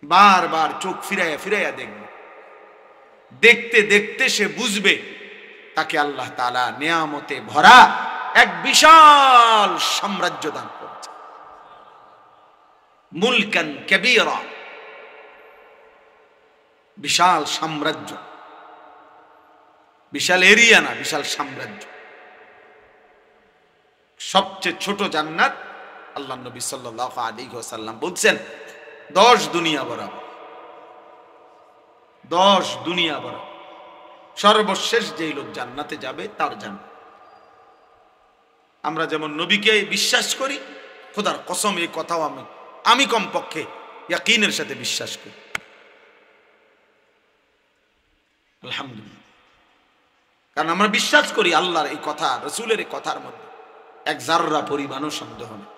বারবার চোখ ফিরাইয়া ফিরাইয়া দেখবে। দেখতে দেখতে সে বুঝবে তাকে আল্লাহ তাআলা নিয়ামতে ভরা এক বিশাল সাম্রাজ্য দান করেছে। মুলকান কাবীরা, বিশাল সাম্রাজ্য, বিশাল এরিয়া না, বিশাল সাম্রাজ্য। সবচেয়ে ছোট জান্নাত আল্লাহ নবী সাল্লাল্লাহু আলাইহি ওয়াসাল্লাম বলছেন 10 দুনিয়া বরাবর। 10 দুনিয়া বরাবর। সর্বশেষ যেই লোক জান্নাতে যাবে তার জান্নাত। আমরা যেমন নবীকে বিশ্বাস করি, খোদার কসম এই কথাও আমি কমপক্ষে ইয়াকিনের সাথে বিশ্বাস করি। আলহামদুলিল্লাহ। কারণ আমরা বিশ্বাস করি আল্লাহর এই কথা, রাসূলের এই কথার মধ্যে এক জাররা পরিমাণও সন্দেহ নেই।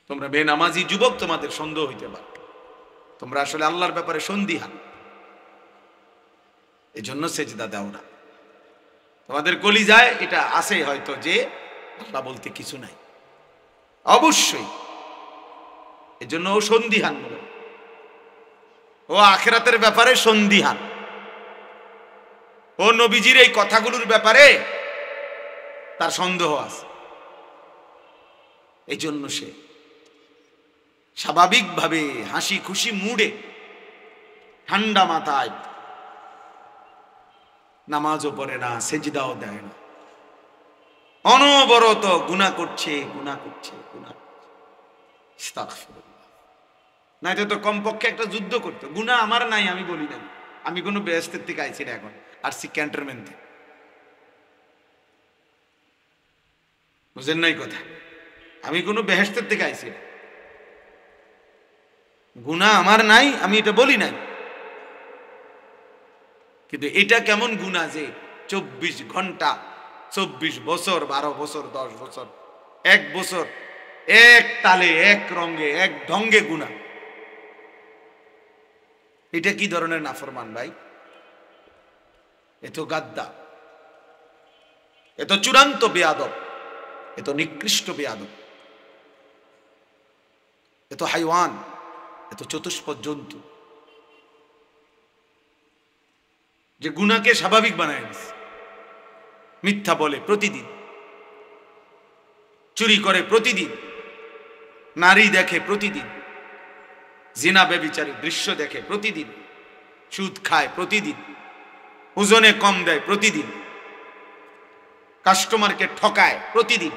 তোমরা বেনামাজি যুবক, তোমাদের সন্দেহ হইতে পারে, তোমরা আসলে আল্লাহর ব্যাপারে সন্দিহান, এই জন্য সেজদা দাও না। তোমাদের কলিজায় এটা আছে হয়তো যে আল্লাহ বলতে কিছু নাই, অবশ্যই। এজন্য ও সন্দিহান, ও আখিরাতের ব্যাপারে সন্দিহান, ও নবীজির এই কথাগুলোর ব্যাপারে তার সন্দেহ আছে। এই জন্য সে স্বাভাবিকভাবে হাসি খুশি মুডে ঠান্ডা মাথায় নামাজও পড়ে না, সেজদাও দেয় না, অনবরত গুনাহ করছে, গুনাহ করছে, গুনাহ করছে। আস্তাগফিরুল্লাহ। নাইতো তো কমপক্ষে একটা যুদ্ধ করতো। গুনাহ আমার নাই আমি বলি না, আমি কোনো বেহেশতের থেকে আইছি না, এখন আসছি ক্যান্টনমেন্ট থেকে। বুঝেন নাই কথা? আমি কোনো বেহেশতের থেকে আইছি না, গুনাহ আমার নাই আমি এটা বলি নাই। কিন্তু এটা কেমন গুনাহ যে 24 ঘন্টা, 24 বছর, 12 বছর, 10 বছর, 1 বছর এক তালে, এক রঙে, এক ঢঙ্গে গুনাহ। এটা কি ধরনের নাফরমান ভাই? এত গাদ্দা, এত চূড়ান্ত বেয়াদব, এত নিকৃষ্ট বেয়াদব, এত হাইওয়ান, এত চতুষ্পদ জন্তু, যে গুনাহকে স্বাভাবিক বানায় দিচ্ছে। মিথ্যা বলে প্রতিদিন, চুরি করে প্রতিদিন, নারী দেখে প্রতিদিন, জিনা ব্যভিচারী দৃশ্য দেখে প্রতিদিন, সুদ খায় প্রতিদিন, ওজনে কম দেয় প্রতিদিন, কাস্টমারকে ঠকায় প্রতিদিন,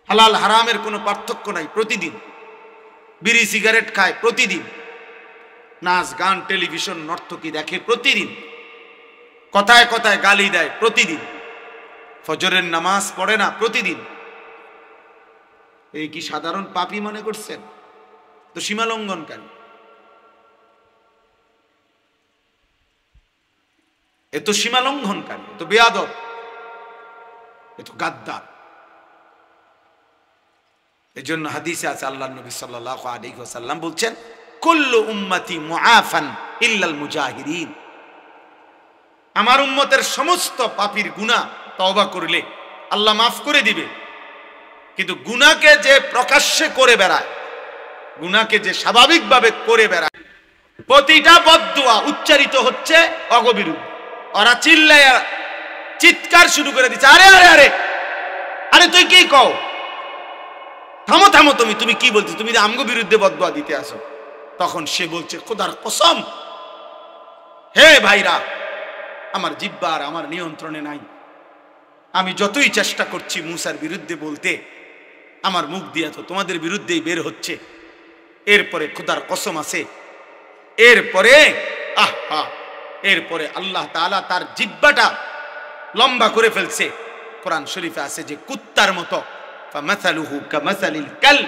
হালাল হারামের কোনো পার্থক্য নাই প্রতিদিন, বিড়ি সিগারেট খায় প্রতিদিন, নাচ গান টেলিভিশন নর্তকী দেখে প্রতিদিন, কথায় কথায় গালি দেয় প্রতিদিন, ফজরের নামাজ পড়ে না প্রতিদিন। এই কি সাধারণ পাপী মনে করছেন? তো সীমা লঙ্ঘনকারী, এ তো সীমা লঙ্ঘনকারী, এ তো বেয়াদব, এ তো গাদ্দার। এই জন্য হাদিসে আছে, আল্লাহ নবী সাল্লাল্লাহু আলাইহি ওয়াসাল্লাম বলছেন, কুল্লু উম্মতি মুআফান ইল্লাল মুজাহিরিন। আমার উম্মতের সমস্ত পাপীর গুনাহ তওবা করলে আল্লাহ মাফ করে দিবে, কিন্তু গুনাহকে যে প্রকাশ্যে করে বেড়ায়, গুনাহকে যে স্বাভাবিকভাবে করে বেড়ায়, প্রতিটা বদদুয়া উচ্চারিত হচ্ছে অগবিরুদ্ধ। ওরা চিল্লায়া চিৎকার শুরু করে দিচ্ছে, আরে আরে আরে আরে তুই কি কও, থামো থামো, তুমি কি বলছো, তুমি আমগো বিরুদ্ধে বদদুয়া দিতে আসো। তখন সে বলছে, খোদার কসম, হে ভাইরা, আমার জিহ্বা আর আমার নিয়ন্ত্রণে নাই। আমি যতই চেষ্টা করছি মুসার বিরুদ্ধে বলতে, আমার মুখ দিয়ে তো তোমাদের বিরুদ্ধেই বের হচ্ছে। এরপরে খোদার কসম আছে, এরপরে এরপরে আল্লাহ তাআলা তার জিহ্বাটা লম্বা করে ফেলছে। কোরআন শরীফে আছে যে কুত্তার মতো, ফামাসালুহু কামাসালিল কাল,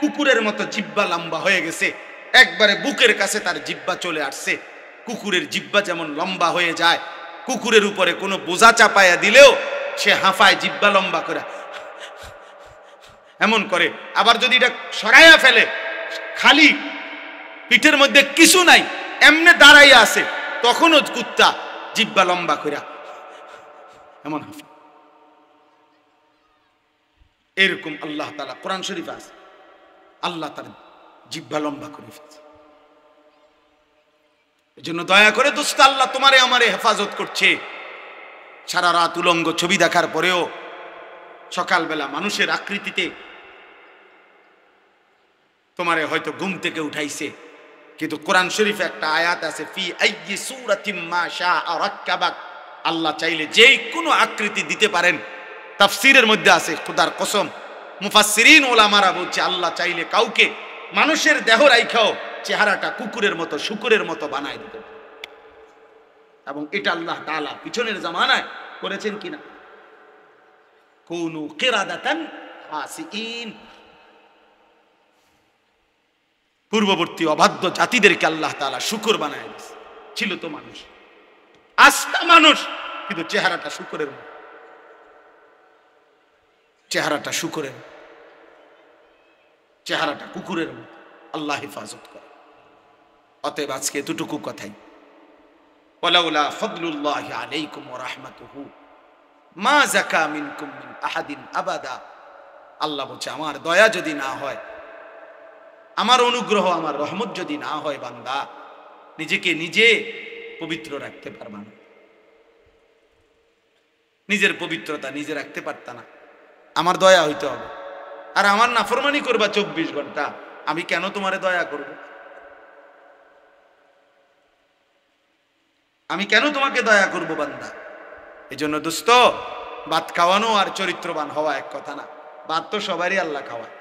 কুকুরের মতো জিহ্বা লম্বা হয়ে গেছে, একবারে বুকের কাছে তার জিহ্বা চলে আসছে। কুকুরের জিহ্বা যেমন লম্বা হয়ে যায়, কুকুরের উপরে কোনো বোঝা চাপায়া দিলেও সে হাঁফায় জিহ্বা লম্বা করে, এমন করে। আবার যদি এটা সরাইয়া ফেলে, খালি পিঠের মধ্যে কিছু নাই, এমনে দাঁড়াইয়া আছে, তখনও কুত্তা জিহ্বা লম্বা করে এমন হাঁফে। এরকম আল্লাহ তাআলা কোরআন শরীফে আছে, আল্লাহ তার জিহ্বা লম্বা করে ফেলছে। এই জন্য দয়া করে দোস্ত, আল্লাহ তোমারে আমারে হেফাজত করছে। সারা রাত উলঙ্গ ছবি দেখার পরেও সকালবেলা মানুষের আকৃতিতে তোমারে হয়তো ঘুম থেকে উঠাইছে, কিন্তু কোরআন শরীফে একটা আয়াত আছে, ফি আইয়ি সূরাতিম মা শাআ রাক্কাবাক, আল্লাহ চাইলে যেই কোনো আকৃতি দিতে পারেন। তাফসীরের মধ্যে আছে, খোদার কসম, মুফাসসিরিন ওলামারা বলছে, আল্লাহ চাইলে কাউকে মানুষের দেহ রাইখাও চেহারাটা কুকুরের মতো শুকুরের মতো বানায় দিতে পারে। এবং এটা আল্লাহ তাআলা পিছনের জামানায় করেছেন কিনা, কুনু কিরাদাতান খাসিইন, পূর্ববর্তী অবাধ্য জাতিদেরকে আল্লাহ তাআলা শুকর বানায় দিয়েছে। ছিল তো মানুষ, আস্তা মানুষ, কিন্তু চেহারাটা শুকরের মতো, চেহারাটা শুকরের, চেহারাটা কুকুরের মতো। আল্লাহ হেফাজত করে। অতএব আজকে এতটুকু কথাই, ওয়ালাউলা ফাদলুল্লাহি আলাইকুম ওয়া রাহমাতুহু মা যাকা মিনকুম মিন আহাদিন আবাদা। আল্লাহ বলছে, আমার দয়া যদি না হয়, আমার অনুগ্রহ, আমার রহমত যদি না হয়, বান্দা নিজেকে নিজে পবিত্র রাখতে পারবা না। নিজের পবিত্রতা নিজে রাখতে পারতা না, আমার দয়া হইতে হবে। আর আমার নাফরমানি করবা 24 ঘন্টা, আমি কেন তোমারে দয়া করব? আমি কেন তোমাকে দয়া করব বান্দা? এই জন্য দোস্ত, ভাত খাওয়ানো আর চরিত্রবান হওয়া এক কথা না। ভাত তো সবারই আল্লাহ খাওয়ায়,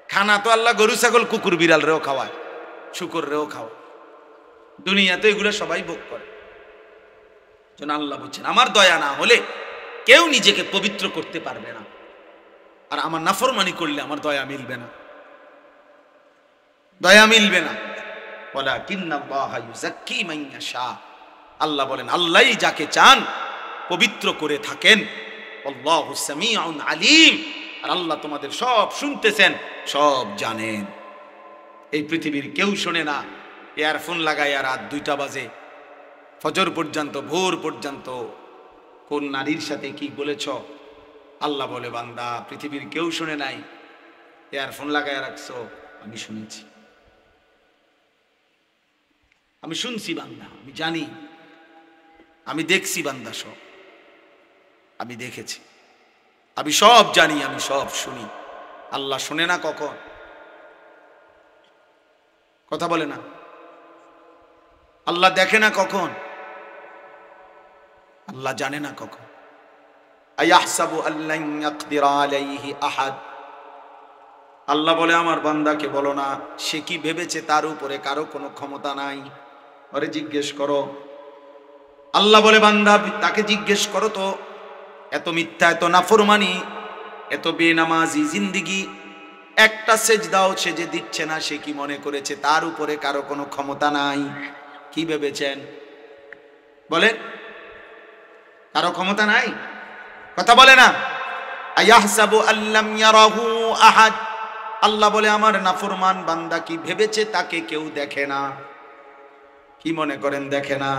খানা তো আল্লাহ গরু ছাগল কুকুর বিড়াল রেও খাওয়ায়, শুকর রেও খাওয়ায়, দুনিয়াতে এগুলো সবাই ভোগ করে। যেন আল্লাহ বলছেন, আমার দয়া না হলে কেউ নিজেকে পবিত্র করতে পারবে না, আর আমার নাফরমানি করলে আমার দয়া মিলবে না, দয়া মিলবে না। ওয়ালাকিন্নাল্লাহা ইউযাক্কি মান ইয়াশা, আল্লাহ বলেন, আল্লাহই যাকে চান পবিত্র করে থাকেন। আল্লাহু সামিউন আলিম, আর আল্লাহ তোমাদের সব শুনতেছেন, সব জানেন। এই পৃথিবীর কেউ শোনে না। ইয়ারফোন লাগায় আর রাত 2টা বাজে, ফজর পর্যন্ত, ভোর পর্যন্ত কোন নারীর সাথে কি বলেছ, আল্লাহ বলে, বান্দা পৃথিবীর কেউ শুনে নাই, ইয়ারফোন লাগায় রাখছো, আমি শুনেছি, আমি শুনছি বান্দা, আমি জানি, আমি দেখছি বান্দা, সব আমি দেখেছি, আমি সব জানি, আমি সব শুনি। আল্লাহ শোনে না কখন? কথা বলে না। আল্লাহ দেখে না কখন? আল্লাহ জানে না কখন? আয়াহসাবু আল্লান ইয়াকদিরা আলাইহি আহাদ। আল্লাহ বলে আমার বান্দাকে বলো না সে কি ভেবেছে তার উপরে কারো কোনো ক্ষমতা নাই, ওরে জিজ্ঞেস করো। আল্লাহ বলে বান্দা তাকে জিজ্ঞেস করো তো, এত মিথ্যা, এত নাফরমানি, এত বেনামাজি জিন্দিগি, একটা সেজদাও সে যে দিচ্ছে না, সে কি মনে করেছে তার উপরে কারো কোনো ক্ষমতা নাই? কি ভেবেছেন বলেন? কারো ক্ষমতা নাই? কথা বলে না। আয়াহসাবু আল্লাম ইয়ারাহু আহাদ। আল্লাহ বলে আমার নাফরমান বান্দা কি ভেবেছে তাকে কেউ দেখে না? কি মনে করেন দেখে না?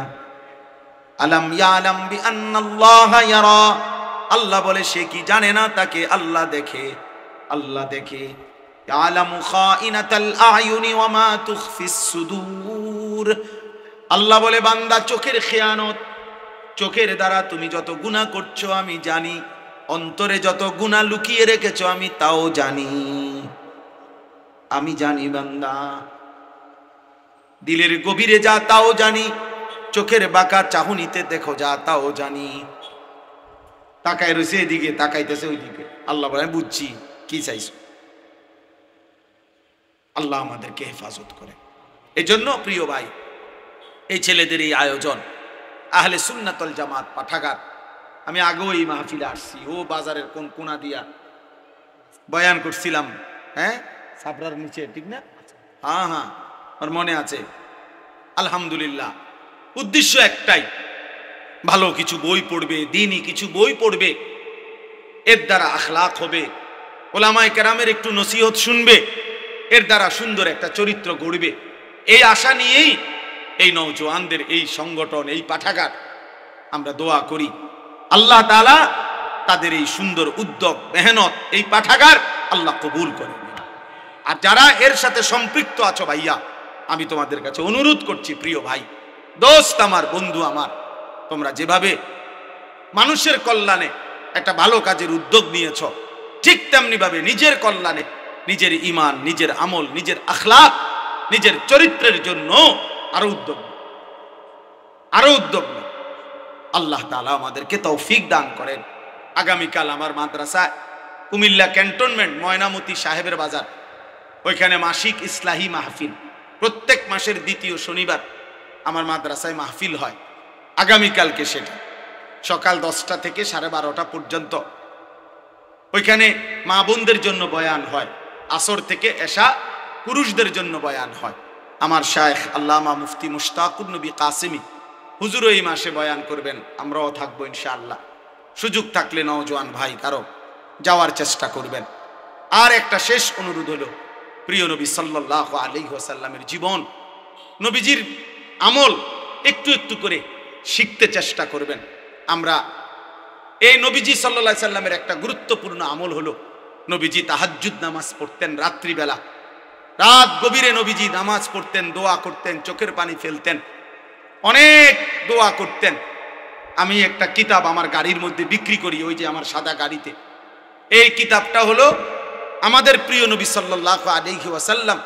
আলাম ইয়ালাম বিআন্নাল্লাহা ইয়ারা। আল্লাহ বলে সে কি জানে না তাকে আল্লাহ দেখে? আল্লাহ দেখে। ইয়ালামু খাইনাতাল আয়ুনি ওয়া মা তুখফিস সুদূর। আল্লাহ বলে বান্দা চোখের খেয়ানত, চোখের দ্বারা তুমি যত গুনাহ করছো আমি জানি, অন্তরে যত গুনাহ লুকিয়ে রেখেছো আমি তাও জানি। আমি জানি বান্দা, দিলের গভীরে যা তাও জানি, চোখের বাঁকা চাহনিতে দেখো যা তাও জানি। তাকায় রয়েছে এদিকে, তাকাইতেছে ওইদিকে। আল্লাহ বলে বুঝছি কি চাইছো। আল্লাহ আমাদেরকে হেফাজত করে। এই জন্য প্রিয় ভাই, এই ছেলেদের এই আয়োজন আহলে সুন্নাতুল জামাত পাঠাগার, আমি আগেও এই মাহফিলে আসছি, ও বাজারের কোন কোনা দিয়া বয়ান করছিলাম, হ্যাঁ ছাপড়ার নিচে, ঠিক না? হ্যাঁ হ্যাঁ আমার মনে আছে। আলহামদুলিল্লাহ, উদ্দেশ্য একটাই, ভালো কিছু বই পড়বে, দ্বীনি কিছু বই পড়বে, এর দ্বারা আখলাক হবে, ওলামায়ে কেরামের একটু নসিহত শুনবে, এর দ্বারা সুন্দর একটা চরিত্র গড়বে। এই আশা নিয়েই এই নওজোয়ানদের এই সংগঠন, এই পাঠাগার, আমরা দোয়া করি আল্লাহ তাআলা তাদের এই সুন্দর উদ্যোগ, মেহনত, এই পাঠাগার আল্লাহ কবুল করে। আর যারা এর সাথে সম্পৃক্ত আছো ভাইয়া, আমি তোমাদের কাছে অনুরোধ করছি, প্রিয় ভাই, দোস্ত আমার, বন্ধু আমার, তোমরা যেভাবে মানুষের কল্যাণে একটা ভালো কাজের উদ্যোগ নিয়েছ, ঠিক তেমনি ভাবে নিজের কল্যাণে, নিজের ঈমান, নিজের আমল, নিজের আখলাক, নিজের চরিত্রের জন্য আরো উদ্যোগ। আল্লাহ তাআলা আমাদেরকে তৌফিক দান করেন। আগামীকাল আমার মাদ্রাসায় কুমিল্লা ক্যান্টনমেন্ট ময়নামতি সাহেবের বাজার, ওইখানে মাসিক ইসলাহি মাহফিল, প্রত্যেক মাসের দ্বিতীয় শনিবার আমার মাদ্রাসায় মাহফিল হয়। আগামীকালকে সেটা সকাল 10টা থেকে 12:30 পর্যন্ত ওইখানে মা বোনদের জন্য বয়ান হয়, আসর থেকে এশা পুরুষদের জন্য বয়ান হয়। আমার শায়েখ আল্লামা মুফতি মুশতাকুর নবী কাসেমি হুজুর এই মাসে বয়ান করবেন, আমরাও থাকবো ইনশাআল্লাহ। সুযোগ থাকলে নওজোয়ান ভাই কারো যাওয়ার চেষ্টা করবেন। আর একটা শেষ অনুরোধ হলো, প্রিয় নবী সাল্লাল্লাহু আলাইহি ওয়াসাল্লামের জীবন, নবীজির আমল একটু একটু করে শিখতে চেষ্টা করবেন। আমরা এই নবীজি সাল্লাল্লাহু আলাইহি সাল্লামের একটা গুরুত্বপূর্ণ আমল হলো, নবীজি তাহাজ্জুদ নামাজ পড়তেন রাত্রিবেলা, রাত গভীরে নবীজি নামাজ পড়তেন, দোয়া করতেন, চোখের পানি ফেলতেন, অনেক দোয়া করতেন। আমি একটা কিতাব আমার গাড়ির মধ্যে বিক্রি করি, ওই যে আমার সাদা গাড়িতে। এই কিতাবটা হলো আমাদের প্রিয় নবী সাল্লাল্লাহু আলাইহি ওয়াসাল্লাম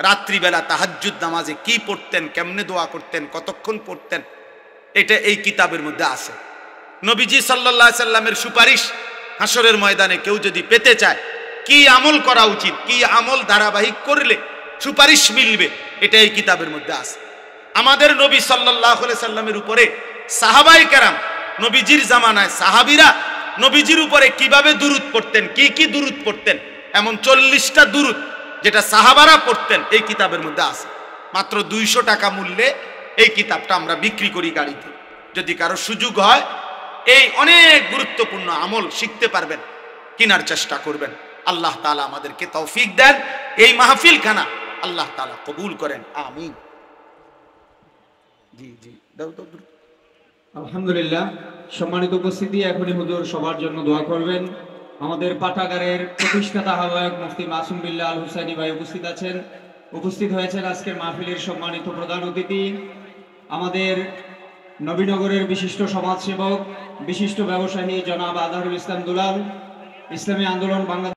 রাত্রিবেলা তাহাজ্জুদ নামাজে কি পড়তেন, কেমনে দোয়া করতেন, কতক্ষণ পড়তেন, এটা এই কিতাবের মধ্যে আছে। নবীজি সাল্লাল্লাহু আলাইহি সাল্লামের সুপারিশ হাসরের ময়দানে কেউ যদি পেতে চায়, কি আমল করা উচিত, কি আমল ধারাবাহিক করলে সুপারিশ মিলবে, এটা এই কিতাবের মধ্যে আছে। আমাদের নবী সাল্লাল্লাহু আলাইহি সাল্লামের উপরে সাহাবায়ে কেরাম, নবীজির জামানায় সাহাবীরা নবীজির উপরে কিভাবে দুরূদ পড়তেন, কি কি দুরূদ পড়তেন, এমন 40টা দুরূদ যেটা সাহাবারা পড়তেন এই কিতাবের মধ্যে আছে। মাত্র 200 টাকা মূল্যে এই কিতাবটা আমরা বিক্রি করি গাড়িতে। যদি কারো সুযোগ হয়, এই অনেক গুরুত্বপূর্ণ আমল শিখতে পারবেন, কেনার চেষ্টা করবেন। আল্লাহ তাআলা আমাদেরকে তৌফিক দেন, এই মাহফিলখানা আল্লাহ তাআলা কবুল করেন, আমিন। জি জি দাও দাও। আলহামদুলিল্লাহ, সম্মানিত উপস্থিতি, এখনই হুজুর সবার জন্য দোয়া করবেন। আমাদের পাঠাগারের প্রতিষ্ঠাতা আহ্বায়ক মুফতি মাসুম বিল্লাহ আল হুসাইনি ভাই উপস্থিত হয়েছেন আজকের মাহফিলের সম্মানিত প্রধান অতিথি, আমাদের নবীনগরের বিশিষ্ট সমাজসেবক, বিশিষ্ট ব্যবসায়ী জনাব আজহারুল ইসলাম দুলাল, ইসলামী আন্দোলন বাংলাদেশ